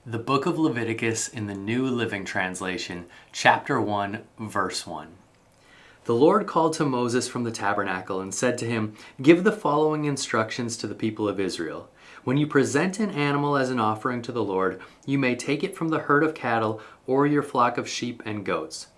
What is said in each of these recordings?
The Book of Leviticus in the New Living Translation, chapter 1, verse 1. The Lord called to Moses from the tabernacle and said to him, "Give the following instructions to the people of Israel. When you present an animal as an offering to the Lord, you may take it from the herd of cattle or your flock of sheep and goats.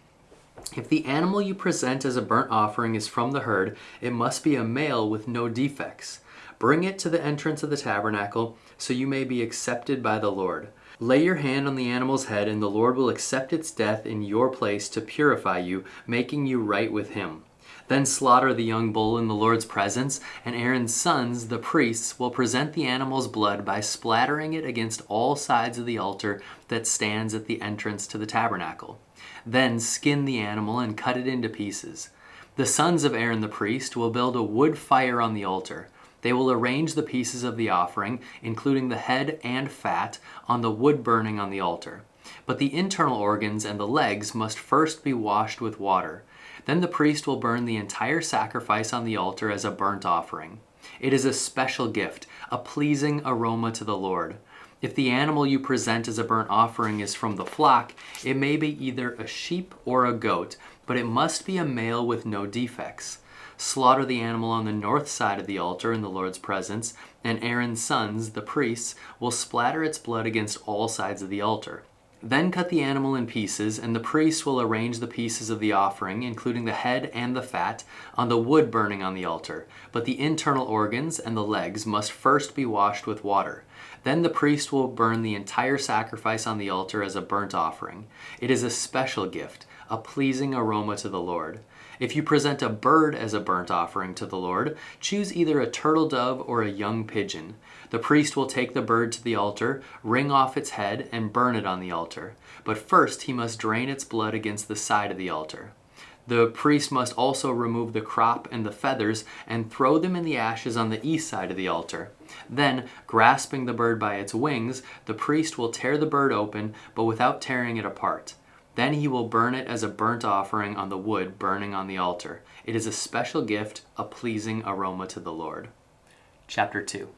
If the animal you present as a burnt offering is from the herd, it must be a male with no defects. Bring it to the entrance of the tabernacle, so you may be accepted by the Lord. Lay your hand on the animal's head, and the Lord will accept its death in your place to purify you, making you right with him. Then slaughter the young bull in the Lord's presence, and Aaron's sons, the priests, will present the animal's blood by splattering it against all sides of the altar that stands at the entrance to the tabernacle. Then skin the animal and cut it into pieces. The sons of Aaron the priest will build a wood fire on the altar. They will arrange the pieces of the offering, including the head and fat, on the wood burning on the altar. But the internal organs and the legs must first be washed with water. Then the priest will burn the entire sacrifice on the altar as a burnt offering. It is a special gift, a pleasing aroma to the Lord. If the animal you present as a burnt offering is from the flock, it may be either a sheep or a goat, but it must be a male with no defects. Slaughter the animal on the north side of the altar in the Lord's presence, and Aaron's sons, the priests, will splatter its blood against all sides of the altar. Then cut the animal in pieces, and the priest will arrange the pieces of the offering, including the head and the fat, on the wood burning on the altar. But the internal organs and the legs must first be washed with water. Then the priest will burn the entire sacrifice on the altar as a burnt offering. It is a special gift, a pleasing aroma to the Lord. If you present a bird as a burnt offering to the Lord, choose either a turtle dove or a young pigeon. The priest will take the bird to the altar, wring off its head, and burn it on the altar. But first he must drain its blood against the side of the altar. The priest must also remove the crop and the feathers and throw them in the ashes on the east side of the altar. Then, grasping the bird by its wings, the priest will tear the bird open, but without tearing it apart. Then he will burn it as a burnt offering on the wood burning on the altar. It is a special gift, a pleasing aroma to the Lord. Chapter 2.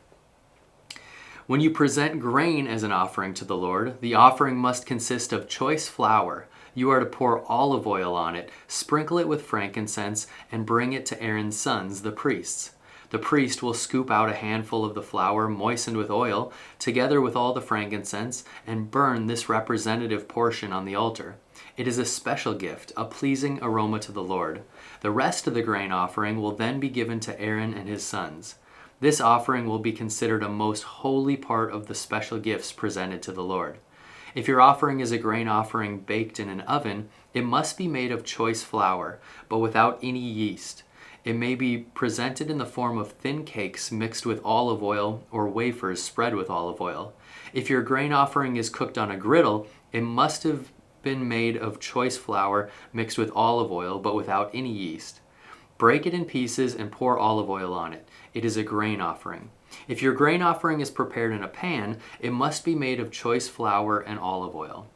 When you present grain as an offering to the Lord, the offering must consist of choice flour. You are to pour olive oil on it, sprinkle it with frankincense, and bring it to Aaron's sons, the priests. The priest will scoop out a handful of the flour moistened with oil, together with all the frankincense, and burn this representative portion on the altar. It is a special gift, a pleasing aroma to the Lord. The rest of the grain offering will then be given to Aaron and his sons. This offering will be considered a most holy part of the special gifts presented to the Lord. If your offering is a grain offering baked in an oven, it must be made of choice flour, but without any yeast. It may be presented in the form of thin cakes mixed with olive oil or wafers spread with olive oil. If your grain offering is cooked on a griddle, it must have been made of choice flour mixed with olive oil, but without any yeast. Break it in pieces and pour olive oil on it. It is a grain offering. If your grain offering is prepared in a pan, it must be made of choice flour and olive oil.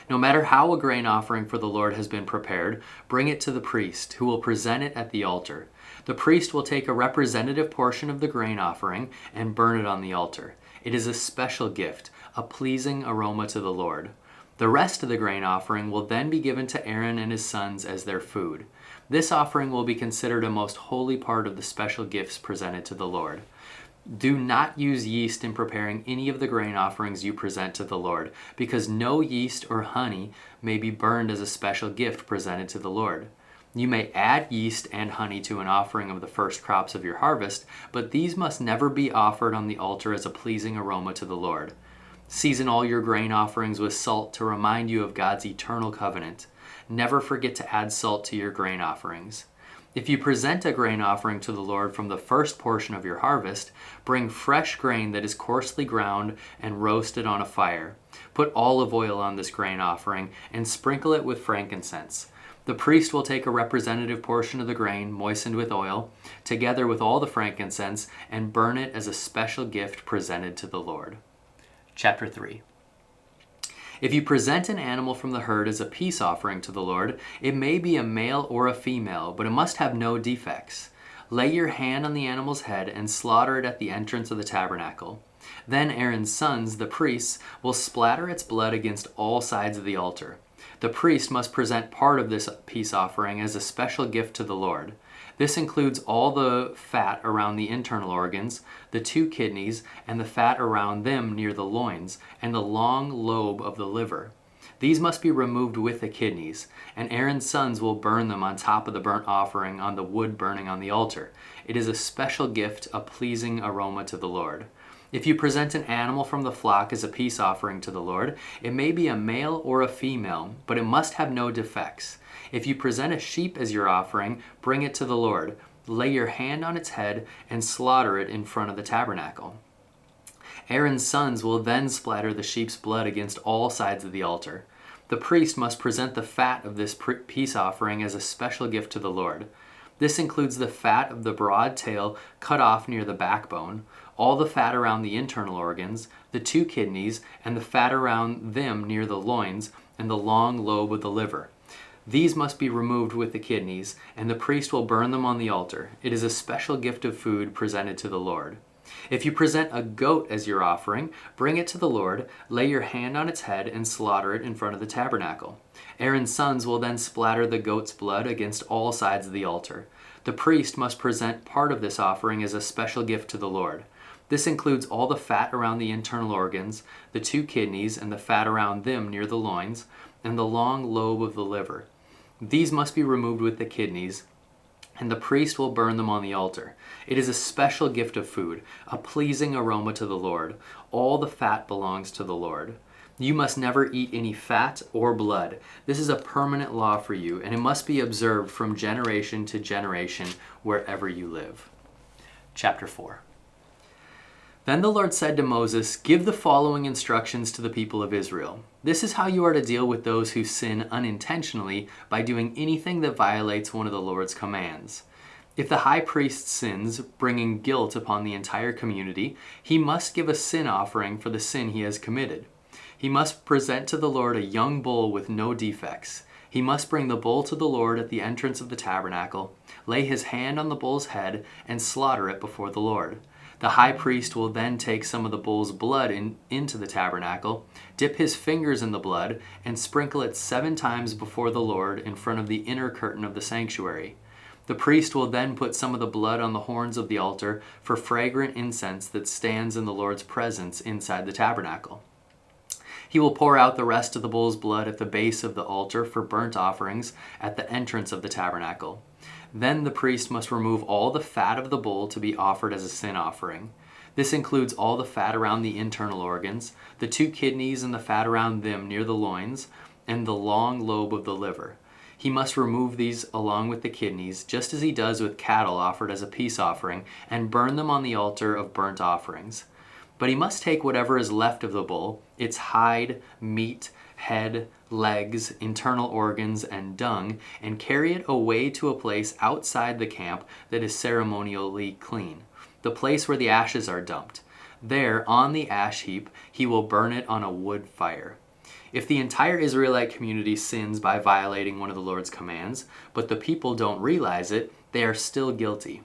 No matter how a grain offering for the Lord has been prepared, bring it to the priest, who will present it at the altar. The priest will take a representative portion of the grain offering and burn it on the altar. It is a special gift, a pleasing aroma to the Lord. The rest of the grain offering will then be given to Aaron and his sons as their food. This offering will be considered a most holy part of the special gifts presented to the Lord. Do not use yeast in preparing any of the grain offerings you present to the Lord, because no yeast or honey may be burned as a special gift presented to the Lord. You may add yeast and honey to an offering of the first crops of your harvest, but these must never be offered on the altar as a pleasing aroma to the Lord. Season all your grain offerings with salt to remind you of God's eternal covenant. Never forget to add salt to your grain offerings. If you present a grain offering to the Lord from the first portion of your harvest, bring fresh grain that is coarsely ground and roasted on a fire. Put olive oil on this grain offering and sprinkle it with frankincense. The priest will take a representative portion of the grain moistened with oil, together with all the frankincense, and burn it as a special gift presented to the Lord. Chapter 3. If you present an animal from the herd as a peace offering to the Lord, it may be a male or a female, but it must have no defects. Lay your hand on the animal's head and slaughter it at the entrance of the tabernacle. Then Aaron's sons, the priests, will splatter its blood against all sides of the altar. The priest must present part of this peace offering as a special gift to the Lord. This includes all the fat around the internal organs, the 2 kidneys, and the fat around them near the loins, and the long lobe of the liver. These must be removed with the kidneys, and Aaron's sons will burn them on top of the burnt offering on the wood burning on the altar. It is a special gift, a pleasing aroma to the Lord. If you present an animal from the flock as a peace offering to the Lord, it may be a male or a female, but it must have no defects. If you present a sheep as your offering, bring it to the Lord. Lay your hand on its head and slaughter it in front of the tabernacle. Aaron's sons will then splatter the sheep's blood against all sides of the altar. The priest must present the fat of this peace offering as a special gift to the Lord. This includes the fat of the broad tail cut off near the backbone, all the fat around the internal organs, the 2 kidneys, and the fat around them near the loins, and the long lobe of the liver. These must be removed with the kidneys, and the priest will burn them on the altar. It is a special gift of food presented to the Lord. If you present a goat as your offering, bring it to the Lord, lay your hand on its head, and slaughter it in front of the tabernacle. Aaron's sons will then splatter the goat's blood against all sides of the altar. The priest must present part of this offering as a special gift to the Lord. This includes all the fat around the internal organs, the 2 kidneys, and the fat around them near the loins, and the long lobe of the liver. These must be removed with the kidneys, and the priest will burn them on the altar. It is a special gift of food, a pleasing aroma to the Lord. All the fat belongs to the Lord. You must never eat any fat or blood. This is a permanent law for you, and it must be observed from generation to generation wherever you live. Chapter 4. Then the Lord said to Moses, "Give the following instructions to the people of Israel. This is how you are to deal with those who sin unintentionally by doing anything that violates one of the Lord's commands. If the high priest sins, bringing guilt upon the entire community, he must give a sin offering for the sin he has committed. He must present to the Lord a young bull with no defects. He must bring the bull to the Lord at the entrance of the tabernacle, lay his hand on the bull's head, and slaughter it before the Lord. The high priest will then take some of the bull's blood into the tabernacle, dip his fingers in the blood, and sprinkle it 7 times before the Lord in front of the inner curtain of the sanctuary. The priest will then put some of the blood on the horns of the altar for fragrant incense that stands in the Lord's presence inside the tabernacle. He will pour out the rest of the bull's blood at the base of the altar for burnt offerings at the entrance of the tabernacle. Then the priest must remove all the fat of the bull to be offered as a sin offering. This includes all the fat around the internal organs, the 2 kidneys and the fat around them near the loins, and the long lobe of the liver. He must remove these along with the kidneys, just as he does with cattle offered as a peace offering, and burn them on the altar of burnt offerings. But he must take whatever is left of the bull, its hide, meat, head, legs, internal organs, and dung, and carry it away to a place outside the camp that is ceremonially clean, the place where the ashes are dumped. There, on the ash heap, he will burn it on a wood fire. If the entire Israelite community sins by violating one of the Lord's commands, but the people don't realize it, they are still guilty.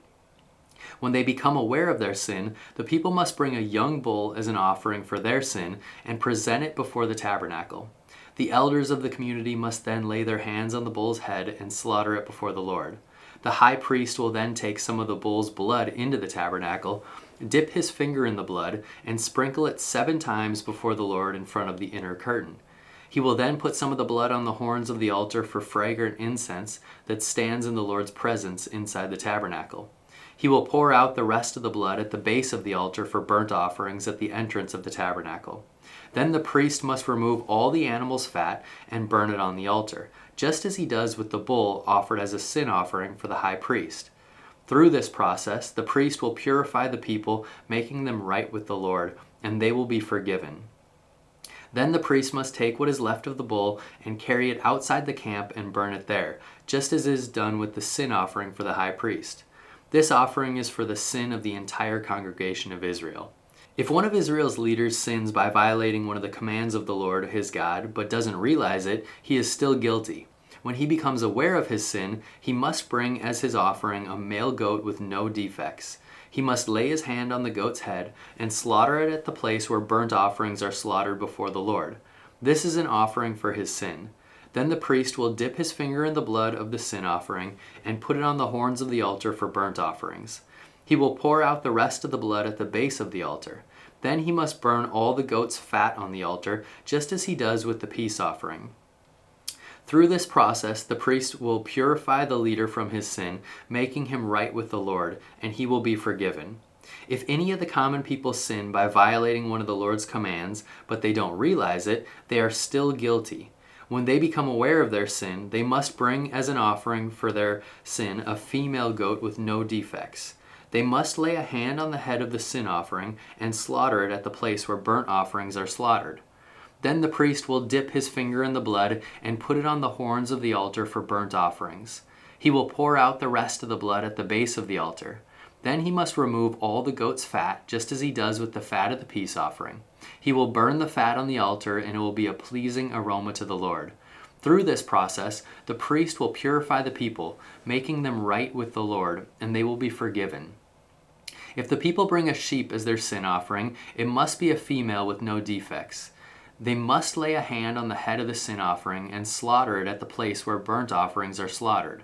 When they become aware of their sin, the people must bring a young bull as an offering for their sin and present it before the tabernacle. The elders of the community must then lay their hands on the bull's head and slaughter it before the Lord. The high priest will then take some of the bull's blood into the tabernacle, dip his finger in the blood, and sprinkle it 7 times before the Lord in front of the inner curtain. He will then put some of the blood on the horns of the altar for fragrant incense that stands in the Lord's presence inside the tabernacle. He will pour out the rest of the blood at the base of the altar for burnt offerings at the entrance of the tabernacle. Then the priest must remove all the animal's fat and burn it on the altar, just as he does with the bull offered as a sin offering for the high priest. Through this process, the priest will purify the people, making them right with the Lord, and they will be forgiven. Then the priest must take what is left of the bull and carry it outside the camp and burn it there, just as is done with the sin offering for the high priest. This offering is for the sin of the entire congregation of Israel. If one of Israel's leaders sins by violating one of the commands of the Lord his God, but doesn't realize it, he is still guilty. When he becomes aware of his sin, he must bring as his offering a male goat with no defects. He must lay his hand on the goat's head and slaughter it at the place where burnt offerings are slaughtered before the Lord. This is an offering for his sin. Then the priest will dip his finger in the blood of the sin offering and put it on the horns of the altar for burnt offerings. He will pour out the rest of the blood at the base of the altar. Then he must burn all the goat's fat on the altar, just as he does with the peace offering. Through this process, the priest will purify the leader from his sin, making him right with the Lord, and he will be forgiven. If any of the common people sin by violating one of the Lord's commands, but they don't realize it, they are still guilty. When they become aware of their sin, they must bring as an offering for their sin a female goat with no defects. They must lay a hand on the head of the sin offering and slaughter it at the place where burnt offerings are slaughtered. Then the priest will dip his finger in the blood and put it on the horns of the altar for burnt offerings. He will pour out the rest of the blood at the base of the altar. Then he must remove all the goat's fat, just as he does with the fat of the peace offering. He will burn the fat on the altar, and it will be a pleasing aroma to the Lord. Through this process, the priest will purify the people, making them right with the Lord, and they will be forgiven. If the people bring a sheep as their sin offering, it must be a female with no defects. They must lay a hand on the head of the sin offering and slaughter it at the place where burnt offerings are slaughtered.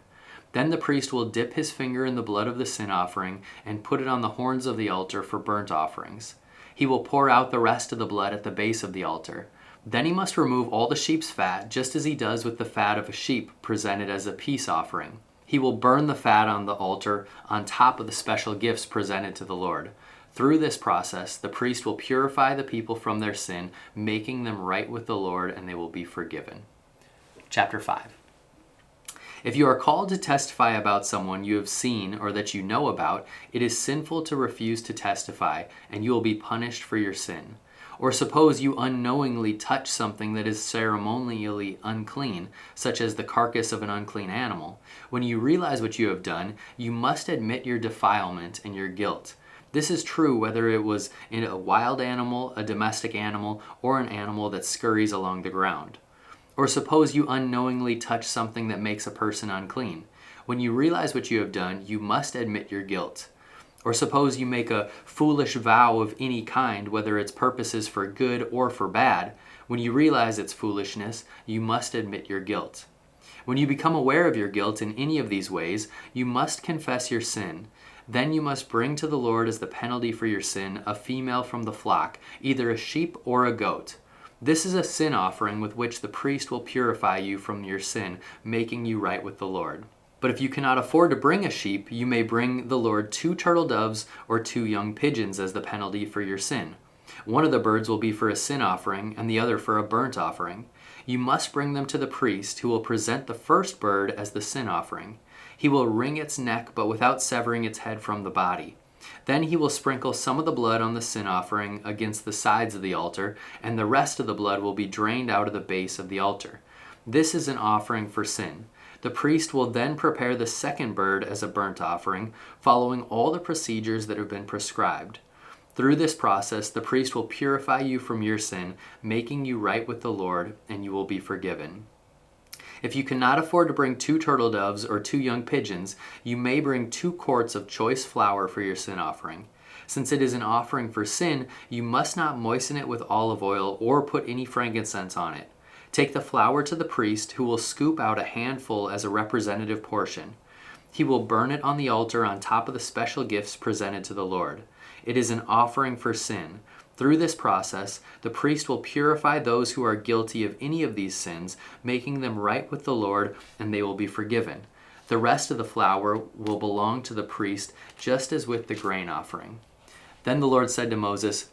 Then the priest will dip his finger in the blood of the sin offering and put it on the horns of the altar for burnt offerings. He will pour out the rest of the blood at the base of the altar. Then he must remove all the sheep's fat, just as he does with the fat of a sheep presented as a peace offering. He will burn the fat on the altar on top of the special gifts presented to the Lord. Through this process, the priest will purify the people from their sin, making them right with the Lord, and they will be forgiven. Chapter 5. If you are called to testify about someone you have seen or that you know about, it is sinful to refuse to testify, and you will be punished for your sin. Or suppose you unknowingly touch something that is ceremonially unclean, such as the carcass of an unclean animal. When you realize what you have done, you must admit your defilement and your guilt. This is true whether it was in a wild animal, a domestic animal, or an animal that scurries along the ground. Or suppose you unknowingly touch something that makes a person unclean. When you realize what you have done, you must admit your guilt. Or suppose you make a foolish vow of any kind, whether its purpose is for good or for bad. When you realize its foolishness, you must admit your guilt. When you become aware of your guilt in any of these ways, you must confess your sin. Then you must bring to the Lord as the penalty for your sin a female from the flock, either a sheep or a goat. This is a sin offering with which the priest will purify you from your sin, making you right with the Lord. But if you cannot afford to bring a sheep, you may bring the Lord 2 turtle doves or 2 young pigeons as the penalty for your sin. One of the birds will be for a sin offering and the other for a burnt offering. You must bring them to the priest, who will present the first bird as the sin offering. He will wring its neck, but without severing its head from the body. Then he will sprinkle some of the blood on the sin offering against the sides of the altar, and the rest of the blood will be drained out of the base of the altar. This is an offering for sin. The priest will then prepare the second bird as a burnt offering, following all the procedures that have been prescribed. Through this process, the priest will purify you from your sin, making you right with the Lord, and you will be forgiven. If you cannot afford to bring 2 turtle doves or 2 young pigeons, you may bring 2 quarts of choice flour for your sin offering. Since it is an offering for sin, you must not moisten it with olive oil or put any frankincense on it. Take the flour to the priest, who will scoop out a handful as a representative portion. He will burn it on the altar on top of the special gifts presented to the Lord. It is an offering for sin. Through this process, the priest will purify those who are guilty of any of these sins, making them right with the Lord, and they will be forgiven. The rest of the flour will belong to the priest, just as with the grain offering. Then the Lord said to Moses,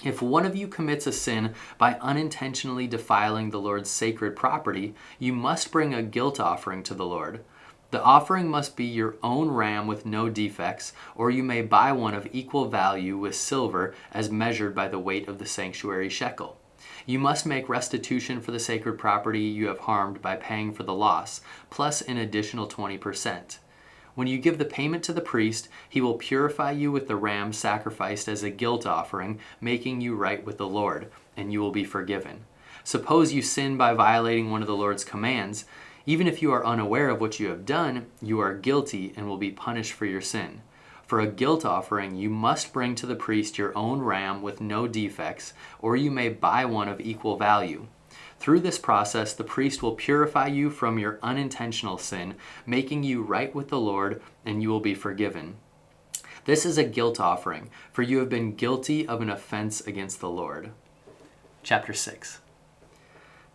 "If one of you commits a sin by unintentionally defiling the Lord's sacred property, you must bring a guilt offering to the Lord. The offering must be your own ram with no defects, or you may buy one of equal value with silver as measured by the weight of the sanctuary shekel. You must make restitution for the sacred property you have harmed by paying for the loss, plus an additional 20%. When you give the payment to the priest, he will purify you with the ram sacrificed as a guilt offering, making you right with the Lord, and you will be forgiven. Suppose you sin by violating one of the Lord's commands. Even if you are unaware of what you have done, you are guilty and will be punished for your sin. For a guilt offering, you must bring to the priest your own ram with no defects, or you may buy one of equal value. Through this process, the priest will purify you from your unintentional sin, making you right with the Lord, and you will be forgiven. This is a guilt offering, for you have been guilty of an offense against the Lord. Chapter 6.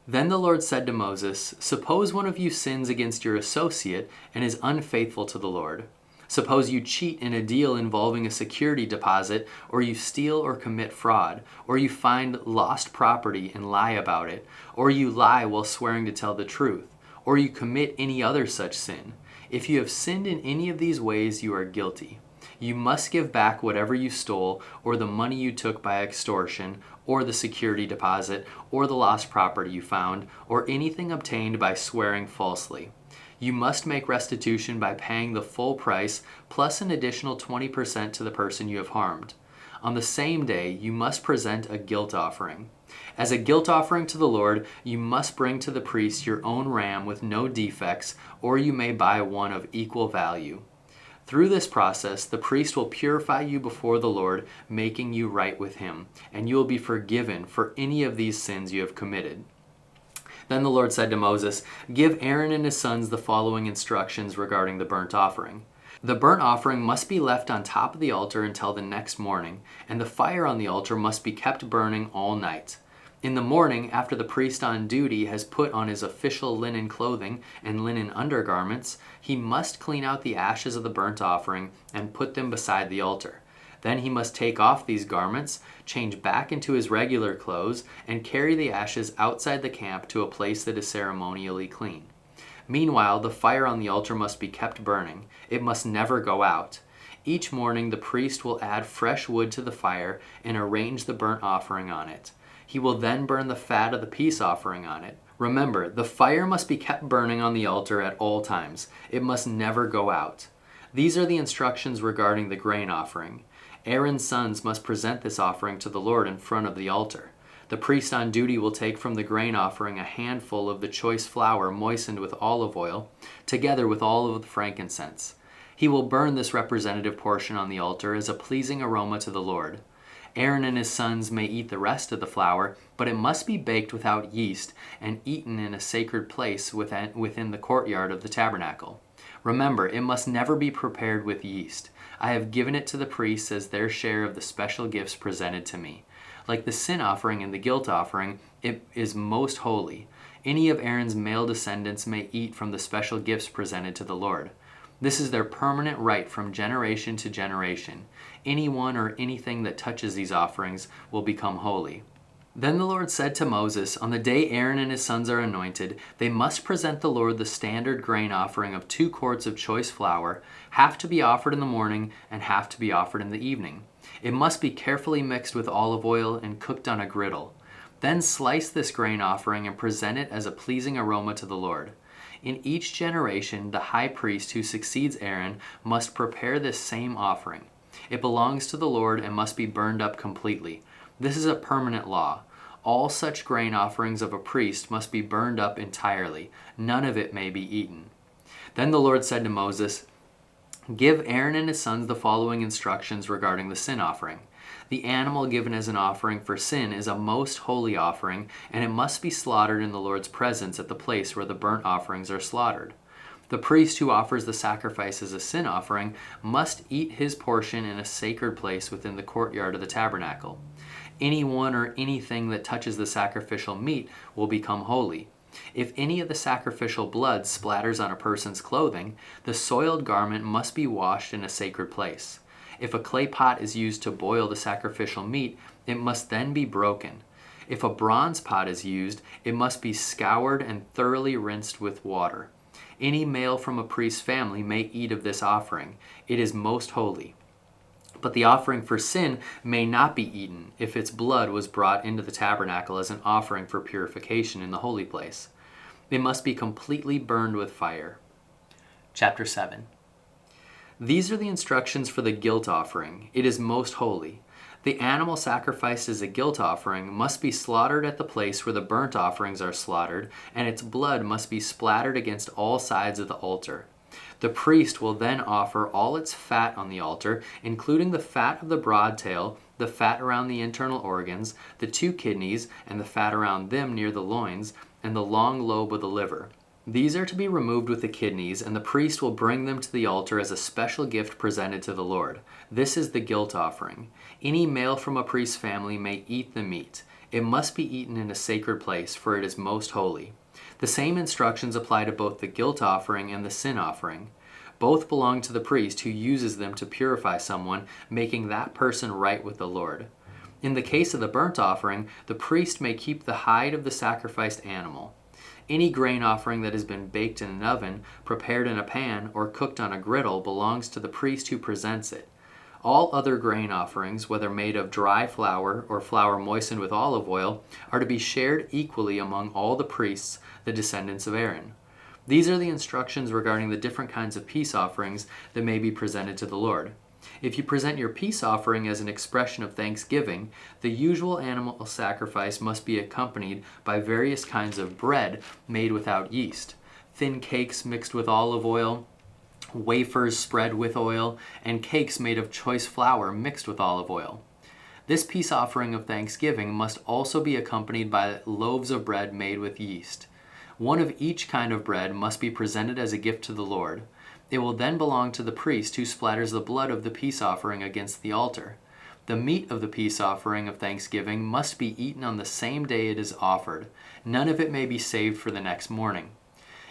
Then the Lord said to Moses, "Suppose one of you sins against your associate and is unfaithful to the Lord. Suppose you cheat in a deal involving a security deposit, or you steal or commit fraud, or you find lost property and lie about it, or you lie while swearing to tell the truth, or you commit any other such sin. If you have sinned in any of these ways, you are guilty. You must give back whatever you stole, or the money you took by extortion, or the security deposit, or the lost property you found, or anything obtained by swearing falsely. You must make restitution by paying the full price plus an additional 20% to the person you have harmed. On the same day, you must present a guilt offering. As a guilt offering to the Lord, you must bring to the priest your own ram with no defects, or you may buy one of equal value. Through this process, the priest will purify you before the Lord, making you right with him, and you will be forgiven for any of these sins you have committed." Then the Lord said to Moses, "Give Aaron and his sons the following instructions regarding the burnt offering. The burnt offering must be left on top of the altar until the next morning, and the fire on the altar must be kept burning all night. In the morning, after the priest on duty has put on his official linen clothing and linen undergarments, he must clean out the ashes of the burnt offering and put them beside the altar. Then he must take off these garments, change back into his regular clothes, and carry the ashes outside the camp to a place that is ceremonially clean. Meanwhile, the fire on the altar must be kept burning. It must never go out. Each morning, the priest will add fresh wood to the fire and arrange the burnt offering on it. He will then burn the fat of the peace offering on it. Remember, the fire must be kept burning on the altar at all times. It must never go out. These are the instructions regarding the grain offering. Aaron's sons must present this offering to the Lord in front of the altar. The priest on duty will take from the grain offering a handful of the choice flour moistened with olive oil, together with all of the frankincense. He will burn this representative portion on the altar as a pleasing aroma to the Lord. Aaron and his sons may eat the rest of the flour, but it must be baked without yeast and eaten in a sacred place within the courtyard of the tabernacle. Remember, it must never be prepared with yeast. I have given it to the priests as their share of the special gifts presented to me. Like the sin offering and the guilt offering, it is most holy. Any of Aaron's male descendants may eat from the special gifts presented to the Lord. This is their permanent right from generation to generation. Anyone or anything that touches these offerings will become holy. Then the Lord said to Moses, "On the day Aaron and his sons are anointed, they must present the Lord the standard grain offering of 2 quarts of choice flour, half to be offered in the morning and half to be offered in the evening. It must be carefully mixed with olive oil and cooked on a griddle. Then slice this grain offering and present it as a pleasing aroma to the Lord. In each generation, the high priest who succeeds Aaron must prepare this same offering. It belongs to the Lord and must be burned up completely. This is a permanent law. All such grain offerings of a priest must be burned up entirely. None of it may be eaten." Then the Lord said to Moses, "Give Aaron and his sons the following instructions regarding the sin offering. The animal given as an offering for sin is a most holy offering, and it must be slaughtered in the Lord's presence at the place where the burnt offerings are slaughtered. The priest who offers the sacrifice as a sin offering must eat his portion in a sacred place within the courtyard of the tabernacle. Anyone or anything that touches the sacrificial meat will become holy. If any of the sacrificial blood splatters on a person's clothing, the soiled garment must be washed in a sacred place. If a clay pot is used to boil the sacrificial meat, it must then be broken. If a bronze pot is used, it must be scoured and thoroughly rinsed with water. Any male from a priest's family may eat of this offering. It is most holy. But the offering for sin may not be eaten if its blood was brought into the tabernacle as an offering for purification in the holy place. It must be completely burned with fire." Chapter 7. These are the instructions for the guilt offering. It is most holy. The animal sacrificed as a guilt offering must be slaughtered at the place where the burnt offerings are slaughtered, and its blood must be splattered against all sides of the altar. The priest will then offer all its fat on the altar, including the fat of the broad tail, the fat around the internal organs, the 2 kidneys, and the fat around them near the loins, and the long lobe of the liver. These are to be removed with the kidneys, and the priest will bring them to the altar as a special gift presented to the Lord. This is the guilt offering. Any male from a priest's family may eat the meat. It must be eaten in a sacred place, for it is most holy. The same instructions apply to both the guilt offering and the sin offering. Both belong to the priest, who uses them to purify someone, making that person right with the Lord. In the case of the burnt offering, the priest may keep the hide of the sacrificed animal. Any grain offering that has been baked in an oven, prepared in a pan, or cooked on a griddle belongs to the priest who presents it. All other grain offerings, whether made of dry flour or flour moistened with olive oil, are to be shared equally among all the priests, the descendants of Aaron. These are the instructions regarding the different kinds of peace offerings that may be presented to the Lord. If you present your peace offering as an expression of thanksgiving, the usual animal sacrifice must be accompanied by various kinds of bread made without yeast, thin cakes mixed with olive oil, wafers spread with oil, and cakes made of choice flour mixed with olive oil. This peace offering of thanksgiving must also be accompanied by loaves of bread made with yeast. One of each kind of bread must be presented as a gift to the Lord. It will then belong to the priest, who splatters the blood of the peace offering against the altar. The meat of the peace offering of thanksgiving must be eaten on the same day it is offered. None of it may be saved for the next morning.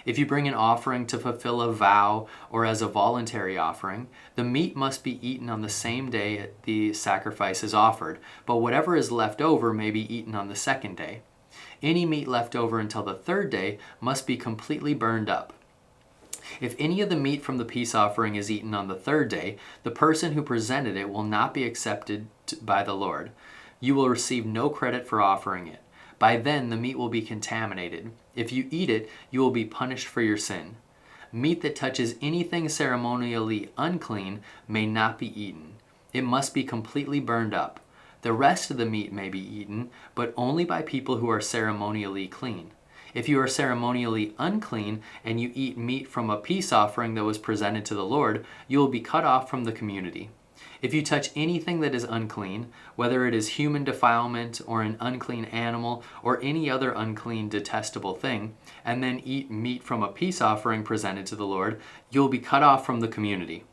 If you bring an offering to fulfill a vow or as a voluntary offering, the meat must be eaten on the same day the sacrifice is offered, but whatever is left over may be eaten on the second day. Any meat left over until the third day must be completely burned up. If any of the meat from the peace offering is eaten on the third day, the person who presented it will not be accepted by the Lord. You will receive no credit for offering it. By then the meat will be contaminated. If you eat it, you will be punished for your sin. Meat that touches anything ceremonially unclean may not be eaten. It must be completely burned up. The rest of the meat may be eaten, but only by people who are ceremonially clean. If you are ceremonially unclean and you eat meat from a peace offering that was presented to the Lord, you will be cut off from the community. If you touch anything that is unclean, whether it is human defilement or an unclean animal or any other unclean, detestable thing, and then eat meat from a peace offering presented to the Lord, you will be cut off from the community.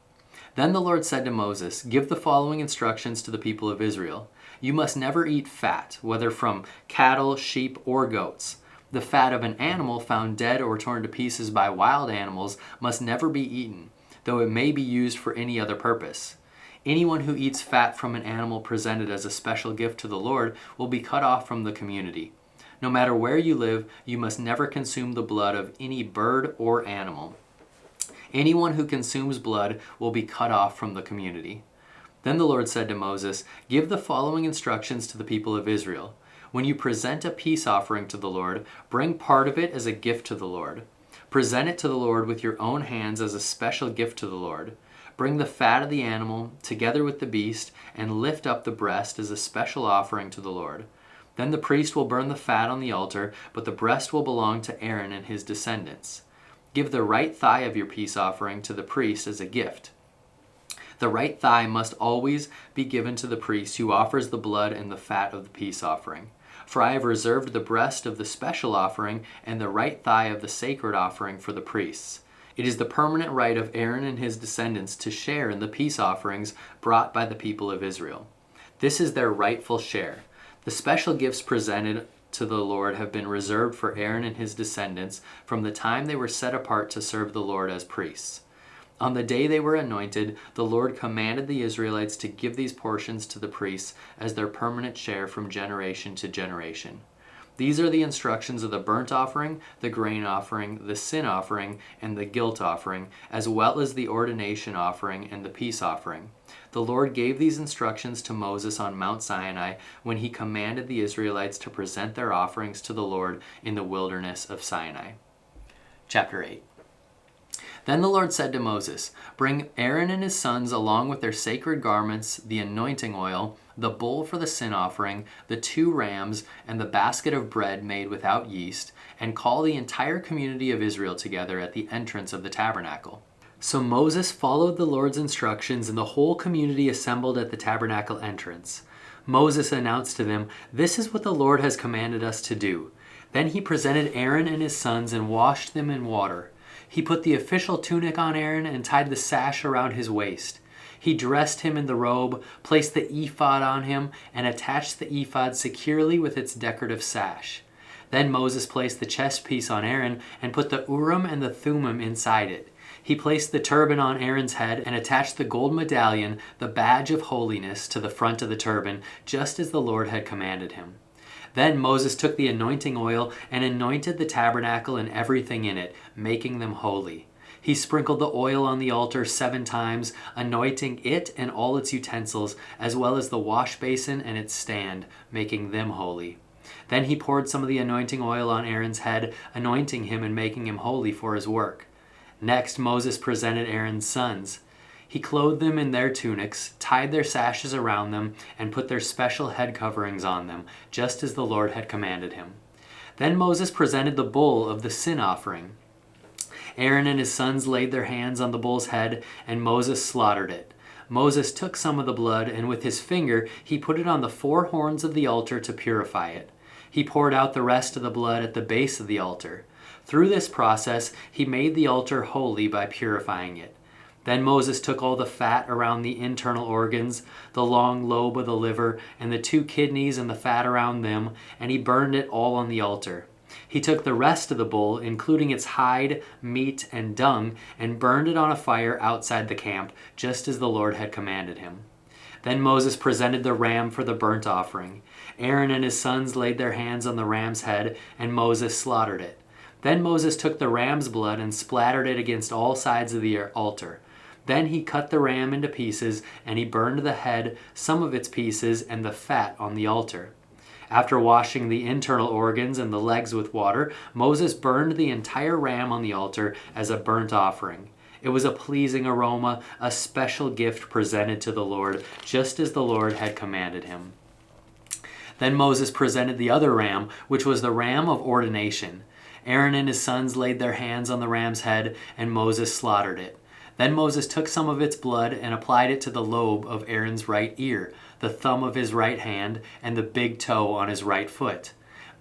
Then the Lord said to Moses, "Give the following instructions to the people of Israel. You must never eat fat, whether from cattle, sheep, or goats. The fat of an animal found dead or torn to pieces by wild animals must never be eaten, though it may be used for any other purpose. Anyone who eats fat from an animal presented as a special gift to the Lord will be cut off from the community. No matter where you live, you must never consume the blood of any bird or animal. Anyone who consumes blood will be cut off from the community." Then the Lord said to Moses, "Give the following instructions to the people of Israel. When you present a peace offering to the Lord, bring part of it as a gift to the Lord. Present it to the Lord with your own hands as a special gift to the Lord. Bring the fat of the animal together with the beast and lift up the breast as a special offering to the Lord. Then the priest will burn the fat on the altar, but the breast will belong to Aaron and his descendants. Give the right thigh of your peace offering to the priest as a gift. The right thigh must always be given to the priest who offers the blood and the fat of the peace offering. For I have reserved the breast of the special offering and the right thigh of the sacred offering for the priests. It is the permanent right of Aaron and his descendants to share in the peace offerings brought by the people of Israel. This is their rightful share. The special gifts presented to the Lord have been reserved for Aaron and his descendants from the time they were set apart to serve the Lord as priests. On the day they were anointed, the Lord commanded the Israelites to give these portions to the priests as their permanent share from generation to generation. These are the instructions of the burnt offering, the grain offering, the sin offering, and the guilt offering, as well as the ordination offering and the peace offering. The Lord gave these instructions to Moses on Mount Sinai when he commanded the Israelites to present their offerings to the Lord in the wilderness of Sinai. Chapter 8. Then the Lord said to Moses, "Bring Aaron and his sons along with their sacred garments, the anointing oil, the bull for the sin offering, the 2 rams, and the basket of bread made without yeast, and call the entire community of Israel together at the entrance of the tabernacle. So Moses followed the Lord's instructions, and the whole community assembled at the tabernacle entrance. Moses announced to them, "This is what the Lord has commanded us to do." Then he presented Aaron and his sons and washed them in water. He put the official tunic on Aaron and tied the sash around his waist. He dressed him in the robe, placed the ephod on him, and attached the ephod securely with its decorative sash. Then Moses placed the chest piece on Aaron and put the Urim and the Thummim inside it. He placed the turban on Aaron's head and attached the gold medallion, the badge of holiness, to the front of the turban, just as the Lord had commanded him. Then Moses took the anointing oil and anointed the tabernacle and everything in it, making them holy. He sprinkled the oil on the altar 7 times, anointing it and all its utensils, as well as the wash basin and its stand, making them holy. Then he poured some of the anointing oil on Aaron's head, anointing him and making him holy for his work. Next, Moses presented Aaron's sons. He clothed them in their tunics, tied their sashes around them, and put their special head coverings on them, just as the Lord had commanded him. Then Moses presented the bull of the sin offering. Aaron and his sons laid their hands on the bull's head, and Moses slaughtered it. Moses took some of the blood, and with his finger he put it on the 4 horns of the altar to purify it. He poured out the rest of the blood at the base of the altar. Through this process, he made the altar holy by purifying it. Then Moses took all the fat around the internal organs, the long lobe of the liver, and the 2 kidneys and the fat around them, and he burned it all on the altar. He took the rest of the bull, including its hide, meat, and dung, and burned it on a fire outside the camp, just as the Lord had commanded him. Then Moses presented the ram for the burnt offering. Aaron and his sons laid their hands on the ram's head, and Moses slaughtered it. Then Moses took the ram's blood and splattered it against all sides of the altar. Then he cut the ram into pieces, and he burned the head, some of its pieces, and the fat on the altar. After washing the internal organs and the legs with water, Moses burned the entire ram on the altar as a burnt offering. It was a pleasing aroma, a special gift presented to the Lord, just as the Lord had commanded him. Then Moses presented the other ram, which was the ram of ordination. Aaron and his sons laid their hands on the ram's head, and Moses slaughtered it. Then Moses took some of its blood and applied it to the lobe of Aaron's right ear, the thumb of his right hand, and the big toe on his right foot.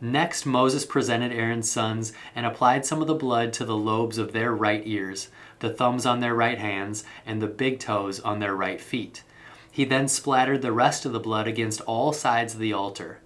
Next, Moses presented Aaron's sons and applied some of the blood to the lobes of their right ears, the thumbs on their right hands, and the big toes on their right feet. He then splattered the rest of the blood against all sides of the altar.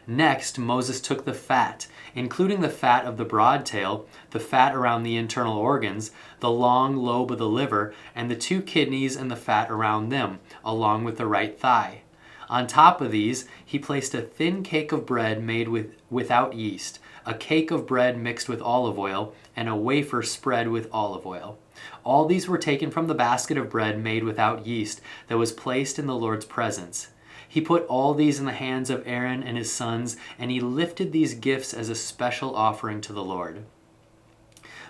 Next, Moses took the fat, including the fat of the broad tail, the fat around the internal organs, the long lobe of the liver, and the 2 kidneys and the fat around them, along with the right thigh. On top of these, he placed a thin cake of bread made without yeast, a cake of bread mixed with olive oil, and a wafer spread with olive oil. All these were taken from the basket of bread made without yeast that was placed in the Lord's presence. He put all these in the hands of Aaron and his sons, and he lifted these gifts as a special offering to the Lord.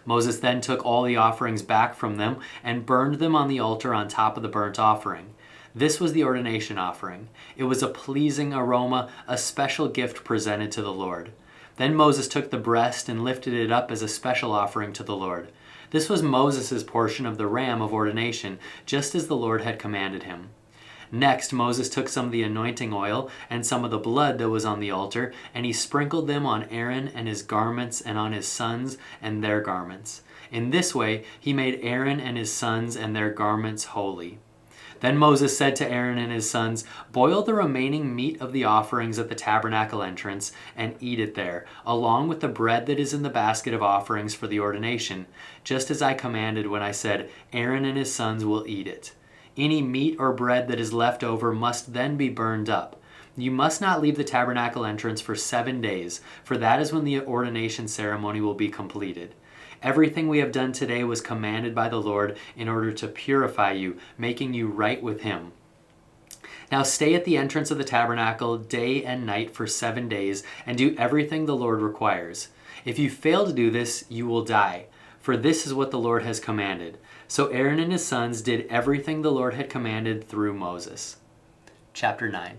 Moses then took all the offerings back from them and burned them on the altar on top of the burnt offering. This was the ordination offering. It was a pleasing aroma, a special gift presented to the Lord. Then Moses took the breast and lifted it up as a special offering to the Lord. This was Moses' portion of the ram of ordination, just as the Lord had commanded him. Next, Moses took some of the anointing oil and some of the blood that was on the altar, and he sprinkled them on Aaron and his garments and on his sons and their garments. In this way, he made Aaron and his sons and their garments holy. Then Moses said to Aaron and his sons, "Boil the remaining meat of the offerings at the tabernacle entrance and eat it there, along with the bread that is in the basket of offerings for the ordination, just as I commanded when I said, 'Aaron and his sons will eat it.' Any meat or bread that is left over must then be burned up. You must not leave the tabernacle entrance for 7 days, for that is when the ordination ceremony will be completed. Everything we have done today was commanded by the Lord in order to purify you, making you right with him. Now stay at the entrance of the tabernacle day and night for 7 days, and do everything the Lord requires. If you fail to do this, you will die, for this is what the Lord has commanded." So Aaron and his sons did everything the Lord had commanded through Moses. Chapter 9.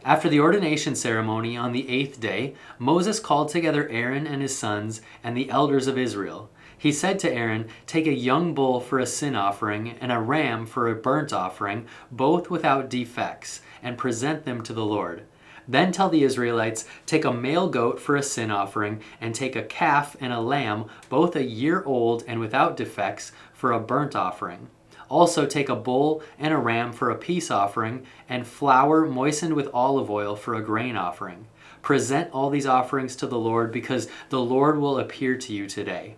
After the ordination ceremony on the 8th day, Moses called together Aaron and his sons and the elders of Israel. He said to Aaron, "Take a young bull for a sin offering and a ram for a burnt offering, both without defects, and present them to the Lord. Then tell the Israelites, take a male goat for a sin offering, and take a calf and a lamb, both a year old and without defects, for a burnt offering. Also take a bull and a ram for a peace offering, and flour moistened with olive oil for a grain offering. Present all these offerings to the Lord, because the Lord will appear to you today."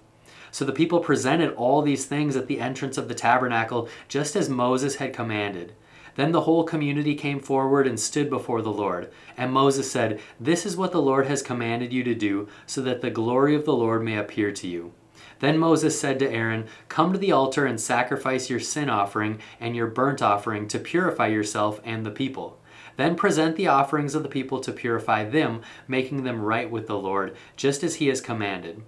So the people presented all these things at the entrance of the tabernacle, just as Moses had commanded. Then the whole community came forward and stood before the Lord. And Moses said, "This is what the Lord has commanded you to do, so that the glory of the Lord may appear to you." Then Moses said to Aaron, "Come to the altar and sacrifice your sin offering and your burnt offering to purify yourself and the people. Then present the offerings of the people to purify them, making them right with the Lord, just as he has commanded."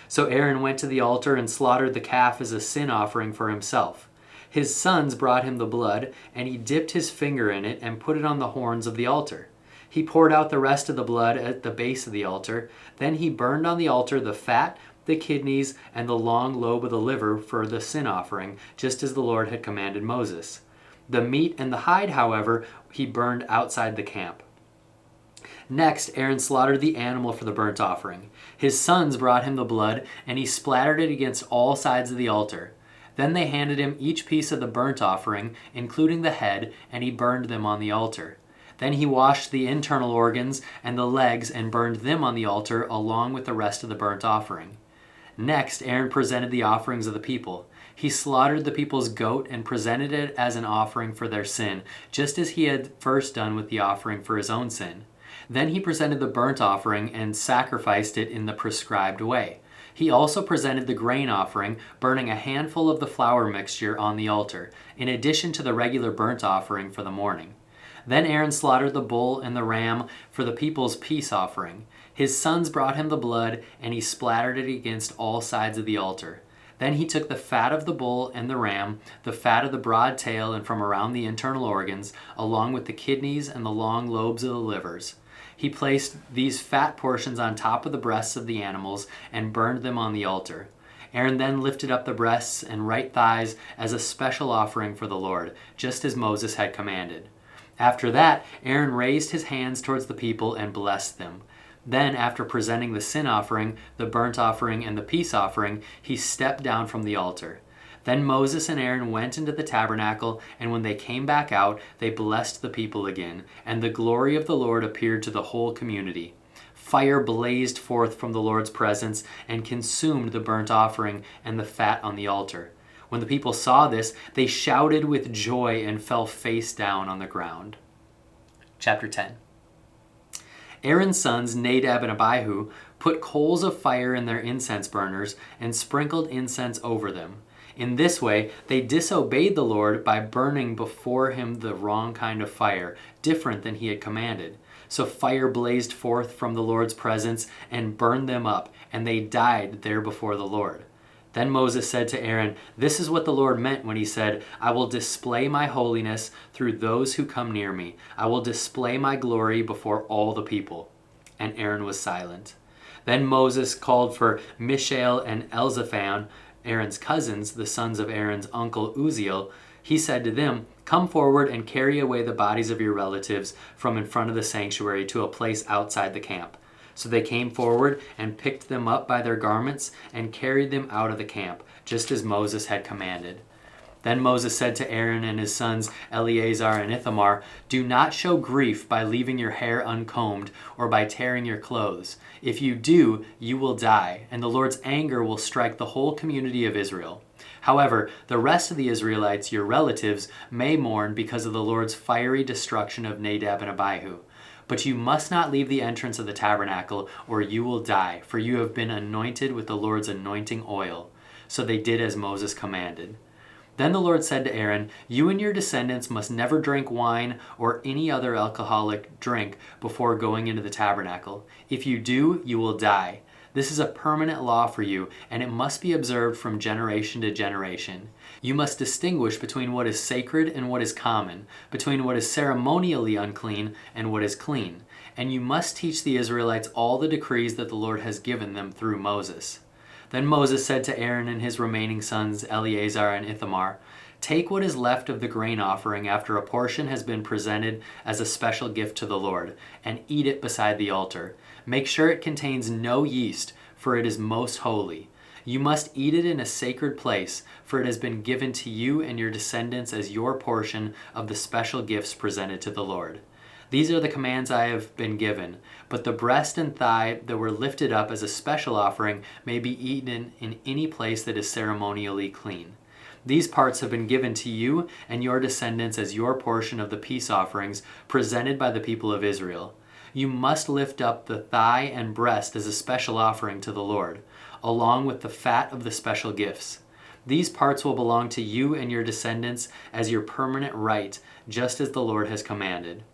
So Aaron went to the altar and slaughtered the calf as a sin offering for himself. His sons brought him the blood, and he dipped his finger in it and put it on the horns of the altar. He poured out the rest of the blood at the base of the altar. Then he burned on the altar the fat, the kidneys, and the long lobe of the liver for the sin offering, just as the Lord had commanded Moses. The meat and the hide, however, he burned outside the camp. Next, Aaron slaughtered the animal for the burnt offering. His sons brought him the blood, and he splattered it against all sides of the altar. Then they handed him each piece of the burnt offering, including the head, and he burned them on the altar. Then he washed the internal organs and the legs and burned them on the altar along with the rest of the burnt offering. Next, Aaron presented the offerings of the people. He slaughtered the people's goat and presented it as an offering for their sin, just as he had first done with the offering for his own sin. Then he presented the burnt offering and sacrificed it in the prescribed way. He also presented the grain offering, burning a handful of the flour mixture on the altar, in addition to the regular burnt offering for the morning. Then Aaron slaughtered the bull and the ram for the people's peace offering. His sons brought him the blood, and he splattered it against all sides of the altar. Then he took the fat of the bull and the ram, the fat of the broad tail and from around the internal organs, along with the kidneys and the long lobes of the livers. He placed these fat portions on top of the breasts of the animals and burned them on the altar. Aaron then lifted up the breasts and right thighs as a special offering for the Lord, just as Moses had commanded. After that, Aaron raised his hands towards the people and blessed them. Then, after presenting the sin offering, the burnt offering, and the peace offering, he stepped down from the altar. Then Moses and Aaron went into the tabernacle, and when they came back out, they blessed the people again, and the glory of the Lord appeared to the whole community. Fire blazed forth from the Lord's presence and consumed the burnt offering and the fat on the altar. When the people saw this, they shouted with joy and fell face down on the ground. Chapter 10. Aaron's sons, Nadab and Abihu, put coals of fire in their incense burners and sprinkled incense over them. In this way, they disobeyed the Lord by burning before him the wrong kind of fire, different than he had commanded. So fire blazed forth from the Lord's presence and burned them up, and they died there before the Lord. Then Moses said to Aaron, "This is what the Lord meant when he said, 'I will display my holiness through those who come near me. I will display my glory before all the people.'" And Aaron was silent. Then Moses called for Mishael and Elzaphan, Aaron's cousins, the sons of Aaron's uncle Uzziel. He said to them, "Come forward and carry away the bodies of your relatives from in front of the sanctuary to a place outside the camp." So they came forward and picked them up by their garments and carried them out of the camp, just as Moses had commanded. Then Moses said to Aaron and his sons Eleazar and Ithamar, "Do not show grief by leaving your hair uncombed or by tearing your clothes. If you do, you will die, and the Lord's anger will strike the whole community of Israel. However, the rest of the Israelites, your relatives, may mourn because of the Lord's fiery destruction of Nadab and Abihu. But you must not leave the entrance of the tabernacle, or you will die, for you have been anointed with the Lord's anointing oil." So they did as Moses commanded. Then the Lord said to Aaron, "You and your descendants must never drink wine or any other alcoholic drink before going into the tabernacle. If you do, you will die. This is a permanent law for you, and it must be observed from generation to generation. You must distinguish between what is sacred and what is common, between what is ceremonially unclean and what is clean. And you must teach the Israelites all the decrees that the Lord has given them through Moses." Then Moses said to Aaron and his remaining sons, Eleazar and Ithamar, "Take what is left of the grain offering after a portion has been presented as a special gift to the Lord, and eat it beside the altar. Make sure it contains no yeast, for it is most holy. You must eat it in a sacred place, for it has been given to you and your descendants as your portion of the special gifts presented to the Lord. These are the commands I have been given, but the breast and thigh that were lifted up as a special offering may be eaten in any place that is ceremonially clean. These parts have been given to you and your descendants as your portion of the peace offerings presented by the people of Israel. You must lift up the thigh and breast as a special offering to the Lord, along with the fat of the special gifts. These parts will belong to you and your descendants as your permanent right, just as the Lord has commanded."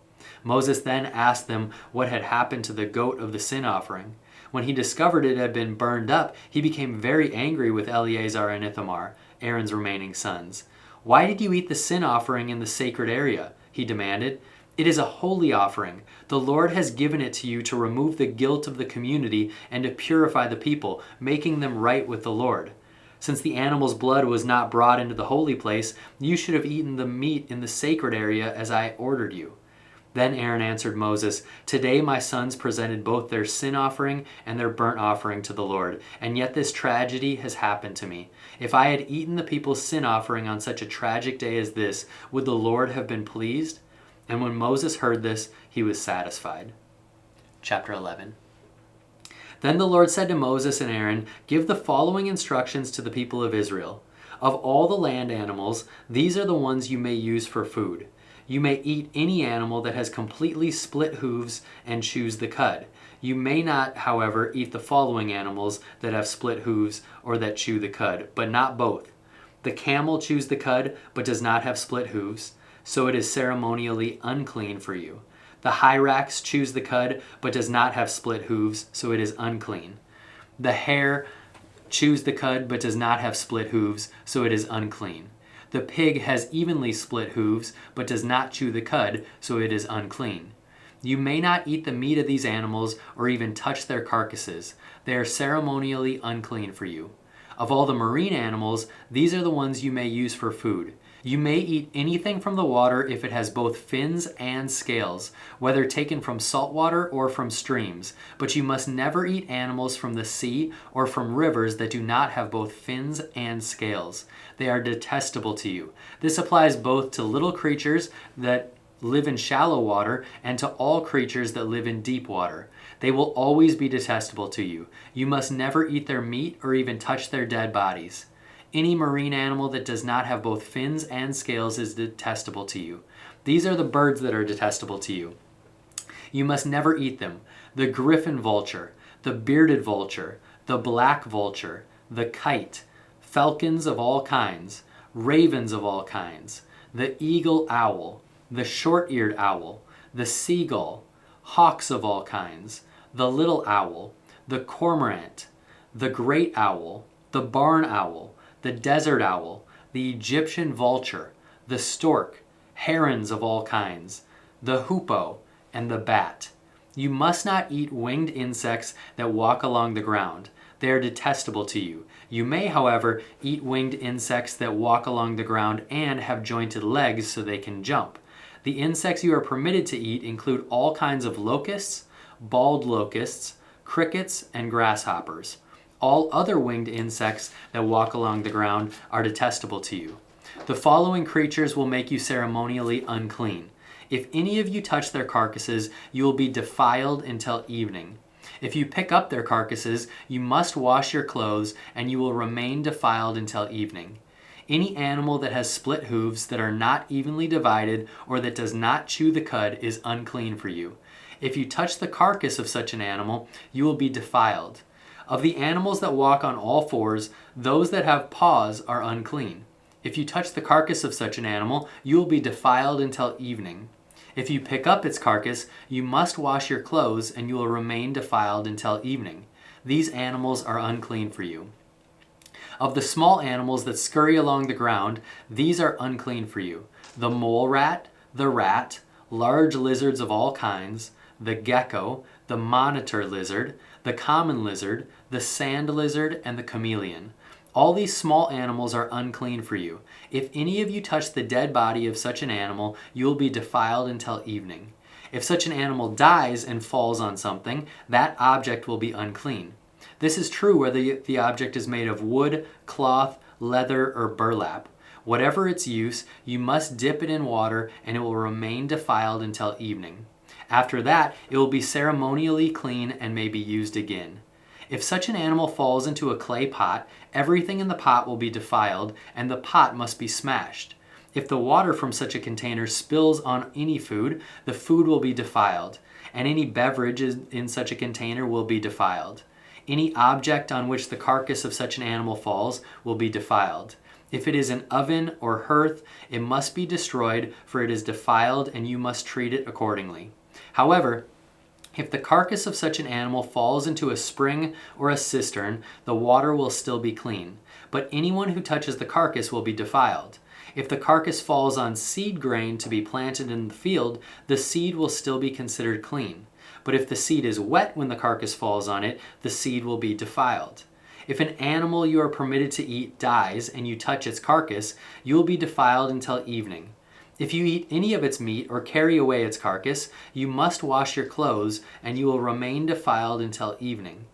Moses then asked them what had happened to the goat of the sin offering. When he discovered it had been burned up, he became very angry with Eleazar and Ithamar, Aaron's remaining sons. "Why did you eat the sin offering in the sacred area?" he demanded. "It is a holy offering. The Lord has given it to you to remove the guilt of the community and to purify the people, making them right with the Lord. Since the animal's blood was not brought into the holy place, you should have eaten the meat in the sacred area as I ordered you." Then Aaron answered Moses, "Today my sons presented both their sin offering and their burnt offering to the Lord, and yet this tragedy has happened to me. If I had eaten the people's sin offering on such a tragic day as this, would the Lord have been pleased?" And when Moses heard this, he was satisfied. Chapter 11. Then the Lord said to Moses and Aaron, "Give the following instructions to the people of Israel. Of all the land animals, these are the ones you may use for food. You may eat any animal that has completely split hooves and chews the cud. You may not, however, eat the following animals that have split hooves or that chew the cud, but not both. The camel chews the cud, but does not have split hooves, so it is ceremonially unclean for you. The hyrax chews the cud, but does not have split hooves, so it is unclean. The hare chews the cud, but does not have split hooves, so it is unclean. The pig has evenly split hooves, but does not chew the cud, so it is unclean. You may not eat the meat of these animals or even touch their carcasses. They are ceremonially unclean for you. Of all the marine animals, these are the ones you may use for food. You may eat anything from the water if it has both fins and scales, whether taken from salt water or from streams, but you must never eat animals from the sea or from rivers that do not have both fins and scales. They are detestable to you. This applies both to little creatures that live in shallow water and to all creatures that live in deep water. They will always be detestable to you. You must never eat their meat or even touch their dead bodies. Any marine animal that does not have both fins and scales is detestable to you. These are the birds that are detestable to you. You must never eat them: the griffin vulture, the bearded vulture, the black vulture, the kite, falcons of all kinds, ravens of all kinds, the eagle owl, the short-eared owl, the seagull, hawks of all kinds, the little owl, the cormorant, the great owl, the barn owl, the desert owl, the Egyptian vulture, the stork, herons of all kinds, the hoopoe, and the bat. You must not eat winged insects that walk along the ground. They are detestable to you. You may, however, eat winged insects that walk along the ground and have jointed legs so they can jump. The insects you are permitted to eat include all kinds of locusts, bald locusts, crickets, and grasshoppers. All other winged insects that walk along the ground are detestable to you. The following creatures will make you ceremonially unclean. If any of you touch their carcasses, you will be defiled until evening. If you pick up their carcasses, you must wash your clothes, and you will remain defiled until evening. Any animal that has split hooves that are not evenly divided or that does not chew the cud is unclean for you. If you touch the carcass of such an animal, you will be defiled. Of the animals that walk on all fours, those that have paws are unclean. If you touch the carcass of such an animal, you will be defiled until evening. If you pick up its carcass, you must wash your clothes, and you will remain defiled until evening. These animals are unclean for you. Of the small animals that scurry along the ground, these are unclean for you: the mole rat, the rat, large lizards of all kinds, the gecko, the monitor lizard, the common lizard, the sand lizard, and the chameleon. All these small animals are unclean for you. If any of you touch the dead body of such an animal, you will be defiled until evening. If such an animal dies and falls on something, that object will be unclean. This is true whether the object is made of wood, cloth, leather, or burlap. Whatever its use, you must dip it in water, and it will remain defiled until evening. After that, it will be ceremonially clean and may be used again. If such an animal falls into a clay pot, everything in the pot will be defiled, and the pot must be smashed. If the water from such a container spills on any food, the food will be defiled, and any beverage in such a container will be defiled. Any object on which the carcass of such an animal falls will be defiled. If it is an oven or hearth, it must be destroyed, for it is defiled, and you must treat it accordingly. However, if the carcass of such an animal falls into a spring or a cistern, the water will still be clean, but anyone who touches the carcass will be defiled. If the carcass falls on seed grain to be planted in the field, the seed will still be considered clean. But if the seed is wet when the carcass falls on it, the seed will be defiled. If an animal you are permitted to eat dies and you touch its carcass, you will be defiled until evening. If you eat any of its meat or carry away its carcass, you must wash your clothes, and you will remain defiled until evening.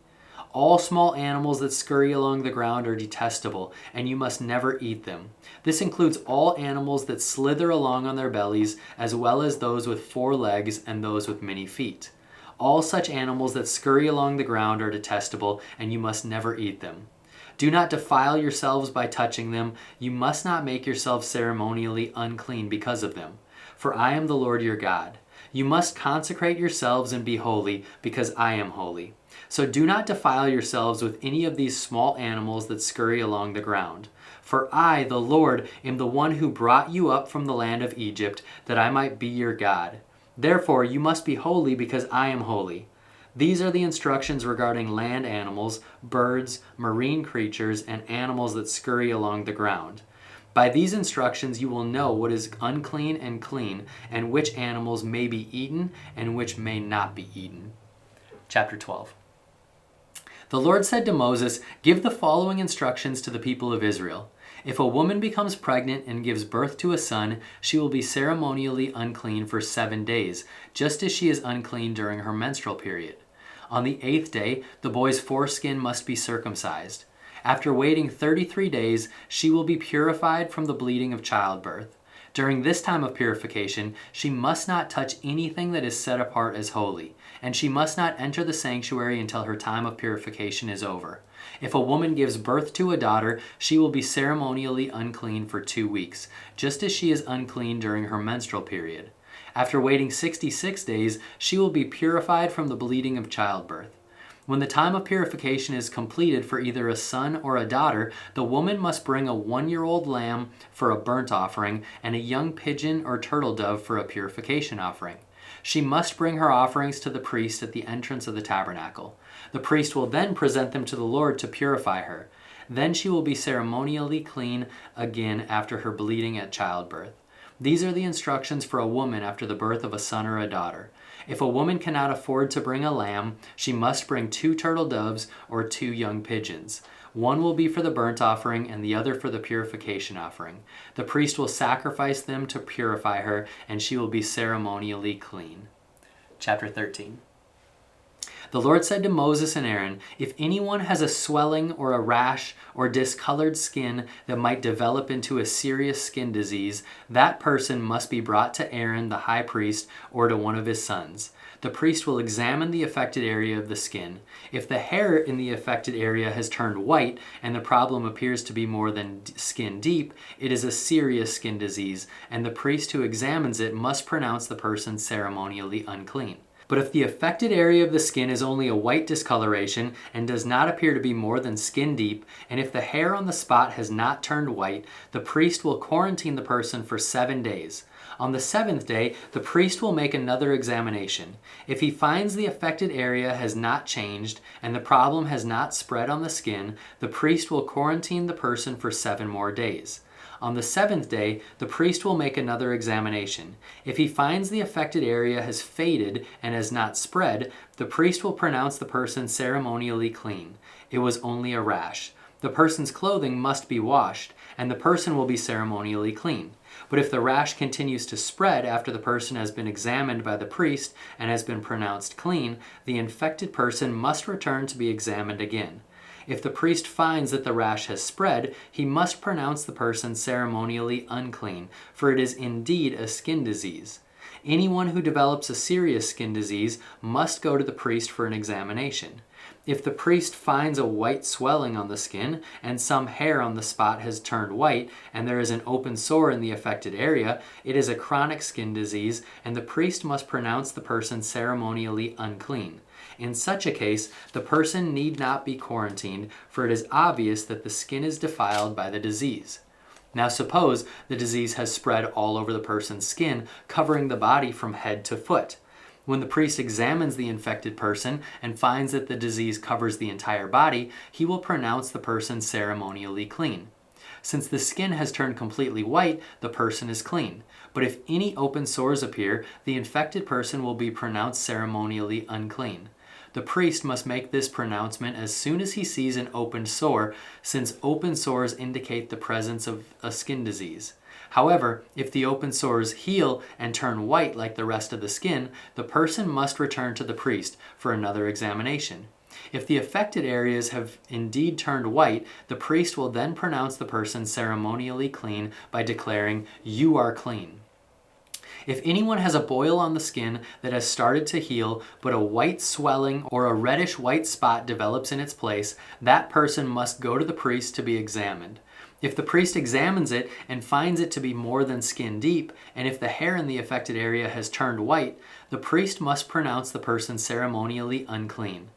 All small animals that scurry along the ground are detestable, and you must never eat them. This includes all animals that slither along on their bellies, as well as those with 4 legs and those with many feet. All such animals that scurry along the ground are detestable, and you must never eat them. Do not defile yourselves by touching them. You must not make yourselves ceremonially unclean because of them. For I am the Lord your God. You must consecrate yourselves and be holy, because I am holy. So do not defile yourselves with any of these small animals that scurry along the ground. For I, the Lord, am the one who brought you up from the land of Egypt, that I might be your God. Therefore you must be holy, because I am holy. These are the instructions regarding land animals, birds, marine creatures, and animals that scurry along the ground. By these instructions you will know what is unclean and clean, and which animals may be eaten and which may not be eaten. Chapter 12. The Lord said to Moses, "Give the following instructions to the people of Israel. If a woman becomes pregnant and gives birth to a son, she will be ceremonially unclean for 7 days, just as she is unclean during her menstrual period. On the 8th day, the boy's foreskin must be circumcised. After waiting 33 days, she will be purified from the bleeding of childbirth. During this time of purification, she must not touch anything that is set apart as holy, and she must not enter the sanctuary until her time of purification is over. If a woman gives birth to a daughter, she will be ceremonially unclean for 2 weeks, just as she is unclean during her menstrual period. After waiting 66 days, she will be purified from the bleeding of childbirth. When the time of purification is completed for either a son or a daughter, the woman must bring a 1-year-old lamb for a burnt offering and a young pigeon or turtle dove for a purification offering. She must bring her offerings to the priest at the entrance of the tabernacle. The priest will then present them to the Lord to purify her. Then she will be ceremonially clean again after her bleeding at childbirth. These are the instructions for a woman after the birth of a son or a daughter. If a woman cannot afford to bring a lamb, she must bring 2 turtle doves or 2 young pigeons. One will be for the burnt offering and the other for the purification offering. The priest will sacrifice them to purify her, and she will be ceremonially clean. Chapter 13. The Lord said to Moses and Aaron, "If anyone has a swelling or a rash or discolored skin that might develop into a serious skin disease, that person must be brought to Aaron the high priest or to one of his sons. The priest will examine the affected area of the skin. If the hair in the affected area has turned white and the problem appears to be more than skin deep, it is a serious skin disease, and the priest who examines it must pronounce the person ceremonially unclean. But if the affected area of the skin is only a white discoloration and does not appear to be more than skin deep, and if the hair on the spot has not turned white, the priest will quarantine the person for 7 days. On the 7th day, the priest will make another examination. If he finds the affected area has not changed and the problem has not spread on the skin, the priest will quarantine the person for 7 more days. On the seventh day, the priest will make another examination. If he finds the affected area has faded and has not spread, the priest will pronounce the person ceremonially clean. It was only a rash. The person's clothing must be washed, and the person will be ceremonially clean. But if the rash continues to spread after the person has been examined by the priest and has been pronounced clean, the infected person must return to be examined again. If the priest finds that the rash has spread, he must pronounce the person ceremonially unclean, for it is indeed a skin disease. Anyone who develops a serious skin disease must go to the priest for an examination. If the priest finds a white swelling on the skin and some hair on the spot has turned white and there is an open sore in the affected area, it is a chronic skin disease and the priest must pronounce the person ceremonially unclean. In such a case, the person need not be quarantined, for it is obvious that the skin is defiled by the disease. Now suppose the disease has spread all over the person's skin, covering the body from head to foot. When the priest examines the infected person and finds that the disease covers the entire body, he will pronounce the person ceremonially clean. Since the skin has turned completely white, the person is clean. But if any open sores appear, the infected person will be pronounced ceremonially unclean. The priest must make this pronouncement as soon as he sees an open sore, since open sores indicate the presence of a skin disease. However, if the open sores heal and turn white like the rest of the skin, the person must return to the priest for another examination. If the affected areas have indeed turned white, the priest will then pronounce the person ceremonially clean by declaring, "You are clean." If anyone has a boil on the skin that has started to heal, but a white swelling or a reddish white spot develops in its place, that person must go to the priest to be examined. If the priest examines it and finds it to be more than skin deep, and if the hair in the affected area has turned white, the priest must pronounce the person ceremonially unclean.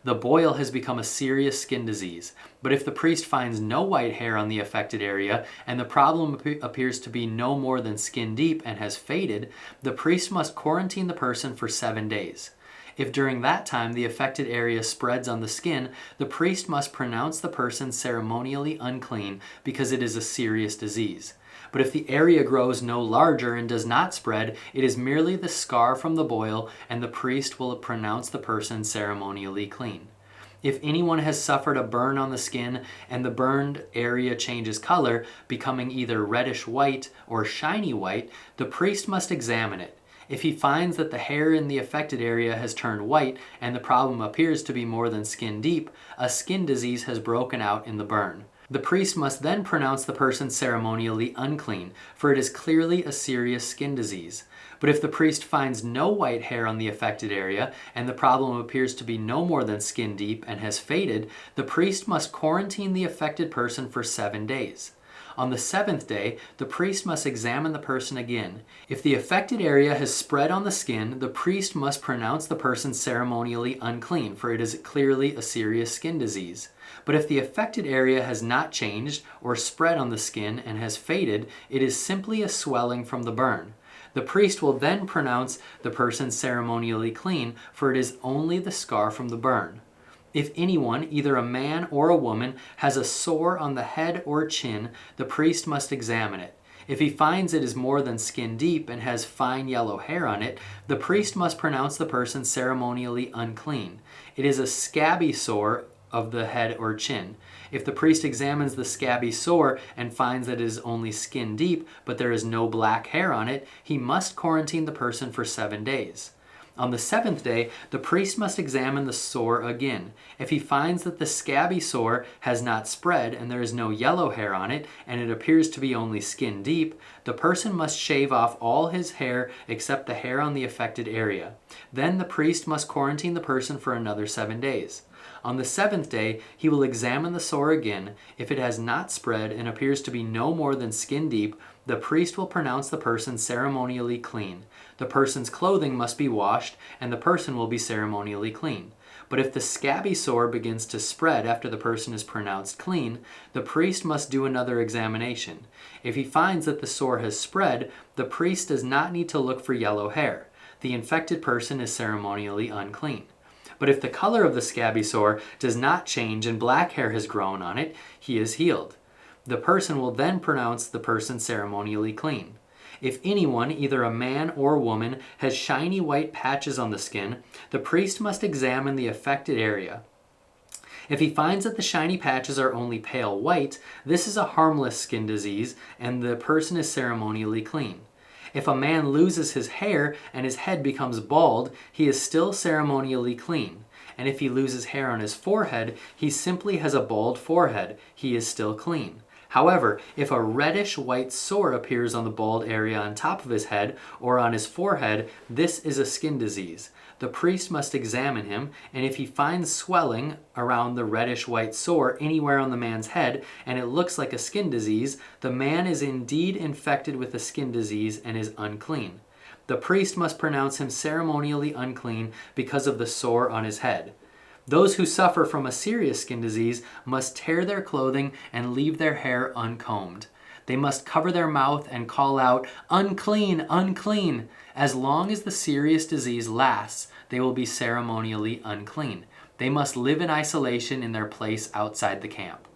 The boil has become a serious skin disease, but if the priest finds no white hair on the affected area and the problem appears to be no more than skin deep and has faded, the priest must quarantine the person for 7 days. If during that time the affected area spreads on the skin, the priest must pronounce the person ceremonially unclean because it is a serious disease. But if the area grows no larger and does not spread, it is merely the scar from the boil, and the priest will pronounce the person ceremonially clean. If anyone has suffered a burn on the skin and the burned area changes color, becoming either reddish white or shiny white, the priest must examine it. If he finds that the hair in the affected area has turned white and the problem appears to be more than skin deep, a skin disease has broken out in the burn. The priest must then pronounce the person ceremonially unclean, for it is clearly a serious skin disease. But if the priest finds no white hair on the affected area and the problem appears to be no more than skin deep and has faded, the priest must quarantine the affected person for 7 days. On the 7th day, the priest must examine the person again. If the affected area has spread on the skin, the priest must pronounce the person ceremonially unclean, for it is clearly a serious skin disease. But if the affected area has not changed or spread on the skin and has faded, it is simply a swelling from the burn. The priest will then pronounce the person ceremonially clean, for it is only the scar from the burn. If anyone, either a man or a woman, has a sore on the head or chin, the priest must examine it. If he finds it is more than skin deep and has fine yellow hair on it, the priest must pronounce the person ceremonially unclean. It is a scabby sore of the head or chin. If the priest examines the scabby sore and finds that it is only skin deep, but there is no black hair on it, he must quarantine the person for 7 days. On the 7th day, the priest must examine the sore again. If he finds that the scabby sore has not spread and there is no yellow hair on it, and it appears to be only skin deep, the person must shave off all his hair except the hair on the affected area. Then the priest must quarantine the person for another 7 days. On the 7th day, he will examine the sore again. If it has not spread and appears to be no more than skin deep, the priest will pronounce the person ceremonially clean. The person's clothing must be washed, and the person will be ceremonially clean. But if the scabby sore begins to spread after the person is pronounced clean, the priest must do another examination. If he finds that the sore has spread, the priest does not need to look for yellow hair. The infected person is ceremonially unclean. But if the color of the scabby sore does not change and black hair has grown on it, he is healed. The person will then pronounce the person ceremonially clean. If anyone, either a man or woman, has shiny white patches on the skin, the priest must examine the affected area. If he finds that the shiny patches are only pale white, this is a harmless skin disease and the person is ceremonially clean. If a man loses his hair and his head becomes bald, he is still ceremonially clean. And if he loses hair on his forehead, he simply has a bald forehead. He is still clean. However, if a reddish white sore appears on the bald area on top of his head or on his forehead, this is a skin disease. The priest must examine him, and if he finds swelling around the reddish white sore anywhere on the man's head and it looks like a skin disease, the man is indeed infected with a skin disease and is unclean. The priest must pronounce him ceremonially unclean because of the sore on his head. Those who suffer from a serious skin disease must tear their clothing and leave their hair uncombed. They must cover their mouth and call out, "Unclean, unclean." As long as the serious disease lasts, they will be ceremonially unclean. They must live in isolation in their place outside the camp.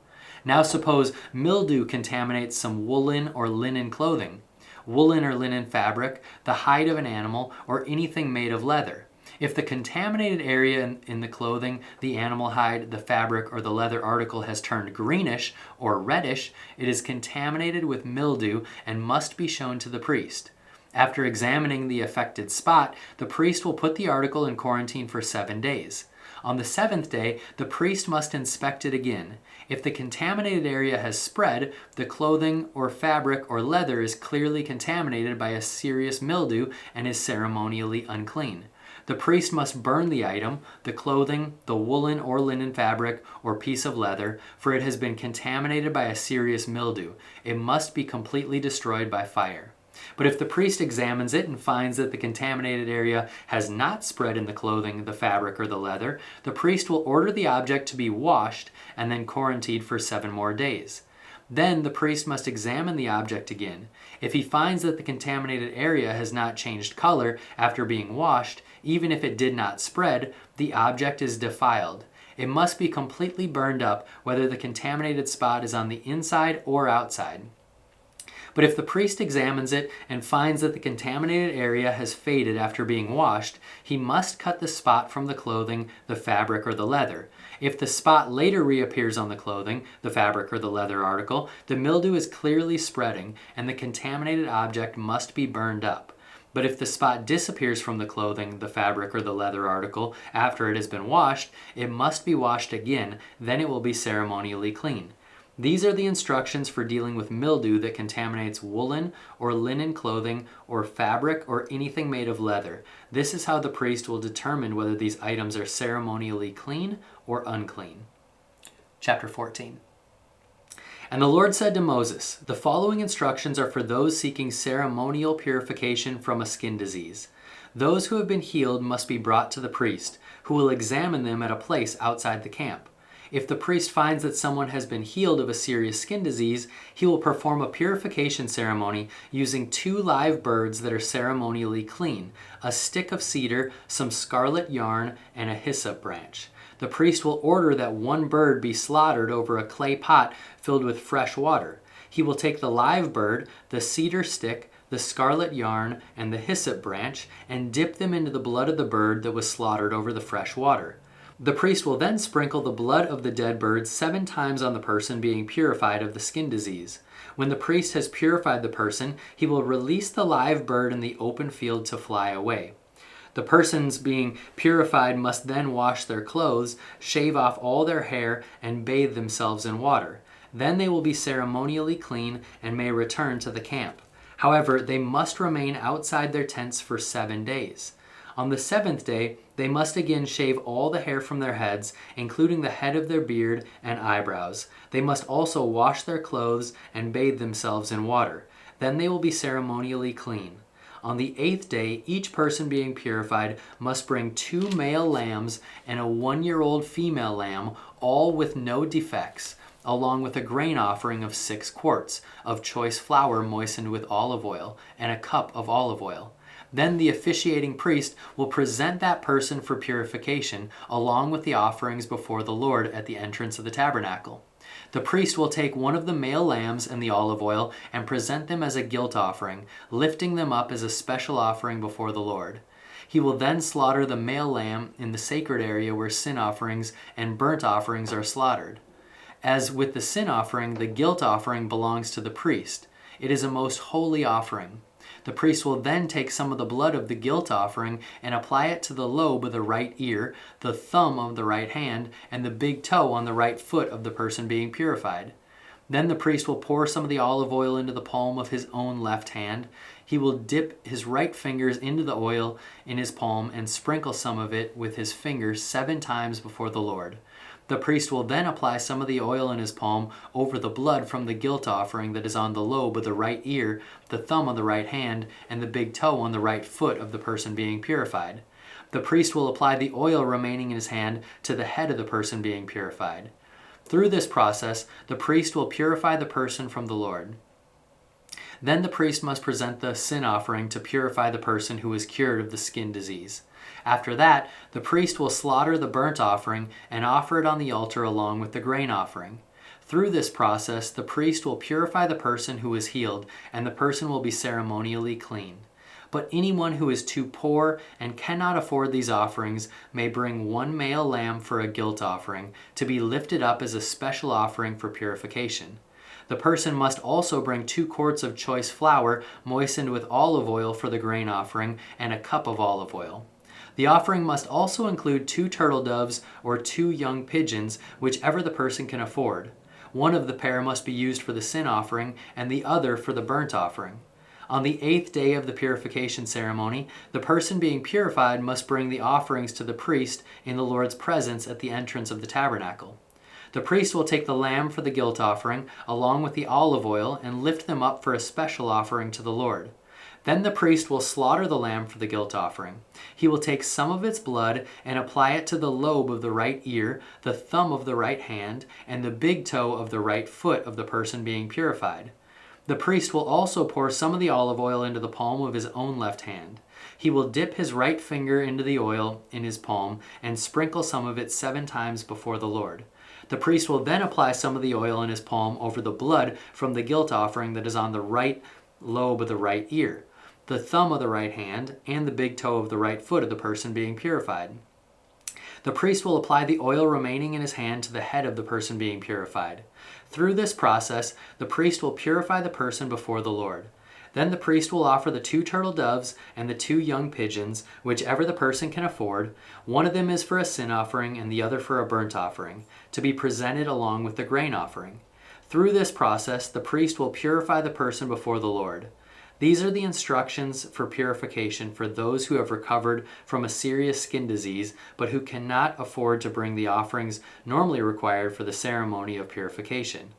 Now suppose mildew contaminates some woolen or linen clothing. Woolen or linen fabric, the hide of an animal, or anything made of leather. If the contaminated area in the clothing, the animal hide, the fabric, or the leather article has turned greenish or reddish, it is contaminated with mildew and must be shown to the priest. After examining the affected spot, the priest will put the article in quarantine for 7 days. On the 7th day, the priest must inspect it again. If the contaminated area has spread, the clothing or fabric or leather is clearly contaminated by a serious mildew and is ceremonially unclean. The priest must burn the item, the clothing, the woolen or linen fabric, or piece of leather, for it has been contaminated by a serious mildew. It must be completely destroyed by fire. But if the priest examines it and finds that the contaminated area has not spread in the clothing, the fabric, or the leather, the priest will order the object to be washed and then quarantined for 7 more days. Then the priest must examine the object again. If he finds that the contaminated area has not changed color after being washed, even if it did not spread, the object is defiled. It must be completely burned up, whether the contaminated spot is on the inside or outside. But if the priest examines it and finds that the contaminated area has faded after being washed, he must cut the spot from the clothing, the fabric, or the leather. If the spot later reappears on the clothing, the fabric, or the leather article, the mildew is clearly spreading and the contaminated object must be burned up. But if the spot disappears from the clothing, the fabric, or the leather article after it has been washed, it must be washed again, then it will be ceremonially clean. These are the instructions for dealing with mildew that contaminates woolen or linen clothing or fabric or anything made of leather. This is how the priest will determine whether these items are ceremonially clean or unclean. Chapter 14. And the Lord said to Moses, "The following instructions are for those seeking ceremonial purification from a skin disease. Those who have been healed must be brought to the priest, who will examine them at a place outside the camp. If the priest finds that someone has been healed of a serious skin disease, he will perform a purification ceremony using 2 live birds that are ceremonially clean, a stick of cedar, some scarlet yarn, and a hyssop branch. The priest will order that 1 bird be slaughtered over a clay pot filled with fresh water. He will take the live bird, the cedar stick, the scarlet yarn, and the hyssop branch, and dip them into the blood of the bird that was slaughtered over the fresh water. The priest will then sprinkle the blood of the dead bird 7 times on the person being purified of the skin disease. When the priest has purified the person, he will release the live bird in the open field to fly away. The persons being purified must then wash their clothes, shave off all their hair, and bathe themselves in water. Then they will be ceremonially clean and may return to the camp. However, they must remain outside their tents for 7 days. On the 7th day, they must again shave all the hair from their heads, including the head of their beard and eyebrows. They must also wash their clothes and bathe themselves in water. Then they will be ceremonially clean. On the 8th day, each person being purified must bring 2 male lambs and a 1-year-old female lamb, all with no defects, along with a grain offering of 6 quarts of choice flour moistened with olive oil and a cup of olive oil. Then the officiating priest will present that person for purification, along with the offerings before the Lord at the entrance of the tabernacle. The priest will take one of the male lambs and the olive oil and present them as a guilt offering, lifting them up as a special offering before the Lord. He will then slaughter the male lamb in the sacred area where sin offerings and burnt offerings are slaughtered. As with the sin offering, the guilt offering belongs to the priest. It is a most holy offering. The priest will then take some of the blood of the guilt offering and apply it to the lobe of the right ear, the thumb of the right hand, and the big toe on the right foot of the person being purified. Then the priest will pour some of the olive oil into the palm of his own left hand. He will dip his right fingers into the oil in his palm and sprinkle some of it with his fingers 7 times before the Lord. The priest will then apply some of the oil in his palm over the blood from the guilt offering that is on the lobe of the right ear, the thumb on the right hand, and the big toe on the right foot of the person being purified. The priest will apply the oil remaining in his hand to the head of the person being purified. Through this process, the priest will purify the person from the Lord. Then the priest must present the sin offering to purify the person who is cured of the skin disease. After that, the priest will slaughter the burnt offering and offer it on the altar along with the grain offering. Through this process, the priest will purify the person who is healed, and the person will be ceremonially clean. But anyone who is too poor and cannot afford these offerings may bring 1 male lamb for a guilt offering, to be lifted up as a special offering for purification. The person must also bring 2 quarts of choice flour moistened with olive oil for the grain offering and a cup of olive oil. The offering must also include 2 turtle doves or 2 young pigeons, whichever the person can afford. One of the pair must be used for the sin offering and the other for the burnt offering. On the 8th day of the purification ceremony, the person being purified must bring the offerings to the priest in the Lord's presence at the entrance of the tabernacle. The priest will take the lamb for the guilt offering, along with the olive oil, and lift them up for a special offering to the Lord. Then the priest will slaughter the lamb for the guilt offering. He will take some of its blood and apply it to the lobe of the right ear, the thumb of the right hand, and the big toe of the right foot of the person being purified. The priest will also pour some of the olive oil into the palm of his own left hand. He will dip his right finger into the oil in his palm and sprinkle some of it 7 times before the Lord. The priest will then apply some of the oil in his palm over the blood from the guilt offering that is on the right lobe of the right ear, the thumb of the right hand, and the big toe of the right foot of the person being purified. The priest will apply the oil remaining in his hand to the head of the person being purified. Through this process, the priest will purify the person before the Lord. Then the priest will offer the 2 turtle doves and the 2 young pigeons, whichever the person can afford. One of them is for a sin offering and the other for a burnt offering, to be presented along with the grain offering. Through this process, the priest will purify the person before the Lord. These are the instructions for purification for those who have recovered from a serious skin disease, but who cannot afford to bring the offerings normally required for the ceremony of purification.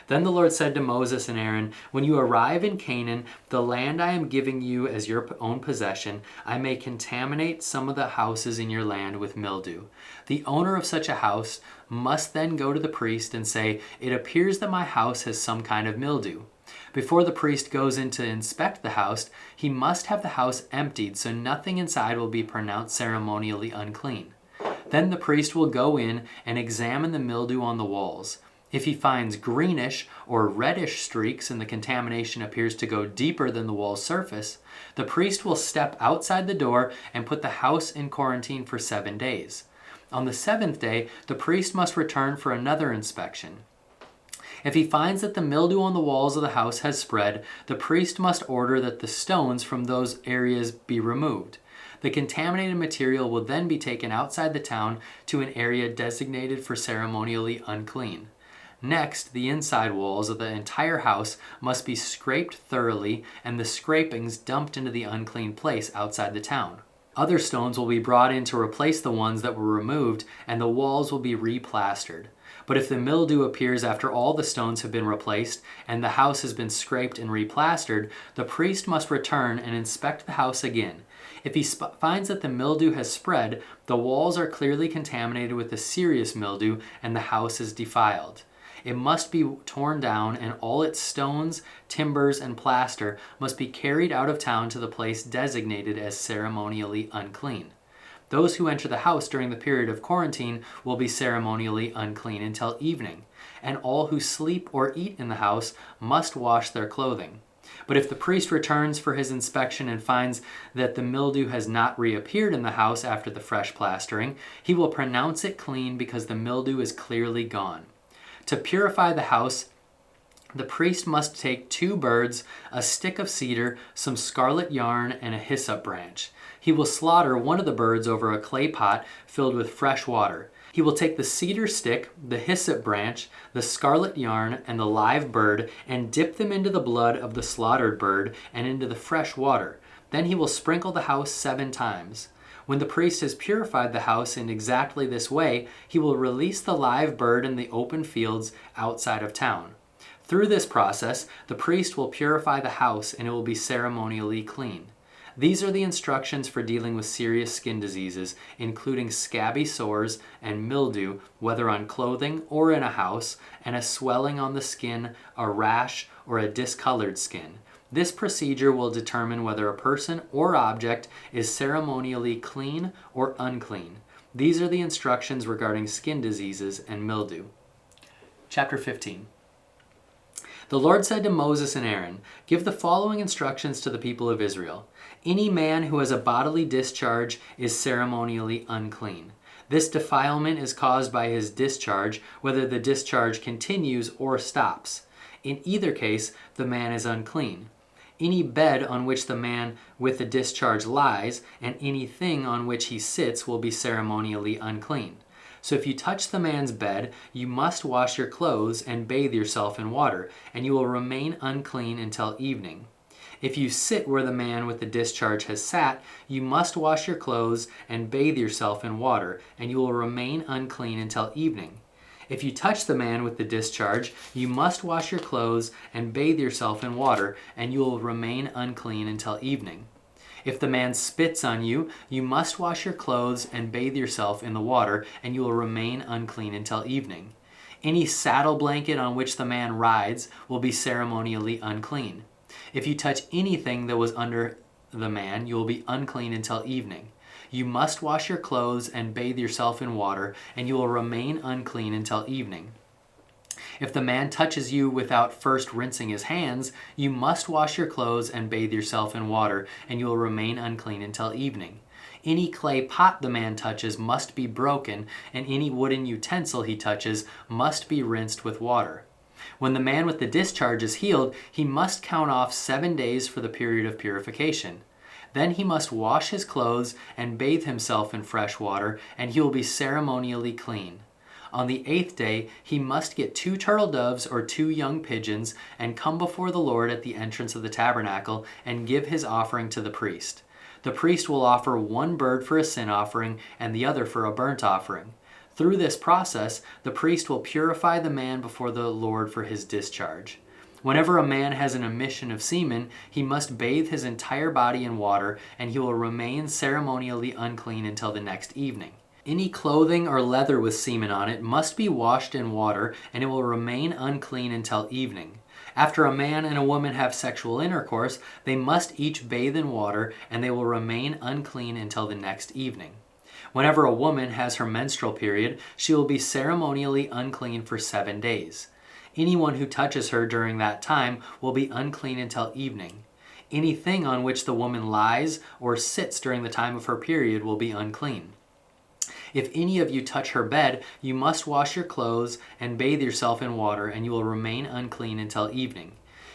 Then the Lord said to Moses and Aaron, "When you arrive in Canaan, the land I am giving you as your own possession, I may contaminate some of the houses in your land with mildew. The owner of such a house must then go to the priest and say, 'It appears that my house has some kind of mildew.' Before the priest goes in to inspect the house, he must have the house emptied so nothing inside will be pronounced ceremonially unclean. Then the priest will go in and examine the mildew on the walls. If he finds greenish or reddish streaks and the contamination appears to go deeper than the wall's surface, the priest will step outside the door and put the house in quarantine for 7 days. On the 7th day, the priest must return for another inspection. If he finds that the mildew on the walls of the house has spread, the priest must order that the stones from those areas be removed. The contaminated material will then be taken outside the town to an area designated for ceremonially unclean. Next, the inside walls of the entire house must be scraped thoroughly and the scrapings dumped into the unclean place outside the town. Other stones will be brought in to replace the ones that were removed, and the walls will be replastered. But if the mildew appears after all the stones have been replaced and the house has been scraped and replastered, the priest must return and inspect the house again. If he finds that the mildew has spread, the walls are clearly contaminated with a serious mildew and the house is defiled. It must be torn down, and all its stones, timbers, and plaster must be carried out of town to the place designated as ceremonially unclean. Those who enter the house during the period of quarantine will be ceremonially unclean until evening, and all who sleep or eat in the house must wash their clothing. But if the priest returns for his inspection and finds that the mildew has not reappeared in the house after the fresh plastering, he will pronounce it clean because the mildew is clearly gone. To purify the house, the priest must take 2 birds, a stick of cedar, some scarlet yarn, and a hyssop branch. He will slaughter one of the birds over a clay pot filled with fresh water. He will take the cedar stick, the hyssop branch, the scarlet yarn, and the live bird, and dip them into the blood of the slaughtered bird and into the fresh water. Then he will sprinkle the house 7 times. When the priest has purified the house in exactly this way, he will release the live bird in the open fields outside of town. Through this process, the priest will purify the house and it will be ceremonially clean. These are the instructions for dealing with serious skin diseases, including scabby sores and mildew, whether on clothing or in a house, and a swelling on the skin, a rash, or a discolored skin. This procedure will determine whether a person or object is ceremonially clean or unclean. These are the instructions regarding skin diseases and mildew. Chapter 15. The Lord said to Moses and Aaron, "Give the following instructions to the people of Israel. Any man who has a bodily discharge is ceremonially unclean. This defilement is caused by his discharge, whether the discharge continues or stops. In either case, the man is unclean. Any bed on which the man with the discharge lies, and anything on which he sits will be ceremonially unclean. So if you touch the man's bed, you must wash your clothes and bathe yourself in water, and you will remain unclean until evening. If you sit where the man with the discharge has sat, you must wash your clothes and bathe yourself in water, and you will remain unclean until evening. If you touch the man with the discharge, you must wash your clothes and bathe yourself in water, and you will remain unclean until evening. If the man spits on you, you must wash your clothes and bathe yourself in the water, and you will remain unclean until evening. Any saddle blanket on which the man rides will be ceremonially unclean. If you touch anything that was under the man, you will be unclean until evening. You must wash your clothes and bathe yourself in water, and you will remain unclean until evening. If the man touches you without first rinsing his hands, you must wash your clothes and bathe yourself in water, and you will remain unclean until evening. Any clay pot the man touches must be broken, and any wooden utensil he touches must be rinsed with water. When the man with the discharge is healed, he must count off 7 days for the period of purification. Then he must wash his clothes and bathe himself in fresh water, and he will be ceremonially clean. On the 8th day, he must get 2 turtle doves or 2 young pigeons and come before the Lord at the entrance of the tabernacle and give his offering to the priest. The priest will offer 1 bird for a sin offering and the other for a burnt offering. Through this process, the priest will purify the man before the Lord for his discharge. Whenever a man has an emission of semen, he must bathe his entire body in water, and he will remain ceremonially unclean until the next evening. Any clothing or leather with semen on it must be washed in water, and it will remain unclean until evening. After a man and a woman have sexual intercourse, they must each bathe in water, and they will remain unclean until the next evening. Whenever a woman has her menstrual period, she will be ceremonially unclean for 7 days. Anyone who touches her during that time will be unclean until evening. Anything on which the woman lies or sits during the time of her period will be unclean. If any of you touch her bed, you must wash your clothes and bathe yourself in water, and you will remain unclean until evening.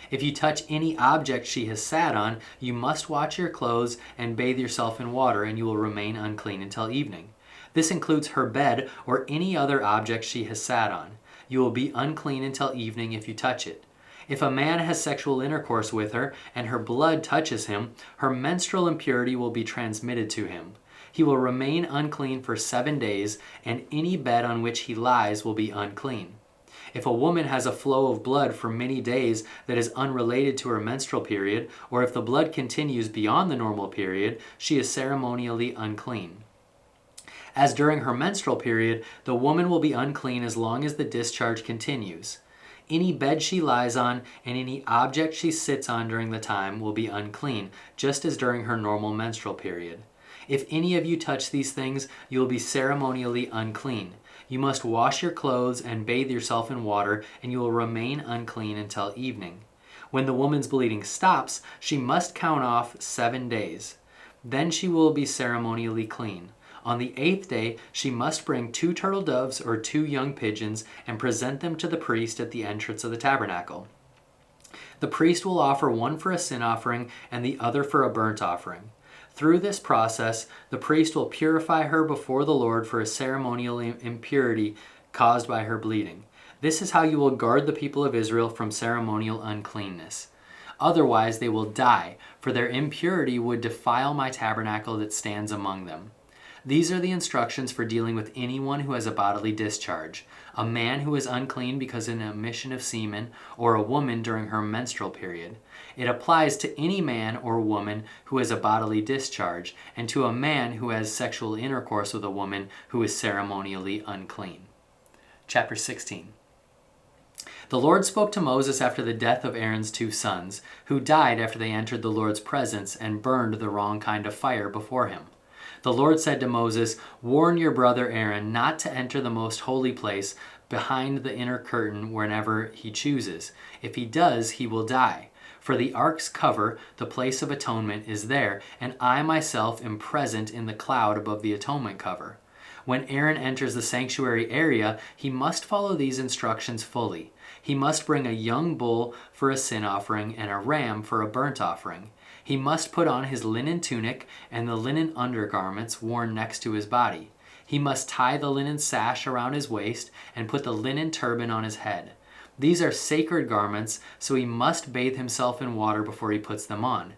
If you touch any object she has sat on, you must wash your clothes and bathe yourself in water, and you will remain unclean until evening. This includes her bed or any other object she has sat on. You will be unclean until evening if you touch it. If a man has sexual intercourse with her and her blood touches him, her menstrual impurity will be transmitted to him. He will remain unclean for 7 days, and any bed on which he lies will be unclean. If a woman has a flow of blood for many days that is unrelated to her menstrual period, or if the blood continues beyond the normal period, she is ceremonially unclean. As during her menstrual period, the woman will be unclean as long as the discharge continues. Any bed she lies on and any object she sits on during the time will be unclean, just as during her normal menstrual period. If any of you touch these things, you will be ceremonially unclean. You must wash your clothes and bathe yourself in water, and you will remain unclean until evening. When the woman's bleeding stops, she must count off 7 days. Then she will be ceremonially clean. On the 8th day, she must bring 2 turtle doves or 2 young pigeons and present them to the priest at the entrance of the tabernacle. The priest will offer one for a sin offering and the other for a burnt offering. Through this process, the priest will purify her before the Lord for a ceremonial impurity caused by her bleeding. This is how you will guard the people of Israel from ceremonial uncleanness. Otherwise, they will die, for their impurity would defile my tabernacle that stands among them. These are the instructions for dealing with anyone who has a bodily discharge: a man who is unclean because of an emission of semen, or a woman during her menstrual period. It applies to any man or woman who has a bodily discharge, and to a man who has sexual intercourse with a woman who is ceremonially unclean. Chapter 16. The Lord spoke to Moses after the death of Aaron's 2 sons, who died after they entered the Lord's presence and burned the wrong kind of fire before him. The Lord said to Moses, "Warn your brother Aaron not to enter the most holy place behind the inner curtain whenever he chooses. If he does, he will die. For the ark's cover, the place of atonement, is there, and I myself am present in the cloud above the atonement cover. When Aaron enters the sanctuary area, he must follow these instructions fully. He must bring a young bull for a sin offering and a ram for a burnt offering. He must put on his linen tunic and the linen undergarments worn next to his body. He must tie the linen sash around his waist and put the linen turban on his head. These are sacred garments, so he must bathe himself in water before he puts them on.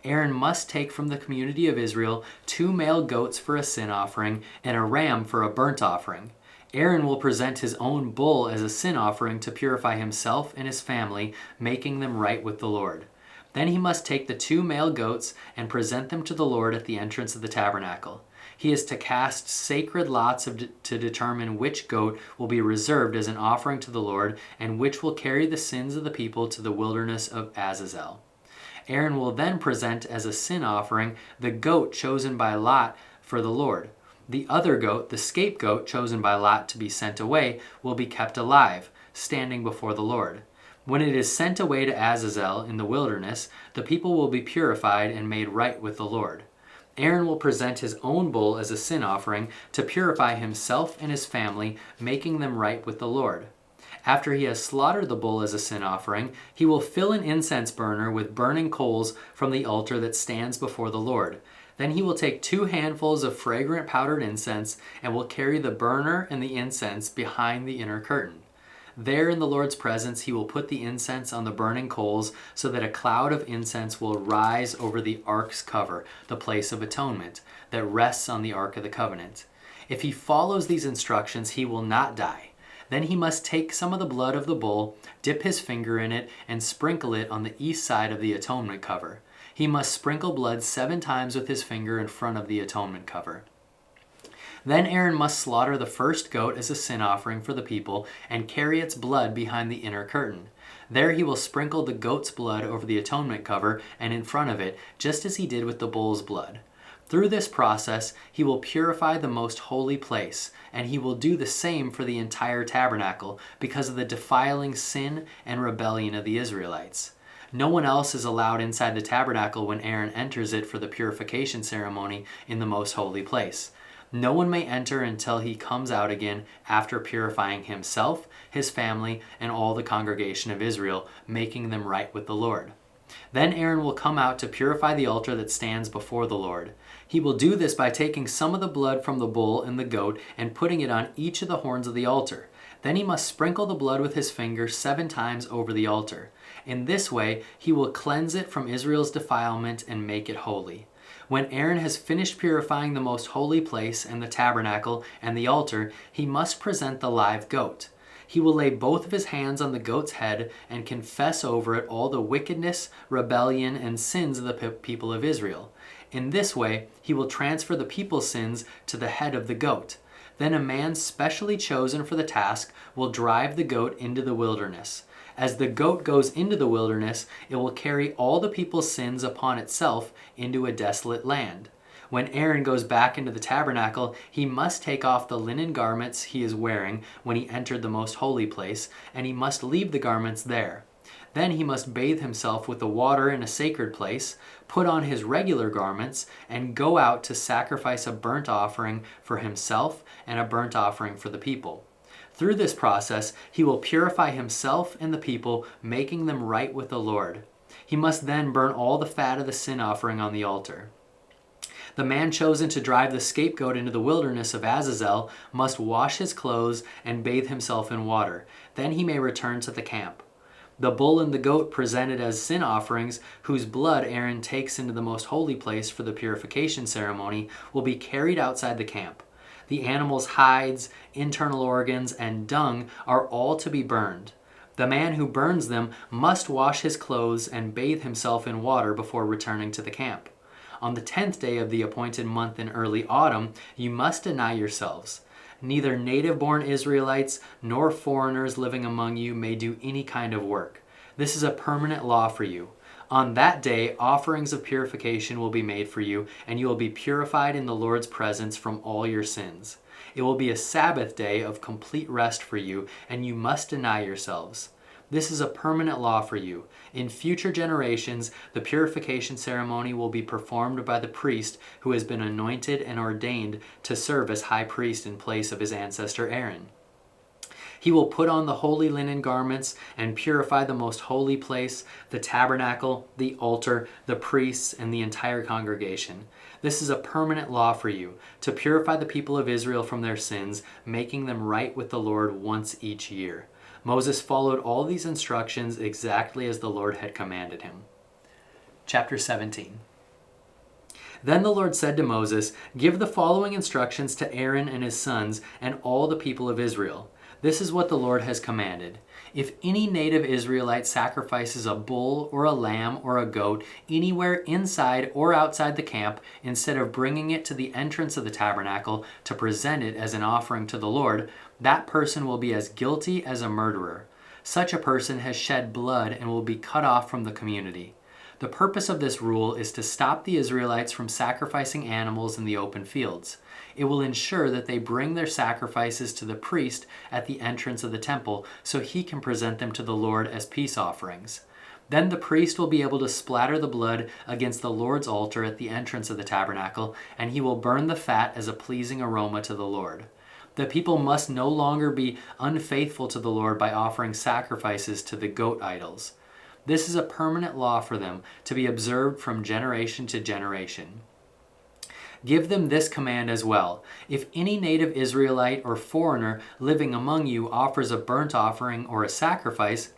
Aaron must take from the community of Israel 2 male goats for a sin offering and a ram for a burnt offering. Aaron will present his own bull as a sin offering to purify himself and his family, making them right with the Lord. Then he must take the 2 male goats and present them to the Lord at the entrance of the tabernacle. He is to cast sacred lots to determine which goat will be reserved as an offering to the Lord and which will carry the sins of the people to the wilderness of Azazel. Aaron will then present as a sin offering the goat chosen by lot for the Lord. The other goat, the scapegoat chosen by lot to be sent away, will be kept alive, standing before the Lord. When it is sent away to Azazel in the wilderness, the people will be purified and made right with the Lord. Aaron will present his own bull as a sin offering to purify himself and his family, making them right with the Lord. After he has slaughtered the bull as a sin offering, he will fill an incense burner with burning coals from the altar that stands before the Lord. Then he will take 2 handfuls of fragrant powdered incense and will carry the burner and the incense behind the inner curtain. There in the Lord's presence he will put the incense on the burning coals so that a cloud of incense will rise over the ark's cover, the place of atonement, that rests on the Ark of the Covenant. If he follows these instructions, he will not die. Then he must take some of the blood of the bull, dip his finger in it, and sprinkle it on the east side of the atonement cover. He must sprinkle blood 7 times with his finger in front of the atonement cover. Then Aaron must slaughter the first goat as a sin offering for the people and carry its blood behind the inner curtain. There he will sprinkle the goat's blood over the atonement cover and in front of it, just as he did with the bull's blood. Through this process, he will purify the most holy place, and he will do the same for the entire tabernacle because of the defiling sin and rebellion of the Israelites. No one else is allowed inside the tabernacle when Aaron enters it for the purification ceremony in the most holy place. No one may enter until he comes out again after purifying himself, his family, and all the congregation of Israel, making them right with the Lord. Then Aaron will come out to purify the altar that stands before the Lord. He will do this by taking some of the blood from the bull and the goat and putting it on each of the horns of the altar. Then he must sprinkle the blood with his finger 7 times over the altar. In this way, he will cleanse it from Israel's defilement and make it holy. When Aaron has finished purifying the most holy place and the tabernacle and the altar, he must present the live goat. He will lay both of his hands on the goat's head and confess over it all the wickedness, rebellion, and sins of the people of Israel. In this way, he will transfer the people's sins to the head of the goat. Then a man specially chosen for the task will drive the goat into the wilderness. As the goat goes into the wilderness, it will carry all the people's sins upon itself into a desolate land. When Aaron goes back into the tabernacle, he must take off the linen garments he is wearing when he entered the most holy place, and he must leave the garments there. Then he must bathe himself with the water in a sacred place, put on his regular garments, and go out to sacrifice a burnt offering for himself and a burnt offering for the people. Through this process, he will purify himself and the people, making them right with the Lord. He must then burn all the fat of the sin offering on the altar. The man chosen to drive the scapegoat into the wilderness of Azazel must wash his clothes and bathe himself in water. Then he may return to the camp. The bull and the goat presented as sin offerings, whose blood Aaron takes into the most holy place for the purification ceremony, will be carried outside the camp. The animal's hides, internal organs, and dung are all to be burned. The man who burns them must wash his clothes and bathe himself in water before returning to the camp. On the 10th day of the appointed month in early autumn, you must deny yourselves. Neither native-born Israelites nor foreigners living among you may do any kind of work. This is a permanent law for you. On that day, offerings of purification will be made for you, and you will be purified in the Lord's presence from all your sins. It will be a Sabbath day of complete rest for you, and you must deny yourselves. This is a permanent law for you. In future generations, the purification ceremony will be performed by the priest who has been anointed and ordained to serve as high priest in place of his ancestor Aaron. He will put on the holy linen garments and purify the most holy place, the tabernacle, the altar, the priests, and the entire congregation. This is a permanent law for you, to purify the people of Israel from their sins, making them right with the Lord once each year. Moses followed all these instructions exactly as the Lord had commanded him. Chapter 17. Then the Lord said to Moses, "Give the following instructions to Aaron and his sons and all the people of Israel. This is what the Lord has commanded. If any native Israelite sacrifices a bull or a lamb or a goat anywhere inside or outside the camp, instead of bringing it to the entrance of the tabernacle to present it as an offering to the Lord, that person will be as guilty as a murderer. Such a person has shed blood and will be cut off from the community." The purpose of this rule is to stop the Israelites from sacrificing animals in the open fields. It will ensure that they bring their sacrifices to the priest at the entrance of the temple so he can present them to the Lord as peace offerings. Then the priest will be able to splatter the blood against the Lord's altar at the entrance of the tabernacle, and he will burn the fat as a pleasing aroma to the Lord. The people must no longer be unfaithful to the Lord by offering sacrifices to the goat idols. This is a permanent law for them to be observed from generation to generation. Give them this command as well. If any native Israelite or foreigner living among you offers a burnt offering or a sacrifice,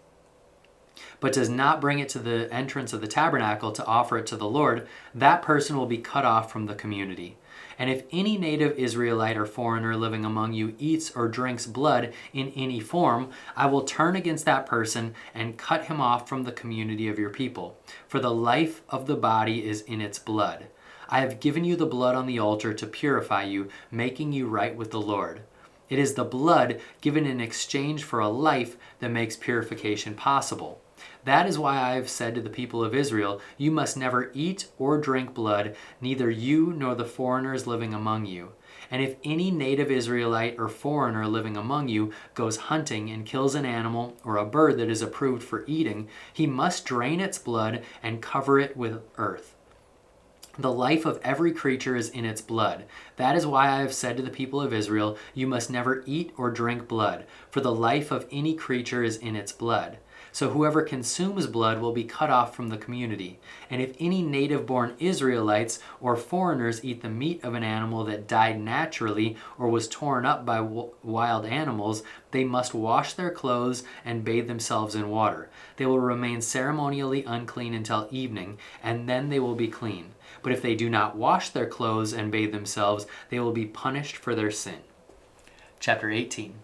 but does not bring it to the entrance of the tabernacle to offer it to the Lord, that person will be cut off from the community. And if any native Israelite or foreigner living among you eats or drinks blood in any form, I will turn against that person and cut him off from the community of your people. For the life of the body is in its blood. I have given you the blood on the altar to purify you, making you right with the Lord. It is the blood given in exchange for a life that makes purification possible. That is why I have said to the people of Israel, you must never eat or drink blood, neither you nor the foreigners living among you. And if any native Israelite or foreigner living among you goes hunting and kills an animal or a bird that is approved for eating, he must drain its blood and cover it with earth. The life of every creature is in its blood. That is why I have said to the people of Israel, you must never eat or drink blood, for the life of any creature is in its blood. So whoever consumes blood will be cut off from the community. And if any native-born Israelites or foreigners eat the meat of an animal that died naturally or was torn up by wild animals, they must wash their clothes and bathe themselves in water. They will remain ceremonially unclean until evening, and then they will be clean. But if they do not wash their clothes and bathe themselves, they will be punished for their sin. Chapter 18.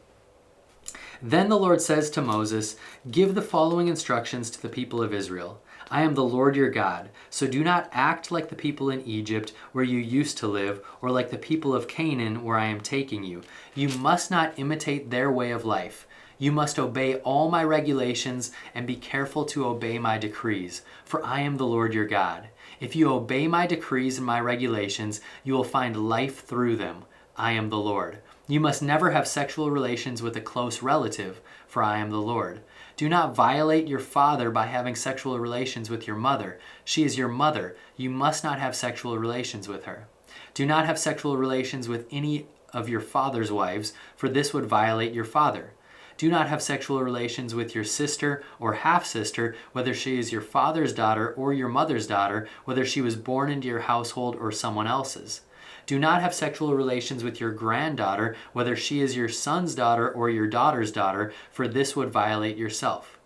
Then the Lord says to Moses, "Give the following instructions to the people of Israel. I am the Lord your God, so do not act like the people in Egypt where you used to live, or like the people of Canaan where I am taking you. You must not imitate their way of life. You must obey all my regulations and be careful to obey my decrees, for I am the Lord your God. If you obey my decrees and my regulations, you will find life through them. I am the Lord. You must never have sexual relations with a close relative, for I am the Lord. Do not violate your father by having sexual relations with your mother. She is your mother. You must not have sexual relations with her. Do not have sexual relations with any of your father's wives, for this would violate your father. Do not have sexual relations with your sister or half-sister, whether she is your father's daughter or your mother's daughter, whether she was born into your household or someone else's. Do not have sexual relations with your granddaughter, whether she is your son's daughter or your daughter's daughter, for this would violate yourself.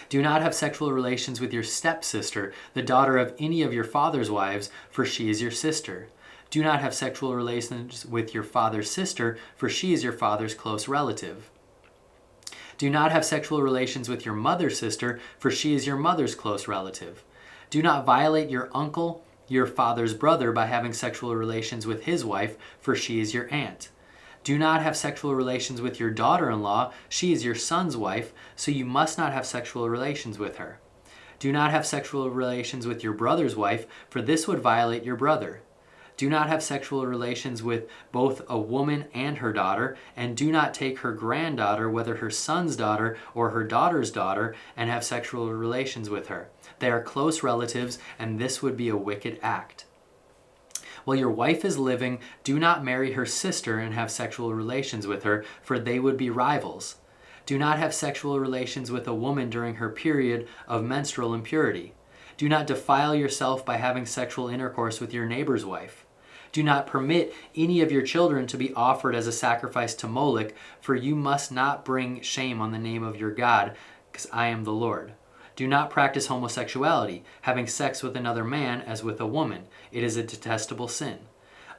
Do not have sexual relations with your stepsister, the daughter of any of your father's wives, for she is your sister. Do not have sexual relations with your father's sister, for she is your father's close relative. Do not have sexual relations with your mother's sister, for she is your mother's close relative. Do not violate your uncle, your father's brother, by having sexual relations with his wife, for she is your aunt. Do not have sexual relations with your daughter-in-law, she is your son's wife, so you must not have sexual relations with her. Do not have sexual relations with your brother's wife, for this would violate your brother. Do not have sexual relations with both a woman and her daughter, and do not take her granddaughter, whether her son's daughter or her daughter's daughter, and have sexual relations with her. They are close relatives, and this would be a wicked act. While your wife is living, do not marry her sister and have sexual relations with her, for they would be rivals. Do not have sexual relations with a woman during her period of menstrual impurity. Do not defile yourself by having sexual intercourse with your neighbor's wife. Do not permit any of your children to be offered as a sacrifice to Moloch, for you must not bring shame on the name of your God, because I am the Lord. Do not practice homosexuality, having sex with another man as with a woman. It is a detestable sin.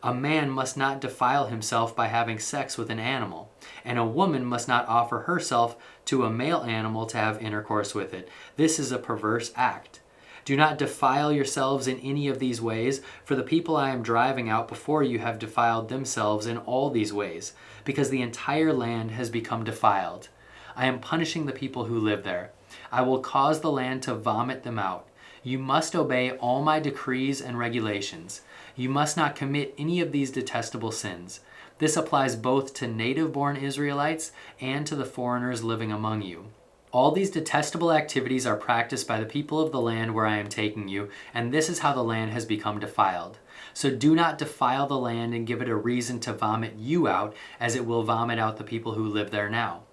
A man must not defile himself by having sex with an animal, and a woman must not offer herself to a male animal to have intercourse with it. This is a perverse act. Do not defile yourselves in any of these ways, for the people I am driving out before you have defiled themselves in all these ways, because the entire land has become defiled. I am punishing the people who live there. I will cause the land to vomit them out. You must obey all my decrees and regulations. You must not commit any of these detestable sins. This applies both to native-born Israelites and to the foreigners living among you. All these detestable activities are practiced by the people of the land where I am taking you, and this is how the land has become defiled. So do not defile the land and give it a reason to vomit you out, as it will vomit out the people who live there now.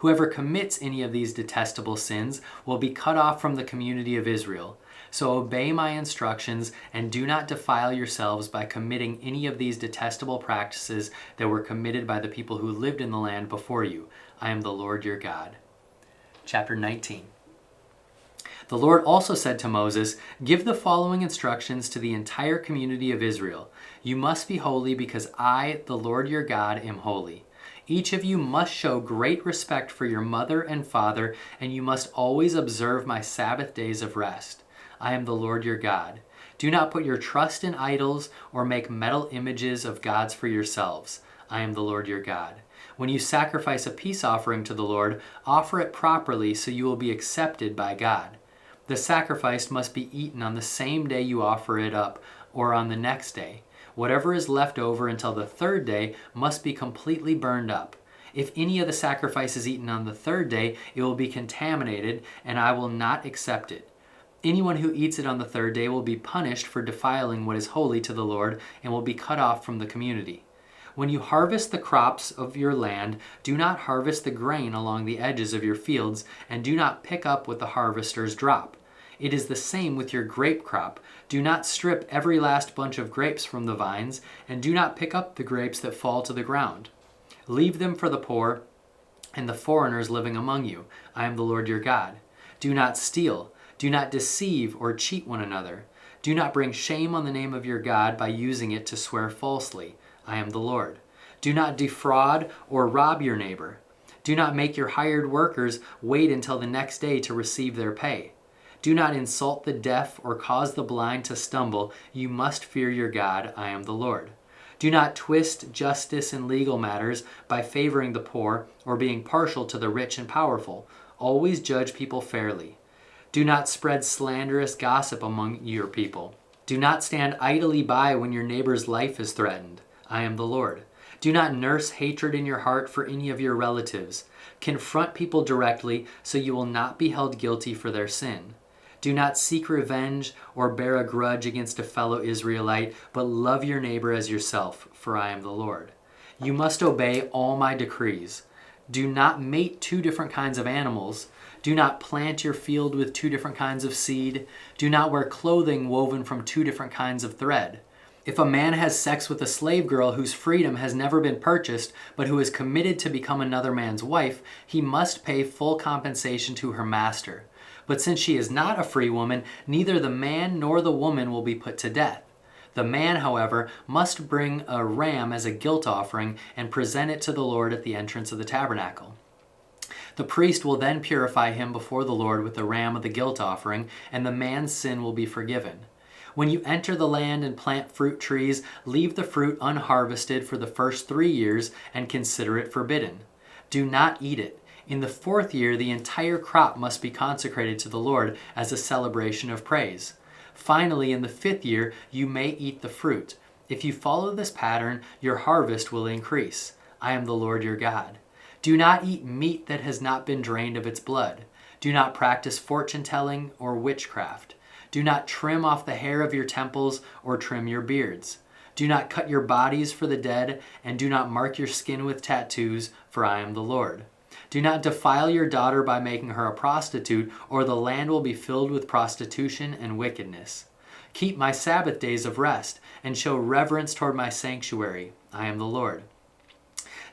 Whoever commits any of these detestable sins will be cut off from the community of Israel. So obey my instructions and do not defile yourselves by committing any of these detestable practices that were committed by the people who lived in the land before you. I am the Lord your God. Chapter 19. The Lord also said to Moses, "Give the following instructions to the entire community of Israel. You must be holy because I, the Lord your God, am holy. Each of you must show great respect for your mother and father, and you must always observe my Sabbath days of rest. I am the Lord your God. Do not put your trust in idols or make metal images of gods for yourselves. I am the Lord your God. When you sacrifice a peace offering to the Lord, offer it properly so you will be accepted by God. The sacrifice must be eaten on the same day you offer it up, or on the next day. Whatever is left over until the third day must be completely burned up. If any of the sacrifice is eaten on the third day, it will be contaminated, and I will not accept it. Anyone who eats it on the third day will be punished for defiling what is holy to the Lord and will be cut off from the community. When you harvest the crops of your land, do not harvest the grain along the edges of your fields, and do not pick up what the harvesters drop. It is the same with your grape crop. Do not strip every last bunch of grapes from the vines, and do not pick up the grapes that fall to the ground. Leave them for the poor and the foreigners living among you. I am the Lord your God. Do not steal. Do not deceive or cheat one another. Do not bring shame on the name of your God by using it to swear falsely. I am the Lord. Do not defraud or rob your neighbor. Do not make your hired workers wait until the next day to receive their pay. Do not insult the deaf or cause the blind to stumble. You must fear your God. I am the Lord. Do not twist justice in legal matters by favoring the poor or being partial to the rich and powerful. Always judge people fairly. Do not spread slanderous gossip among your people. Do not stand idly by when your neighbor's life is threatened. I am the Lord. Do not nurse hatred in your heart for any of your relatives. Confront people directly so you will not be held guilty for their sin. Do not seek revenge or bear a grudge against a fellow Israelite, but love your neighbor as yourself, for I am the Lord. You must obey all my decrees. Do not mate two different kinds of animals. Do not plant your field with two different kinds of seed. Do not wear clothing woven from two different kinds of thread. If a man has sex with a slave girl whose freedom has never been purchased, but who is committed to become another man's wife, he must pay full compensation to her master. But since she is not a free woman, neither the man nor the woman will be put to death. The man, however, must bring a ram as a guilt offering and present it to the Lord at the entrance of the tabernacle. The priest will then purify him before the Lord with the ram of the guilt offering, and the man's sin will be forgiven. When you enter the land and plant fruit trees, leave the fruit unharvested for the first 3 years and consider it forbidden. Do not eat it. In the 4th year, the entire crop must be consecrated to the Lord as a celebration of praise. Finally, in the 5th year, you may eat the fruit. If you follow this pattern, your harvest will increase. I am the Lord your God. Do not eat meat that has not been drained of its blood. Do not practice fortune-telling or witchcraft. Do not trim off the hair of your temples or trim your beards. Do not cut your bodies for the dead, and do not mark your skin with tattoos, for I am the Lord. Do not defile your daughter by making her a prostitute, or the land will be filled with prostitution and wickedness. Keep my Sabbath days of rest, and show reverence toward my sanctuary. I am the Lord.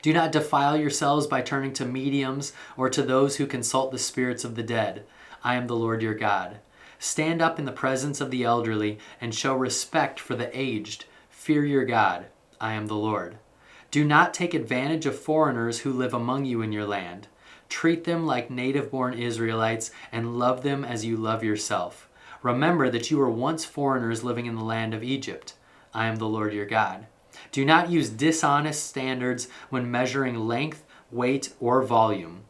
Do not defile yourselves by turning to mediums or to those who consult the spirits of the dead. I am the Lord your God. Stand up in the presence of the elderly and show respect for the aged. Fear your God. I am the Lord. Do not take advantage of foreigners who live among you in your land. Treat them like native-born Israelites and love them as you love yourself. Remember that you were once foreigners living in the land of Egypt. I am the Lord your God. Do not use dishonest standards when measuring length, weight, or volume.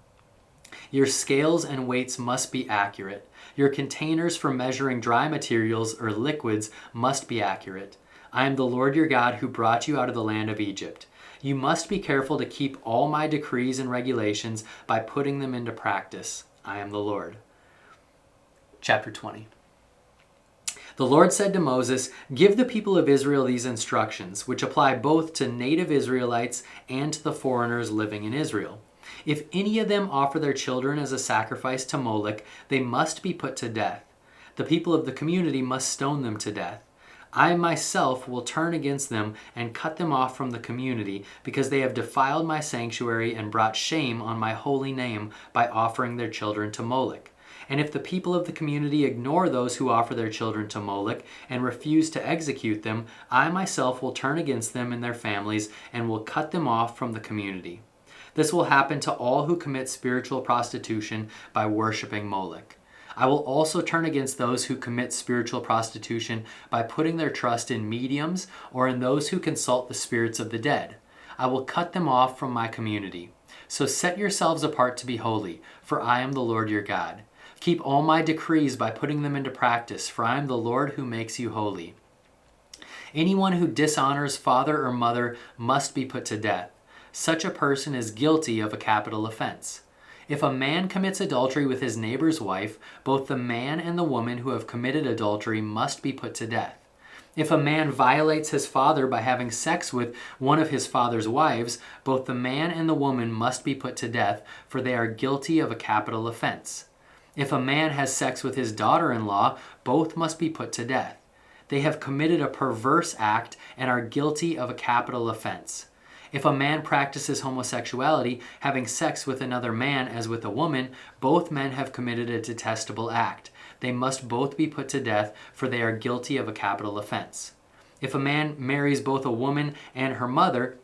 Your scales and weights must be accurate. Your containers for measuring dry materials or liquids must be accurate. I am the Lord your God who brought you out of the land of Egypt. You must be careful to keep all my decrees and regulations by putting them into practice. I am the Lord. Chapter 20. The Lord said to Moses, "Give the people of Israel these instructions, which apply both to native Israelites and to the foreigners living in Israel. If any of them offer their children as a sacrifice to Moloch, they must be put to death. The people of the community must stone them to death. I myself will turn against them and cut them off from the community, because they have defiled my sanctuary and brought shame on my holy name by offering their children to Moloch. And if the people of the community ignore those who offer their children to Moloch and refuse to execute them, I myself will turn against them and their families and will cut them off from the community. This will happen to all who commit spiritual prostitution by worshiping Moloch. I will also turn against those who commit spiritual prostitution by putting their trust in mediums or in those who consult the spirits of the dead. I will cut them off from my community. So set yourselves apart to be holy, for I am the Lord your God. Keep all my decrees by putting them into practice, for I am the Lord who makes you holy. Anyone who dishonors father or mother must be put to death. Such a person is guilty of a capital offense. If a man commits adultery with his neighbor's wife, both the man and the woman who have committed adultery must be put to death. If a man violates his father by having sex with one of his father's wives, both the man and the woman must be put to death, for they are guilty of a capital offense. If a man has sex with his daughter-in-law, both must be put to death. They have committed a perverse act and are guilty of a capital offense. If a man practices homosexuality, having sex with another man as with a woman, both men have committed a detestable act. They must both be put to death, for they are guilty of a capital offense. If a man marries both a woman and her mother,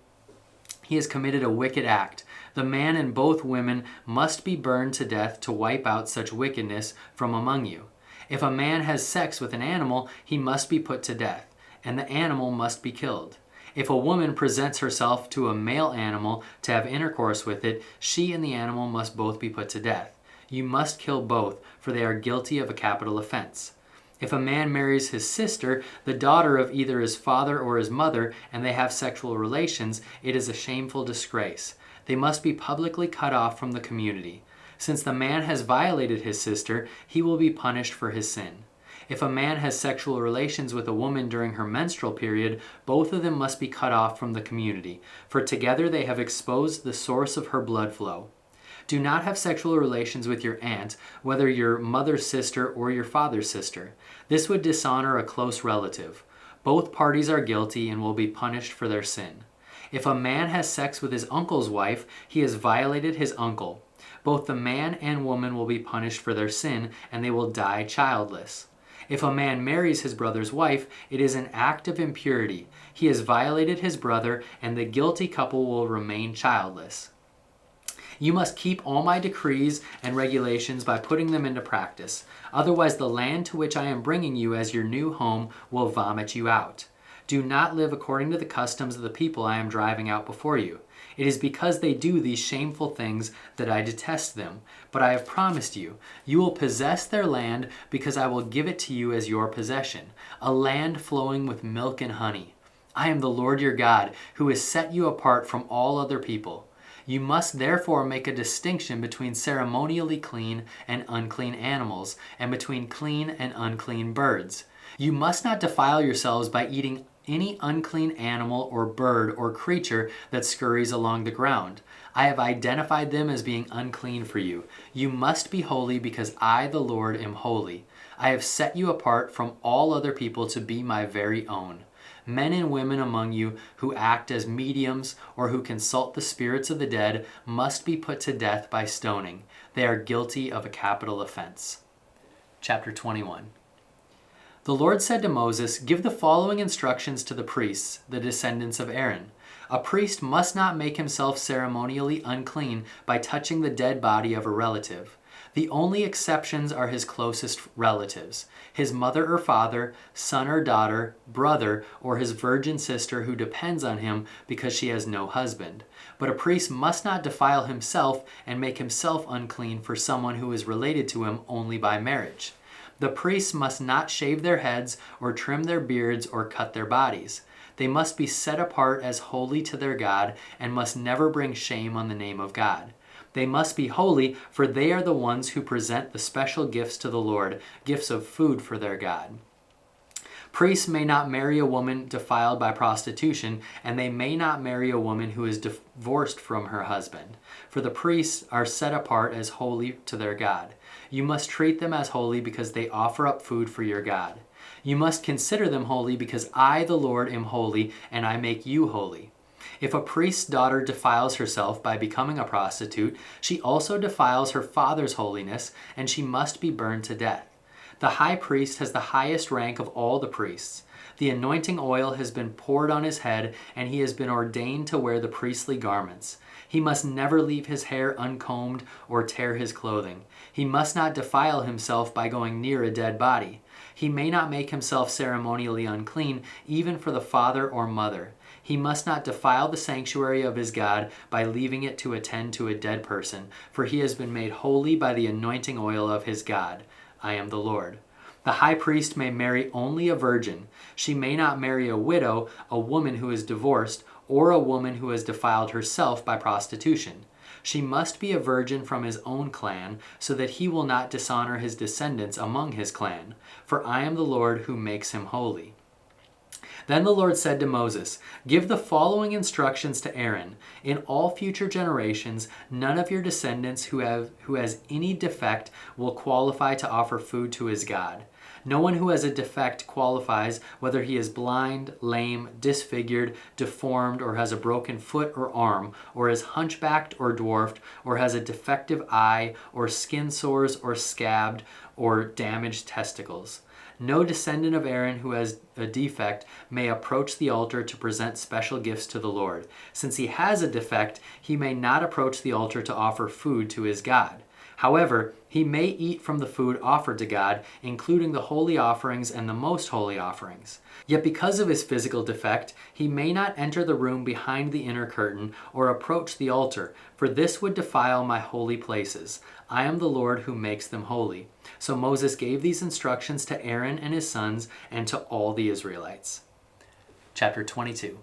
he has committed a wicked act. The man and both women must be burned to death to wipe out such wickedness from among you. If a man has sex with an animal, he must be put to death, and the animal must be killed. If a woman presents herself to a male animal to have intercourse with it, she and the animal must both be put to death. You must kill both, for they are guilty of a capital offense. If a man marries his sister, the daughter of either his father or his mother, and they have sexual relations, it is a shameful disgrace. They must be publicly cut off from the community. Since the man has violated his sister, he will be punished for his sin. If a man has sexual relations with a woman during her menstrual period, both of them must be cut off from the community, for together they have exposed the source of her blood flow. Do not have sexual relations with your aunt, whether your mother's sister or your father's sister. This would dishonor a close relative. Both parties are guilty and will be punished for their sin. If a man has sex with his uncle's wife, he has violated his uncle. Both the man and woman will be punished for their sin, and they will die childless. If a man marries his brother's wife, it is an act of impurity. He has violated his brother, and the guilty couple will remain childless. You must keep all my decrees and regulations by putting them into practice. Otherwise, the land to which I am bringing you as your new home will vomit you out. Do not live according to the customs of the people I am driving out before you. It is because they do these shameful things that I detest them. But I have promised you, you will possess their land because I will give it to you as your possession, a land flowing with milk and honey. I am the Lord your God, who has set you apart from all other people. You must therefore make a distinction between ceremonially clean and unclean animals, and between clean and unclean birds. You must not defile yourselves by eating any unclean animal or bird or creature that scurries along the ground. I have identified them as being unclean for you. You must be holy because I, the Lord, am holy. I have set you apart from all other people to be my very own. Men and women among you who act as mediums or who consult the spirits of the dead must be put to death by stoning. They are guilty of a capital offense. Chapter 21. The Lord said to Moses, "Give the following instructions to the priests, the descendants of Aaron. A priest must not make himself ceremonially unclean by touching the dead body of a relative. The only exceptions are his closest relatives, his mother or father, son or daughter, brother, or his virgin sister who depends on him because she has no husband. But a priest must not defile himself and make himself unclean for someone who is related to him only by marriage. The priests must not shave their heads or trim their beards or cut their bodies. They must be set apart as holy to their God and must never bring shame on the name of God. They must be holy, for they are the ones who present the special gifts to the Lord, gifts of food for their God. Priests may not marry a woman defiled by prostitution, and they may not marry a woman who is divorced from her husband, for the priests are set apart as holy to their God. You must treat them as holy because they offer up food for your God. You must consider them holy because I, the Lord, am holy, and I make you holy. If a priest's daughter defiles herself by becoming a prostitute, she also defiles her father's holiness, and she must be burned to death. The high priest has the highest rank of all the priests. The anointing oil has been poured on his head, and he has been ordained to wear the priestly garments. He must never leave his hair uncombed or tear his clothing. He must not defile himself by going near a dead body. He may not make himself ceremonially unclean, even for the father or mother. He must not defile the sanctuary of his God by leaving it to attend to a dead person, for he has been made holy by the anointing oil of his God. I am the Lord. The high priest may marry only a virgin. She may not marry a widow, a woman who is divorced, or a woman who has defiled herself by prostitution. She must be a virgin from his own clan, so that he will not dishonor his descendants among his clan. For I am the Lord who makes him holy." Then the Lord said to Moses, "Give the following instructions to Aaron. In all future generations, none of your descendants who has any defect will qualify to offer food to his God. No one who has a defect qualifies, whether he is blind, lame, disfigured, deformed, or has a broken foot or arm, or is hunchbacked or dwarfed, or has a defective eye, or skin sores, or scabbed, or damaged testicles. No descendant of Aaron who has a defect may approach the altar to present special gifts to the Lord. Since he has a defect, he may not approach the altar to offer food to his God. However, he may eat from the food offered to God, including the holy offerings and the most holy offerings. Yet because of his physical defect, he may not enter the room behind the inner curtain or approach the altar, for this would defile my holy places. I am the Lord who makes them holy. So Moses gave these instructions to Aaron and his sons and to all the Israelites. Chapter 22.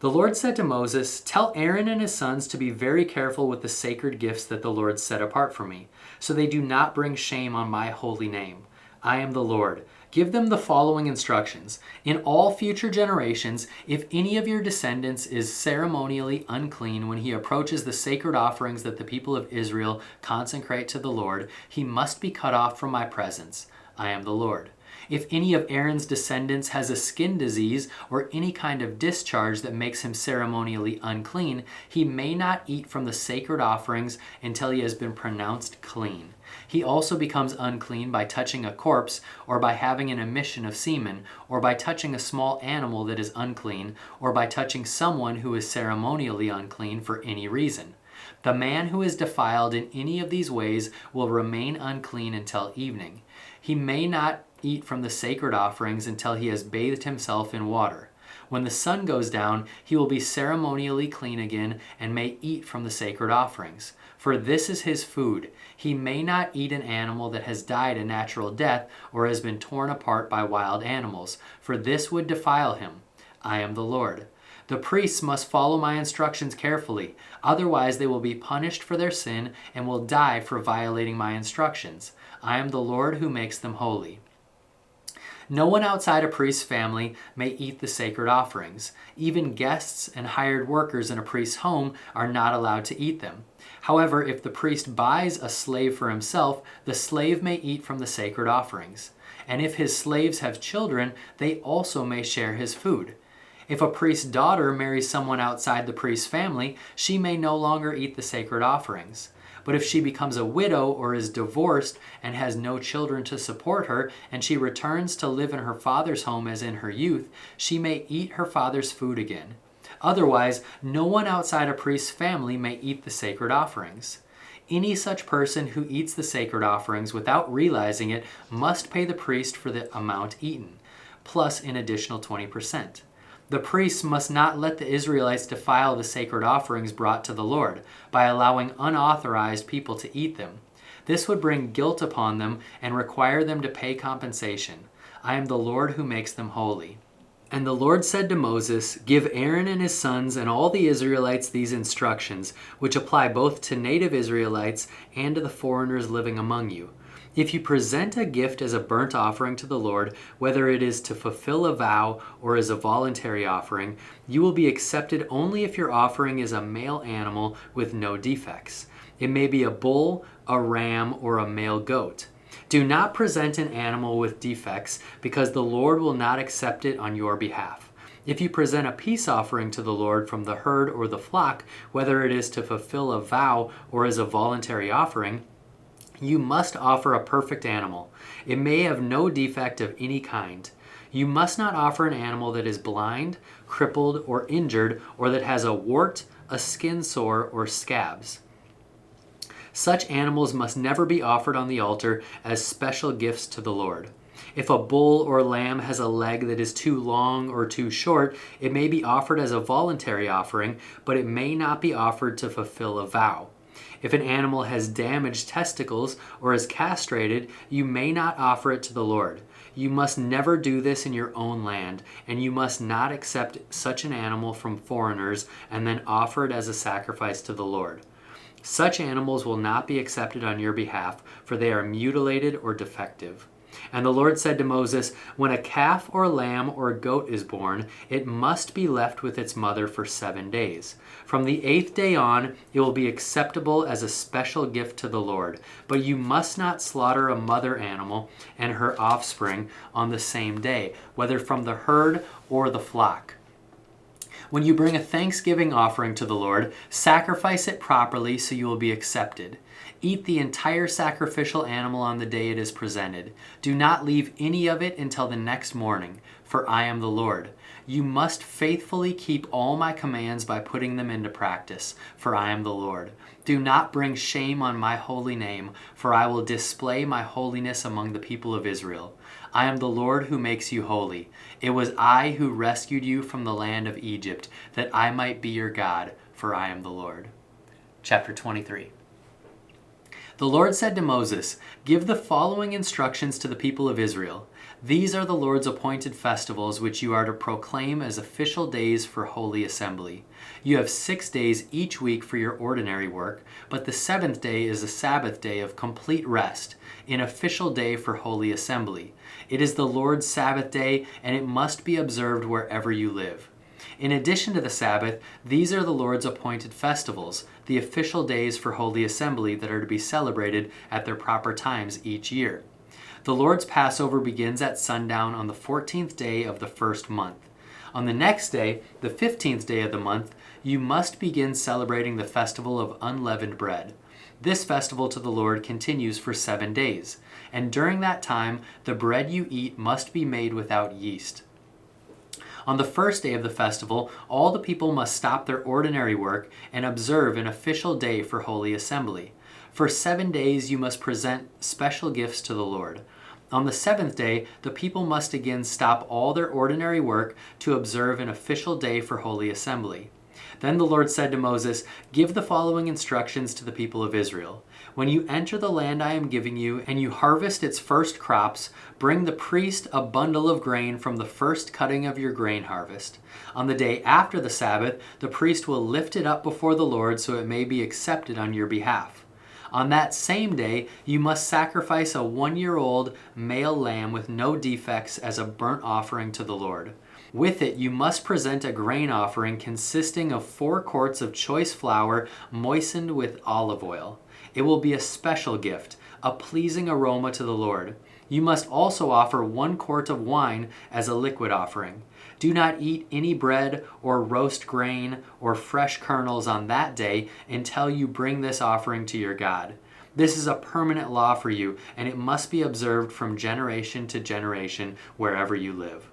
The Lord said to Moses, "Tell Aaron and his sons to be very careful with the sacred gifts that the Lord set apart for me, so they do not bring shame on my holy name. I am the Lord. Give them the following instructions. In all future generations, if any of your descendants is ceremonially unclean when he approaches the sacred offerings that the people of Israel consecrate to the Lord, he must be cut off from my presence. I am the Lord. If any of Aaron's descendants has a skin disease or any kind of discharge that makes him ceremonially unclean, he may not eat from the sacred offerings until he has been pronounced clean. He also becomes unclean by touching a corpse, or by having an emission of semen, or by touching a small animal that is unclean, or by touching someone who is ceremonially unclean for any reason. The man who is defiled in any of these ways will remain unclean until evening. He may not eat from the sacred offerings until he has bathed himself in water. When the sun goes down, he will be ceremonially clean again and may eat from the sacred offerings. For this is his food. He may not eat an animal that has died a natural death or has been torn apart by wild animals, for this would defile him. I am the Lord. The priests must follow my instructions carefully, otherwise they will be punished for their sin and will die for violating my instructions. I am the Lord who makes them holy. No one outside a priest's family may eat the sacred offerings. Even guests and hired workers in a priest's home are not allowed to eat them. However, if the priest buys a slave for himself, the slave may eat from the sacred offerings. And if his slaves have children, they also may share his food. If a priest's daughter marries someone outside the priest's family, she may no longer eat the sacred offerings. But if she becomes a widow or is divorced and has no children to support her, and she returns to live in her father's home as in her youth, she may eat her father's food again. Otherwise, no one outside a priest's family may eat the sacred offerings. Any such person who eats the sacred offerings without realizing it must pay the priest for the amount eaten, plus an additional 20%. The priests must not let the Israelites defile the sacred offerings brought to the Lord by allowing unauthorized people to eat them. This would bring guilt upon them and require them to pay compensation. I am the Lord who makes them holy. And the Lord said to Moses, "Give Aaron and his sons and all the Israelites these instructions, which apply both to native Israelites and to the foreigners living among you. If you present a gift as a burnt offering to the Lord, whether it is to fulfill a vow or as a voluntary offering, you will be accepted only if your offering is a male animal with no defects. It may be a bull, a ram, or a male goat. Do not present an animal with defects, because the Lord will not accept it on your behalf. If you present a peace offering to the Lord from the herd or the flock, whether it is to fulfill a vow or as a voluntary offering, you must offer a perfect animal. It may have no defect of any kind. You must not offer an animal that is blind, crippled, or injured, or that has a wart, a skin sore, or scabs. Such animals must never be offered on the altar as special gifts to the Lord. If a bull or lamb has a leg that is too long or too short, it may be offered as a voluntary offering, but it may not be offered to fulfill a vow. If an animal has damaged testicles or is castrated, you may not offer it to the Lord. You must never do this in your own land, and you must not accept such an animal from foreigners and then offer it as a sacrifice to the Lord. Such animals will not be accepted on your behalf, for they are mutilated or defective. And the Lord said to Moses, when a calf or lamb or goat is born, it must be left with its mother for 7 days. From the 8th day on, it will be acceptable as a special gift to the Lord. But you must not slaughter a mother animal and her offspring on the same day, whether from the herd or the flock. When you bring a thanksgiving offering to the Lord, sacrifice it properly so you will be accepted. Eat the entire sacrificial animal on the day it is presented. Do not leave any of it until the next morning, for I am the Lord. You must faithfully keep all my commands by putting them into practice, for I am the Lord. Do not bring shame on my holy name, for I will display my holiness among the people of Israel. I am the Lord who makes you holy. It was I who rescued you from the land of Egypt, that I might be your God, for I am the Lord. Chapter 23. The Lord said to Moses, "Give the following instructions to the people of Israel. These are the Lord's appointed festivals which you are to proclaim as official days for holy assembly. You have 6 days each week for your ordinary work, but the 7th day is a Sabbath day of complete rest, an official day for holy assembly. It is the Lord's Sabbath day, and it must be observed wherever you live. In addition to the Sabbath, these are the Lord's appointed festivals, the official days for holy assembly that are to be celebrated at their proper times each year. The Lord's Passover begins at sundown on the 14th day of the first month. On the next day, the 15th day of the month, you must begin celebrating the festival of unleavened bread. This festival to the Lord continues for 7 days, and during that time, the bread you eat must be made without yeast. On the first day of the festival, all the people must stop their ordinary work and observe an official day for holy assembly. For 7 days you must present special gifts to the Lord. On the 7th day, the people must again stop all their ordinary work to observe an official day for holy assembly. Then the Lord said to Moses, "Give the following instructions to the people of Israel. When you enter the land I am giving you, and you harvest its first crops, bring the priest a bundle of grain from the first cutting of your grain harvest. On the day after the Sabbath, the priest will lift it up before the Lord so it may be accepted on your behalf. On that same day, you must sacrifice a 1-year-old male lamb with no defects as a burnt offering to the Lord. With it, you must present a grain offering consisting of 4 quarts of choice flour moistened with olive oil. It will be a special gift, a pleasing aroma to the Lord. You must also offer 1 quart of wine as a liquid offering. Do not eat any bread or roast grain or fresh kernels on that day until you bring this offering to your God. This is a permanent law for you, and it must be observed from generation to generation wherever you live.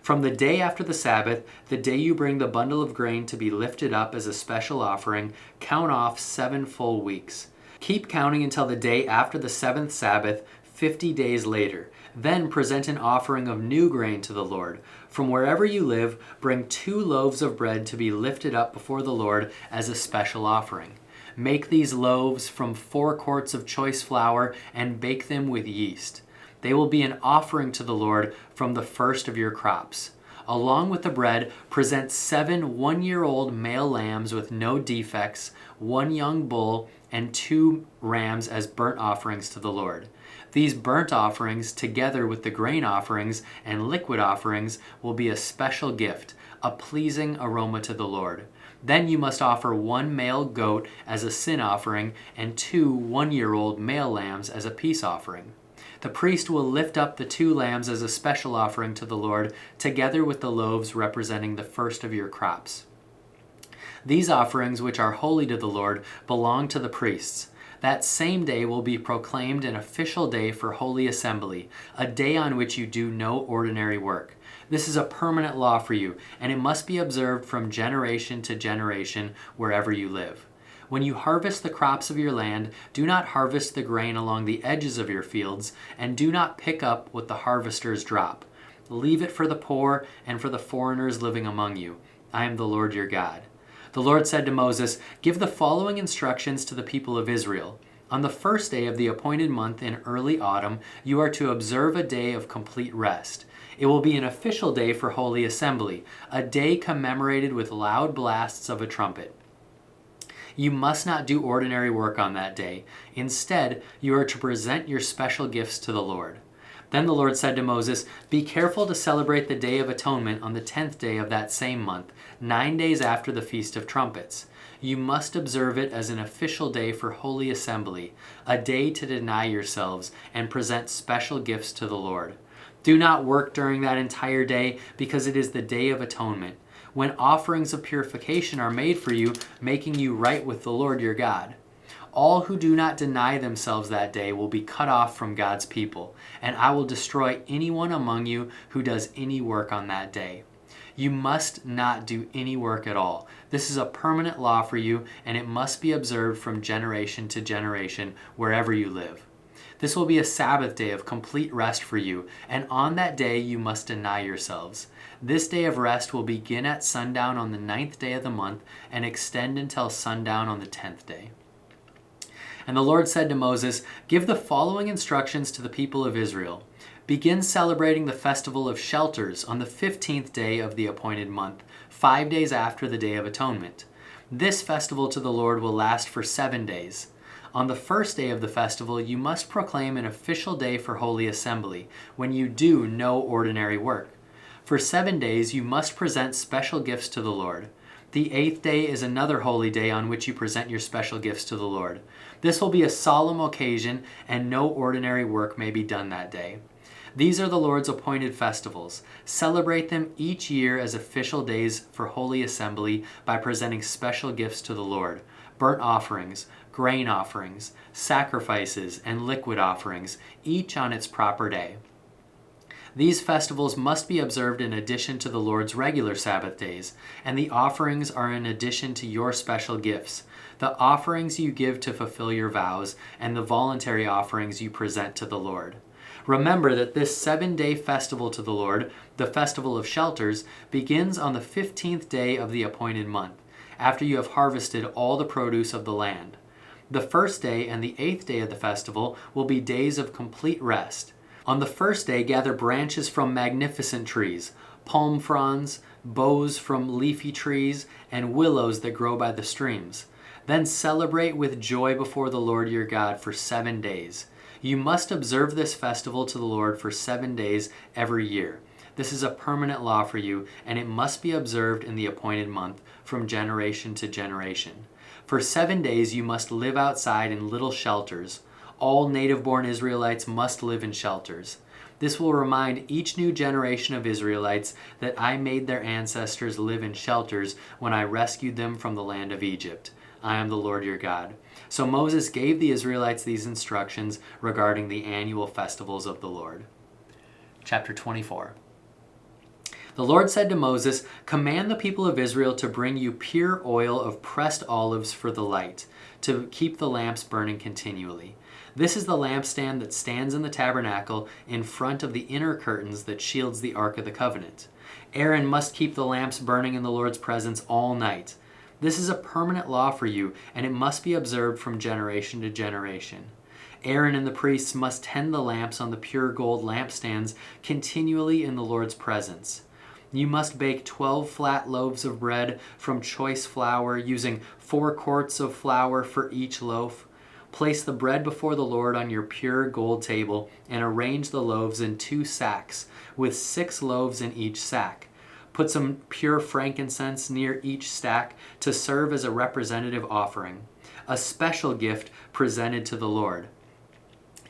From the day after the Sabbath, the day you bring the bundle of grain to be lifted up as a special offering, count off 7 full weeks. Keep counting until the day after the 7th Sabbath, 50 days later. Then present an offering of new grain to the Lord. From wherever you live, bring 2 loaves of bread to be lifted up before the Lord as a special offering. Make these loaves from 4 quarts of choice flour and bake them with yeast. They will be an offering to the Lord from the first of your crops. Along with the bread, present 7 1-year-old male lambs with no defects, 1 young bull, and 2 rams as burnt offerings to the Lord. These burnt offerings, together with the grain offerings and liquid offerings, will be a special gift, a pleasing aroma to the Lord. Then you must offer 1 male goat as a sin offering and 2 1-year-old male lambs as a peace offering. The priest will lift up the 2 lambs as a special offering to the Lord, together with the loaves representing the first of your crops. These offerings, which are holy to the Lord, belong to the priests. That same day will be proclaimed an official day for holy assembly, a day on which you do no ordinary work. This is a permanent law for you, and it must be observed from generation to generation wherever you live. When you harvest the crops of your land, do not harvest the grain along the edges of your fields, and do not pick up what the harvesters drop. Leave it for the poor and for the foreigners living among you. I am the Lord your God. The Lord said to Moses, "Give the following instructions to the people of Israel. On the first day of the appointed month in early autumn, you are to observe a day of complete rest. It will be an official day for holy assembly, a day commemorated with loud blasts of a trumpet. You must not do ordinary work on that day. Instead, you are to present your special gifts to the Lord." Then the Lord said to Moses, "Be careful to celebrate the Day of Atonement on the 10th day of that same month, 9 days after the Feast of Trumpets. You must observe it as an official day for holy assembly, a day to deny yourselves and present special gifts to the Lord. Do not work during that entire day, because it is the Day of Atonement, when offerings of purification are made for you, making you right with the Lord your God. All who do not deny themselves that day will be cut off from God's people, and I will destroy anyone among you who does any work on that day. You must not do any work at all. This is a permanent law for you, and it must be observed from generation to generation wherever you live. This will be a Sabbath day of complete rest for you, and on that day you must deny yourselves. This day of rest will begin at sundown on the 9th day of the month and extend until sundown on the 10th day. And the Lord said to Moses, "Give the following instructions to the people of Israel. Begin celebrating the festival of shelters on the 15th day of the appointed month, 5 days after the Day of Atonement. This festival to the Lord will last for 7 days. On the first day of the festival, you must proclaim an official day for holy assembly, when you do no ordinary work. For 7 days you must present special gifts to the Lord. The 8th day is another holy day on which you present your special gifts to the Lord. This will be a solemn occasion, and no ordinary work may be done that day. These are the Lord's appointed festivals. Celebrate them each year as official days for holy assembly by presenting special gifts to the Lord: burnt offerings, grain offerings, sacrifices, and liquid offerings, each on its proper day. These festivals must be observed in addition to the Lord's regular Sabbath days, and the offerings are in addition to your special gifts, the offerings you give to fulfill your vows, and the voluntary offerings you present to the Lord. Remember that this 7-day festival to the Lord, the Festival of Shelters, begins on the 15th day of the appointed month, after you have harvested all the produce of the land. The first day and the 8th day of the festival will be days of complete rest. On the first day, gather branches from magnificent trees, palm fronds, boughs from leafy trees, and willows that grow by the streams. Then celebrate with joy before the Lord your God for 7 days. You must observe this festival to the Lord for 7 days every year. This is a permanent law for you, and it must be observed in the appointed month from generation to generation. For 7 days you must live outside in little shelters. All native-born Israelites must live in shelters. This will remind each new generation of Israelites that I made their ancestors live in shelters when I rescued them from the land of Egypt. I am the Lord your God." So Moses gave the Israelites these instructions regarding the annual festivals of the Lord. Chapter 24. The Lord said to Moses, "Command the people of Israel to bring you pure oil of pressed olives for the light, to keep the lamps burning continually. This is the lampstand that stands in the tabernacle in front of the inner curtains that shields the Ark of the Covenant. Aaron must keep the lamps burning in the Lord's presence all night. This is a permanent law for you, and it must be observed from generation to generation. Aaron and the priests must tend the lamps on the pure gold lampstands continually in the Lord's presence. You must bake 12 flat loaves of bread from choice flour, using 4 quarts of flour for each loaf. Place the bread before the Lord on your pure gold table and arrange the loaves in 2 sacks, with 6 loaves in each sack. Put some pure frankincense near each stack to serve as a representative offering, a special gift presented to the Lord.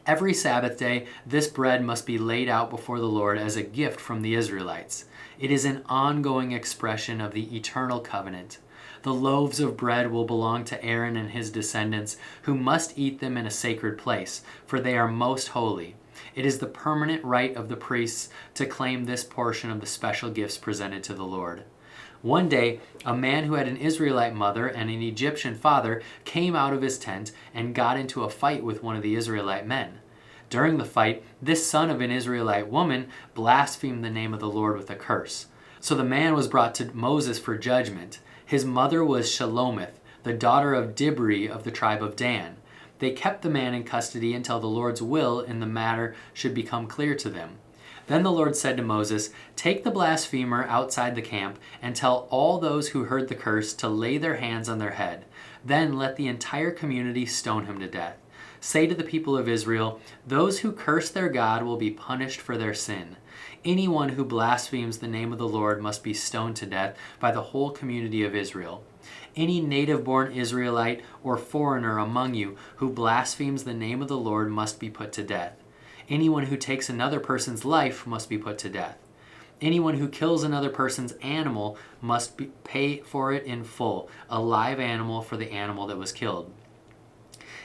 Every Sabbath day, this bread must be laid out before the Lord as a gift from the Israelites. It is an ongoing expression of the eternal covenant. The loaves of bread will belong to Aaron and his descendants, who must eat them in a sacred place, for they are most holy. It is the permanent right of the priests to claim this portion of the special gifts presented to the Lord. One day, a man who had an Israelite mother and an Egyptian father came out of his tent and got into a fight with one of the Israelite men. During the fight, this son of an Israelite woman blasphemed the name of the Lord with a curse. So the man was brought to Moses for judgment. His mother was Shelomith, the daughter of Dibri of the tribe of Dan. They kept the man in custody until the Lord's will in the matter should become clear to them. Then the Lord said to Moses, "Take the blasphemer outside the camp and tell all those who heard the curse to lay their hands on their head. Then let the entire community stone him to death. Say to the people of Israel, those who curse their God will be punished for their sin. Anyone who blasphemes the name of the Lord must be stoned to death by the whole community of Israel. Any native-born Israelite or foreigner among you who blasphemes the name of the Lord must be put to death. Anyone who takes another person's life must be put to death. Anyone who kills another person's animal must pay for it in full, a live animal for the animal that was killed.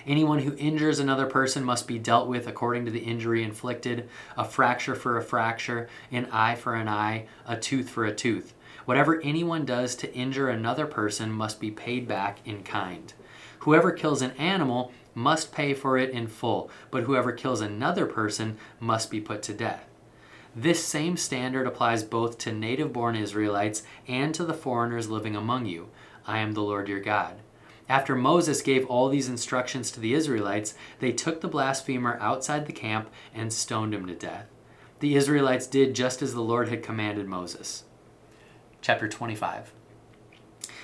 Anyone who injures another person must be dealt with according to the injury inflicted, a fracture for a fracture, an eye for an eye, a tooth for a tooth. Whatever anyone does to injure another person must be paid back in kind. Whoever kills an animal must pay for it in full, but whoever kills another person must be put to death. This same standard applies both to native-born Israelites and to the foreigners living among you. I am the Lord your God. After Moses gave all these instructions to the Israelites, they took the blasphemer outside the camp and stoned him to death. The Israelites did just as the Lord had commanded Moses. Chapter 25.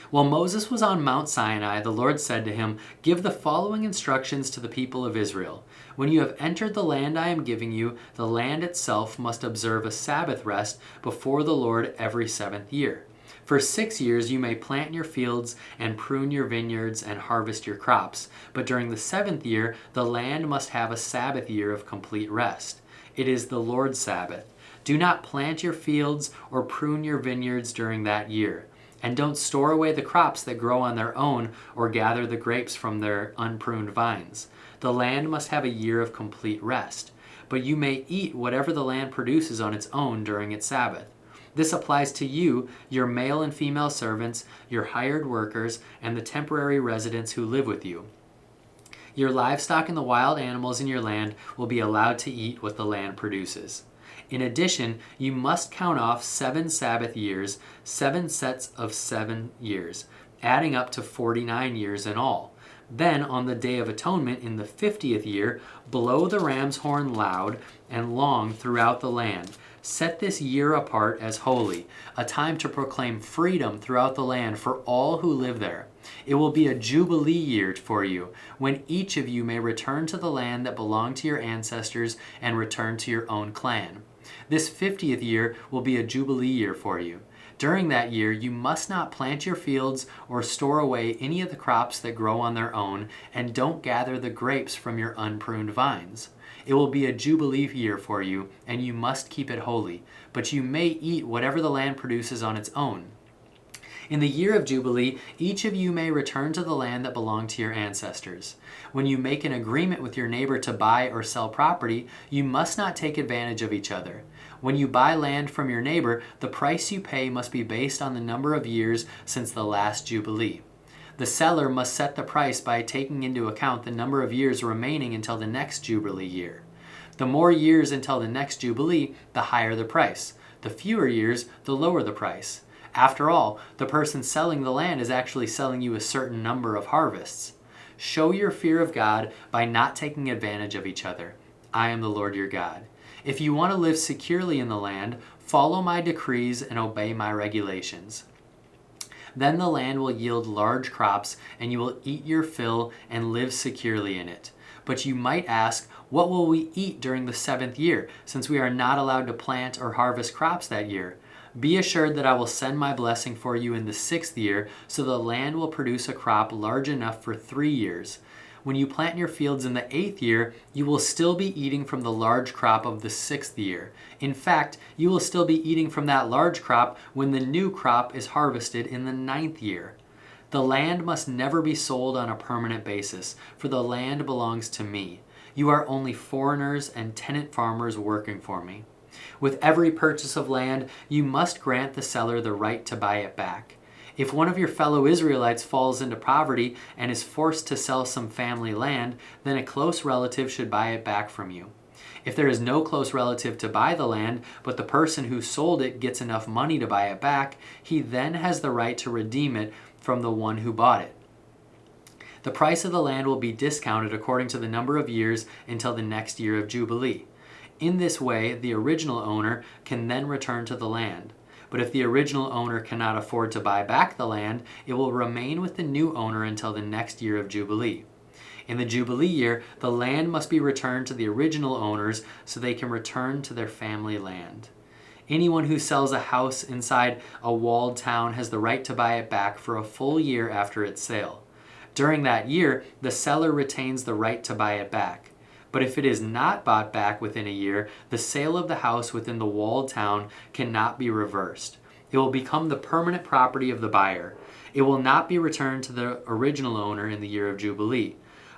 While Moses was on Mount Sinai, the Lord said to him, "Give the following instructions to the people of Israel. When you have entered the land I am giving you, the land itself must observe a Sabbath rest before the Lord every 7th year. For 6 years you may plant your fields and prune your vineyards and harvest your crops, but during the 7th year the land must have a Sabbath year of complete rest. It is the Lord's Sabbath. Do not plant your fields or prune your vineyards during that year. And don't store away the crops that grow on their own or gather the grapes from their unpruned vines. The land must have a year of complete rest. But you may eat whatever the land produces on its own during its Sabbath. This applies to you, your male and female servants, your hired workers, and the temporary residents who live with you. Your livestock and the wild animals in your land will be allowed to eat what the land produces. In addition, you must count off 7 Sabbath years, 7 sets of 7 years, adding up to 49 years in all. Then, on the Day of Atonement in the 50th year, blow the ram's horn loud and long throughout the land. Set this year apart as holy, a time to proclaim freedom throughout the land for all who live there. It will be a jubilee year for you, when each of you may return to the land that belonged to your ancestors and return to your own clan. This 50th year will be a jubilee year for you. During that year, you must not plant your fields or store away any of the crops that grow on their own, and don't gather the grapes from your unpruned vines. It will be a jubilee year for you, and you must keep it holy, but you may eat whatever the land produces on its own. In the year of Jubilee, each of you may return to the land that belonged to your ancestors. When you make an agreement with your neighbor to buy or sell property, you must not take advantage of each other. When you buy land from your neighbor, the price you pay must be based on the number of years since the last Jubilee. The seller must set the price by taking into account the number of years remaining until the next Jubilee year. The more years until the next Jubilee, the higher the price. The fewer years, the lower the price. After all, the person selling the land is actually selling you a certain number of harvests. Show your fear of God by not taking advantage of each other. I am the Lord your God. If you want to live securely in the land, follow my decrees and obey my regulations. Then the land will yield large crops, and you will eat your fill and live securely in it. But you might ask, what will we eat during the 7th year, since we are not allowed to plant or harvest crops that year? Be assured that I will send my blessing for you in the 6th year, so the land will produce a crop large enough for 3 years. When you plant your fields in the 8th year, you will still be eating from the large crop of the 6th year. In fact, you will still be eating from that large crop when the new crop is harvested in the 9th year. The land must never be sold on a permanent basis, for the land belongs to me. You are only foreigners and tenant farmers working for me. With every purchase of land, you must grant the seller the right to buy it back. If one of your fellow Israelites falls into poverty and is forced to sell some family land, then a close relative should buy it back from you. If there is no close relative to buy the land, but the person who sold it gets enough money to buy it back, he then has the right to redeem it from the one who bought it. The price of the land will be discounted according to the number of years until the next year of Jubilee. In this way, the original owner can then return to the land. But if the original owner cannot afford to buy back the land, it will remain with the new owner until the next year of Jubilee. In the Jubilee year, the land must be returned to the original owners so they can return to their family land. Anyone who sells a house inside a walled town has the right to buy it back for a full year after its sale. During that year, the seller retains the right to buy it back. But if it is not bought back within a year, the sale of the house within the walled town cannot be reversed. It will become the permanent property of the buyer. It will not be returned to the original owner in the year of Jubilee.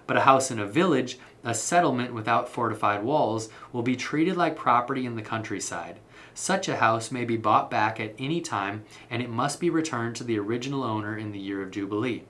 But a house in a village, a settlement without fortified walls, will be treated like property in the countryside. Such a house may be bought back at any time, and it must be returned to the original owner in the year of Jubilee.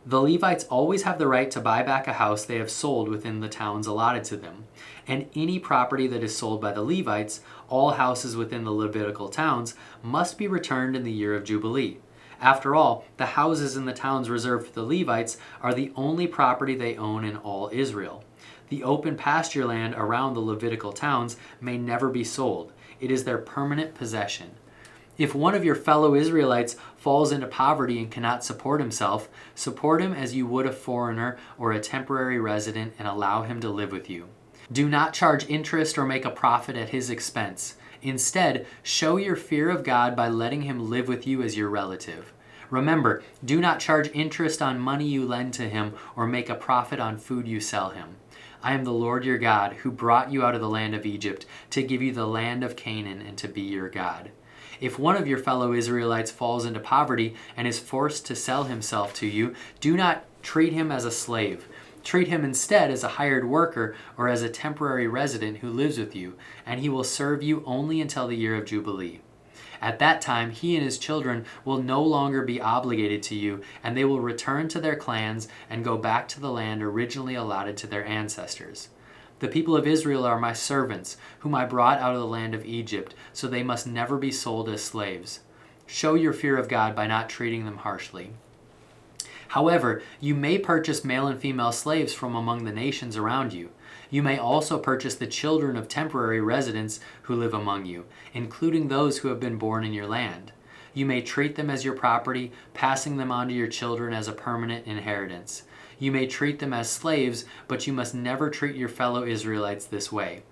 The Levites always have the right to buy back a house they have sold within the towns allotted to them. And any property that is sold by the Levites, all houses within the Levitical towns, must be returned in the year of Jubilee. After all, the houses in the towns reserved for the Levites are the only property they own in all Israel. The open pasture land around the Levitical towns may never be sold. It is their permanent possession. If one of your fellow Israelites falls into poverty and cannot support himself, support him as you would a foreigner or a temporary resident and allow him to live with you. Do not charge interest or make a profit at his expense. Instead, show your fear of God by letting him live with you as your relative. Remember, do not charge interest on money you lend to him or make a profit on food you sell him. I am the Lord your God, who brought you out of the land of Egypt to give you the land of Canaan and to be your God. If one of your fellow Israelites falls into poverty and is forced to sell himself to you, do not treat him as a slave. Treat him instead as a hired worker or as a temporary resident who lives with you, and he will serve you only until the year of Jubilee. At that time, he and his children will no longer be obligated to you, and they will return to their clans and go back to the land originally allotted to their ancestors. The people of Israel are my servants, whom I brought out of the land of Egypt, so they must never be sold as slaves. Show your fear of God by not treating them harshly. However, you may purchase male and female slaves from among the nations around you. You may also purchase the children of temporary residents who live among you, including those who have been born in your land. You may treat them as your property, passing them on to your children as a permanent inheritance. You may treat them as slaves, but you must never treat your fellow Israelites this way.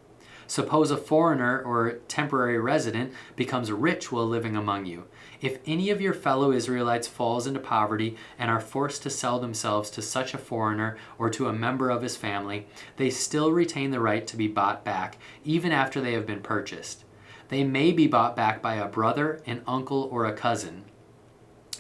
Suppose a foreigner or temporary resident becomes rich while living among you. If any of your fellow Israelites falls into poverty and are forced to sell themselves to such a foreigner or to a member of his family, they still retain the right to be bought back, even after they have been purchased. They may be bought back by a brother, an uncle, or a cousin.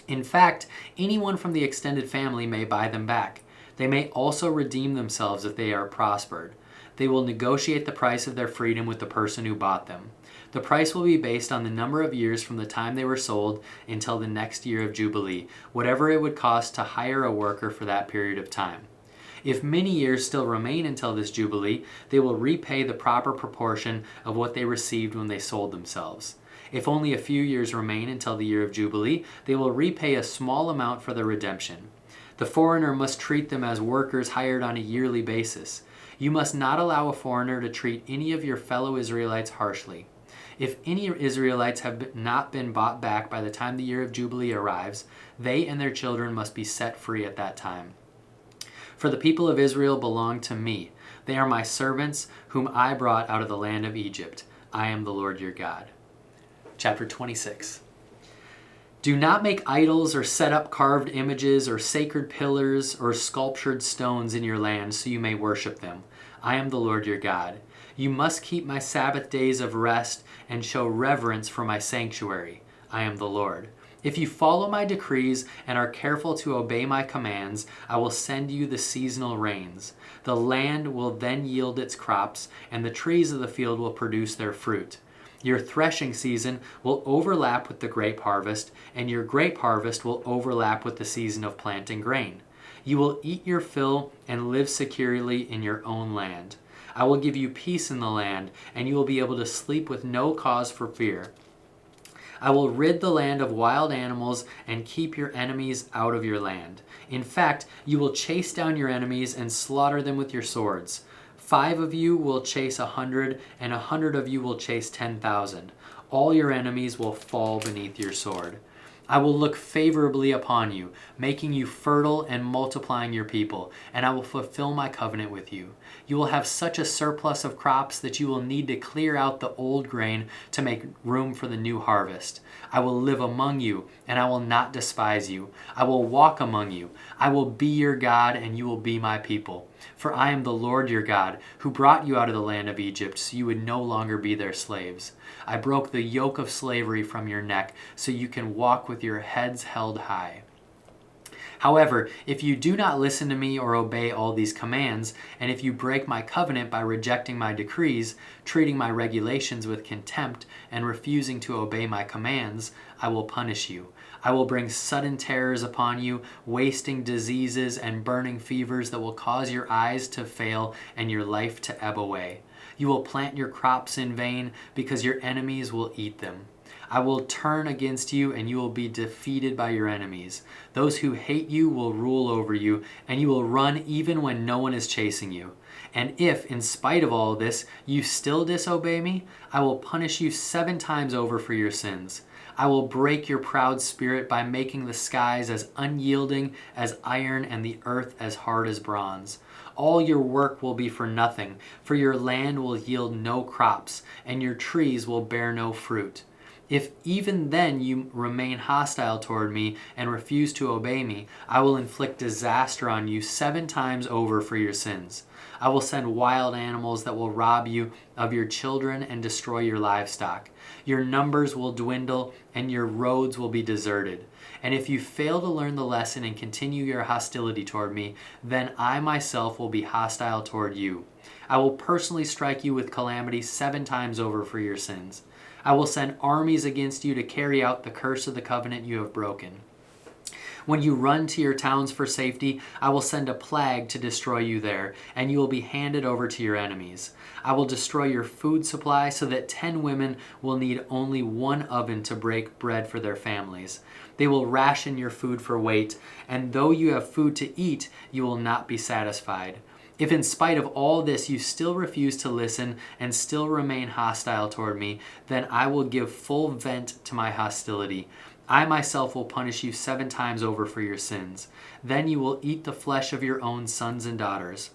In fact, anyone from the extended family may buy them back. They may also redeem themselves if they are prospered. They will negotiate the price of their freedom with the person who bought them. The price will be based on the number of years from the time they were sold until the next year of Jubilee, whatever it would cost to hire a worker for that period of time. If many years still remain until this Jubilee, they will repay the proper proportion of what they received when they sold themselves. If only a few years remain until the year of Jubilee, they will repay a small amount for the redemption. The foreigner must treat them as workers hired on a yearly basis. You must not allow a foreigner to treat any of your fellow Israelites harshly. If any Israelites have not been bought back by the time the year of Jubilee arrives, they and their children must be set free at that time. For the people of Israel belong to me. They are my servants, whom I brought out of the land of Egypt. I am the Lord your God. Chapter 26. Do not make idols or set up carved images or sacred pillars or sculptured stones in your land so you may worship them. I am the Lord your God. You must keep my Sabbath days of rest and show reverence for my sanctuary. I am the Lord. If you follow my decrees and are careful to obey my commands, I will send you the seasonal rains. The land will then yield its crops, and the trees of the field will produce their fruit. Your threshing season will overlap with the grape harvest, and your grape harvest will overlap with the season of planting grain. You will eat your fill and live securely in your own land. I will give you peace in the land, and you will be able to sleep with no cause for fear. I will rid the land of wild animals and keep your enemies out of your land. In fact, you will chase down your enemies and slaughter them with your swords. 5 of you will chase 100, and 100 of you will chase 10,000. All your enemies will fall beneath your sword. I will look favorably upon you, making you fertile and multiplying your people, and I will fulfill my covenant with you. You will have such a surplus of crops that you will need to clear out the old grain to make room for the new harvest. I will live among you, and I will not despise you. I will walk among you. I will be your God, and you will be my people. For I am the Lord your God, who brought you out of the land of Egypt, so you would no longer be their slaves. I broke the yoke of slavery from your neck, so you can walk with your heads held high. However, if you do not listen to me or obey all these commands, and if you break my covenant by rejecting my decrees, treating my regulations with contempt, and refusing to obey my commands, I will punish you. I will bring sudden terrors upon you, wasting diseases and burning fevers that will cause your eyes to fail and your life to ebb away. You will plant your crops in vain because your enemies will eat them. I will turn against you, and you will be defeated by your enemies. Those who hate you will rule over you, and you will run even when no one is chasing you. And if, in spite of all this, you still disobey me, I will punish you 7 times over for your sins. I will break your proud spirit by making the skies as unyielding as iron and the earth as hard as bronze. All your work will be for nothing, for your land will yield no crops, and your trees will bear no fruit. If even then you remain hostile toward me and refuse to obey me, I will inflict disaster on you 7 times over for your sins. I will send wild animals that will rob you of your children and destroy your livestock. Your numbers will dwindle and your roads will be deserted. And if you fail to learn the lesson and continue your hostility toward me, then I myself will be hostile toward you. I will personally strike you with calamity 7 times over for your sins. I will send armies against you to carry out the curse of the covenant you have broken. When you run to your towns for safety, I will send a plague to destroy you there, and you will be handed over to your enemies. I will destroy your food supply so that 10 women will need only 1 oven to bake bread for their families. They will ration your food for weight, and though you have food to eat, you will not be satisfied. If in spite of all this you still refuse to listen and still remain hostile toward me, then I will give full vent to my hostility. I myself will punish you 7 times over for your sins. Then you will eat the flesh of your own sons and daughters.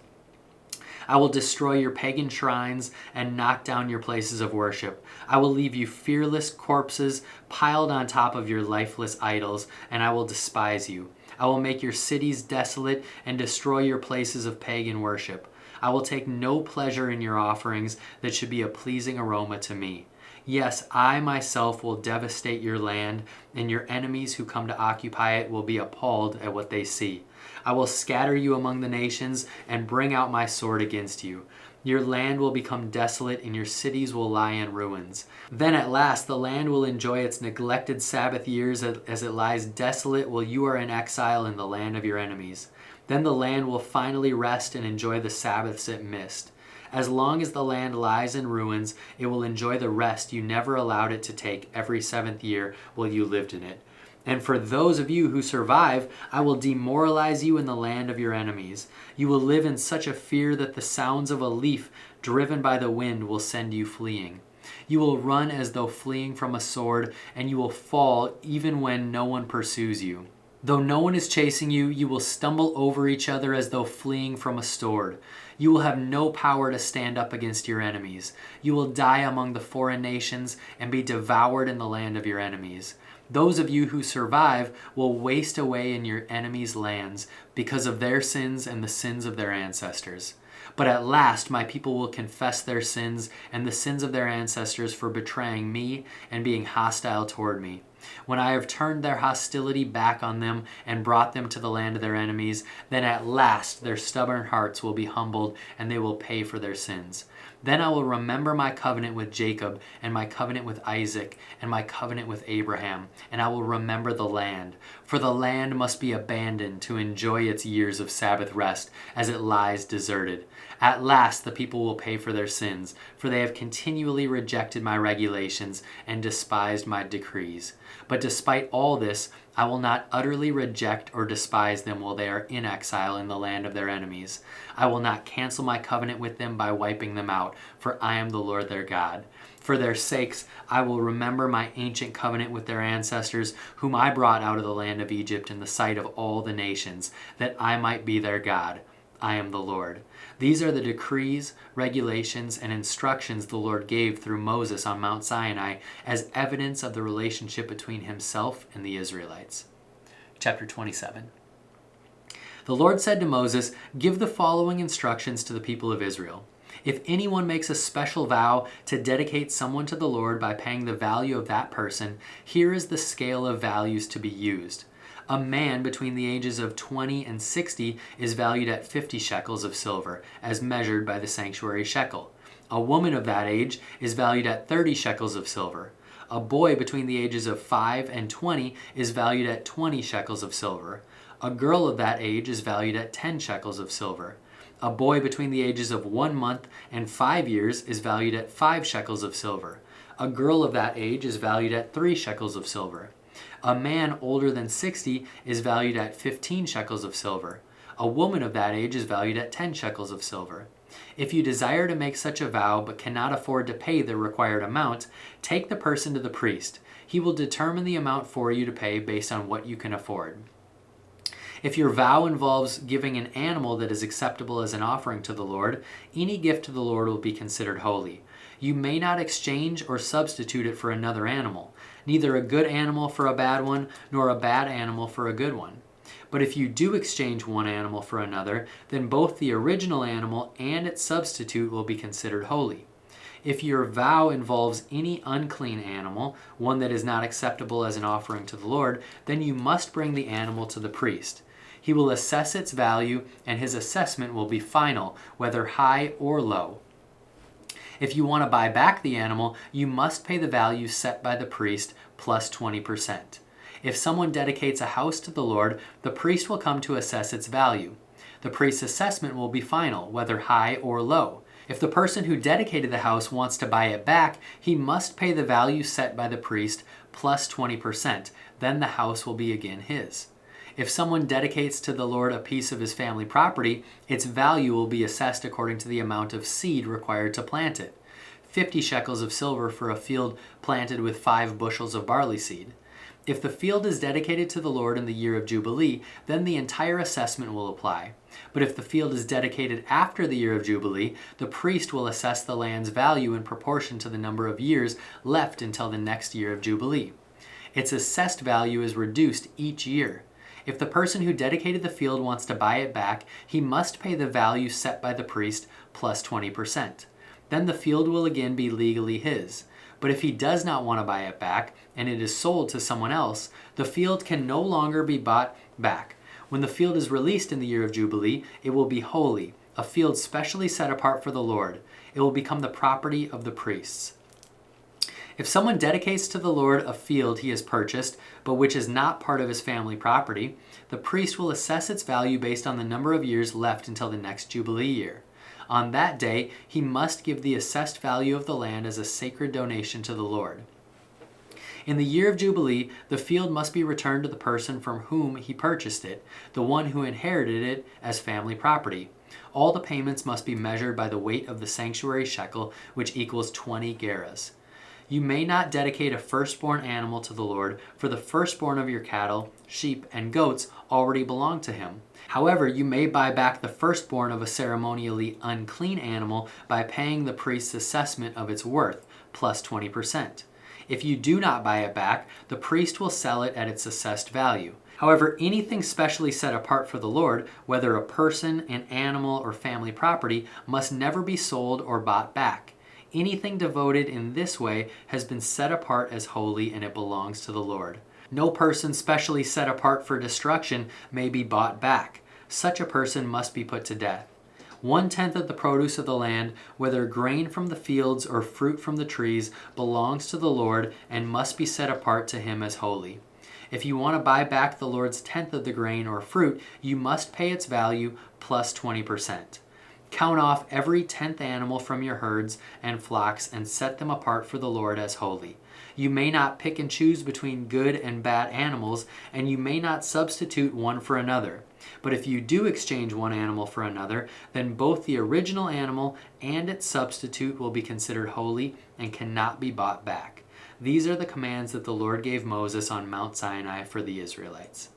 I will destroy your pagan shrines and knock down your places of worship. I will leave you fearless corpses piled on top of your lifeless idols, and I will despise you. I will make your cities desolate and destroy your places of pagan worship. I will take no pleasure in your offerings that should be a pleasing aroma to me. Yes, I myself will devastate your land, and your enemies who come to occupy it will be appalled at what they see. I will scatter you among the nations and bring out my sword against you. Your land will become desolate, and your cities will lie in ruins. Then at last the land will enjoy its neglected Sabbath years as it lies desolate while you are in exile in the land of your enemies. Then the land will finally rest and enjoy the Sabbaths it missed. As long as the land lies in ruins, it will enjoy the rest you never allowed it to take every 7th year while you lived in it. And for those of you who survive, I will demoralize you in the land of your enemies. You will live in such a fear that the sounds of a leaf driven by the wind will send you fleeing. You will run as though fleeing from a sword, and you will fall even when no one pursues you. Though no one is chasing you, you will stumble over each other as though fleeing from a sword. You will have no power to stand up against your enemies. You will die among the foreign nations and be devoured in the land of your enemies. Those of you who survive will waste away in your enemies' lands because of their sins and the sins of their ancestors. But at last my people will confess their sins and the sins of their ancestors for betraying me and being hostile toward me. When I have turned their hostility back on them and brought them to the land of their enemies, then at last their stubborn hearts will be humbled and they will pay for their sins. Then I will remember my covenant with Jacob and my covenant with Isaac and my covenant with Abraham, and I will remember the land. For the land must be abandoned to enjoy its years of Sabbath rest as it lies deserted. At last the people will pay for their sins, for they have continually rejected my regulations and despised my decrees. But despite all this, I will not utterly reject or despise them while they are in exile in the land of their enemies. I will not cancel my covenant with them by wiping them out, for I am the Lord their God. For their sakes, I will remember my ancient covenant with their ancestors, whom I brought out of the land of Egypt in the sight of all the nations, that I might be their God. I am the Lord. These are the decrees, regulations, and instructions the Lord gave through Moses on Mount Sinai as evidence of the relationship between himself and the Israelites. Chapter 27. The Lord said to Moses, "Give the following instructions to the people of Israel. If anyone makes a special vow to dedicate someone to the Lord by paying the value of that person, here is the scale of values to be used. A man between the ages of 20 and 60 is valued at 50 shekels of silver, as measured by the sanctuary shekel. A woman of that age is valued at 30 shekels of silver. A boy between the ages of 5 and 20 is valued at 20 shekels of silver. A girl of that age is valued at 10 shekels of silver. A boy between the ages of 1 month and 5 years is valued at 5 shekels of silver. A girl of that age is valued at 3 shekels of silver. A man older than 60 is valued at 15 shekels of silver. A woman of that age is valued at 10 shekels of silver. If you desire to make such a vow but cannot afford to pay the required amount, take the person to the priest. He will determine the amount for you to pay based on what you can afford. If your vow involves giving an animal that is acceptable as an offering to the Lord, any gift to the Lord will be considered holy. You may not exchange or substitute it for another animal, neither a good animal for a bad one, nor a bad animal for a good one. But if you do exchange one animal for another, then both the original animal and its substitute will be considered holy. If your vow involves any unclean animal, one that is not acceptable as an offering to the Lord, then you must bring the animal to the priest. He will assess its value, and his assessment will be final, whether high or low. If you want to buy back the animal, you must pay the value set by the priest plus 20%. If someone dedicates a house to the Lord, the priest will come to assess its value. The priest's assessment will be final, whether high or low. If the person who dedicated the house wants to buy it back, he must pay the value set by the priest plus 20%. Then the house will be again his. If someone dedicates to the Lord a piece of his family property, its value will be assessed according to the amount of seed required to plant it. 50 shekels of silver for a field planted with 5 bushels of barley seed. If the field is dedicated to the Lord in the year of Jubilee, then the entire assessment will apply. But if the field is dedicated after the year of Jubilee, the priest will assess the land's value in proportion to the number of years left until the next year of Jubilee. Its assessed value is reduced each year. If the person who dedicated the field wants to buy it back, he must pay the value set by the priest plus 20%. Then the field will again be legally his. But if he does not want to buy it back, and it is sold to someone else, the field can no longer be bought back. When the field is released in the year of Jubilee, it will be holy, a field specially set apart for the Lord. It will become the property of the priests. If someone dedicates to the Lord a field he has purchased, but which is not part of his family property, the priest will assess its value based on the number of years left until the next Jubilee year. On that day, he must give the assessed value of the land as a sacred donation to the Lord. In the year of Jubilee, the field must be returned to the person from whom he purchased it, the one who inherited it as family property. All the payments must be measured by the weight of the sanctuary shekel, which equals 20 gerahs. You may not dedicate a firstborn animal to the Lord, for the firstborn of your cattle, sheep, and goats already belong to him. However, you may buy back the firstborn of a ceremonially unclean animal by paying the priest's assessment of its worth, plus 20%. If you do not buy it back, the priest will sell it at its assessed value. However, anything specially set apart for the Lord, whether a person, an animal, or family property, must never be sold or bought back. Anything devoted in this way has been set apart as holy, and it belongs to the Lord. No person specially set apart for destruction may be bought back. Such a person must be put to death. 1/10 of the produce of the land, whether grain from the fields or fruit from the trees, belongs to the Lord and must be set apart to him as holy. If you want to buy back the Lord's 10th of the grain or fruit, you must pay its value plus 20%. Count off every 10th animal from your herds and flocks and set them apart for the Lord as holy. You may not pick and choose between good and bad animals, and you may not substitute one for another. But if you do exchange one animal for another, then both the original animal and its substitute will be considered holy and cannot be bought back. These are the commands that the Lord gave Moses on Mount Sinai for the Israelites.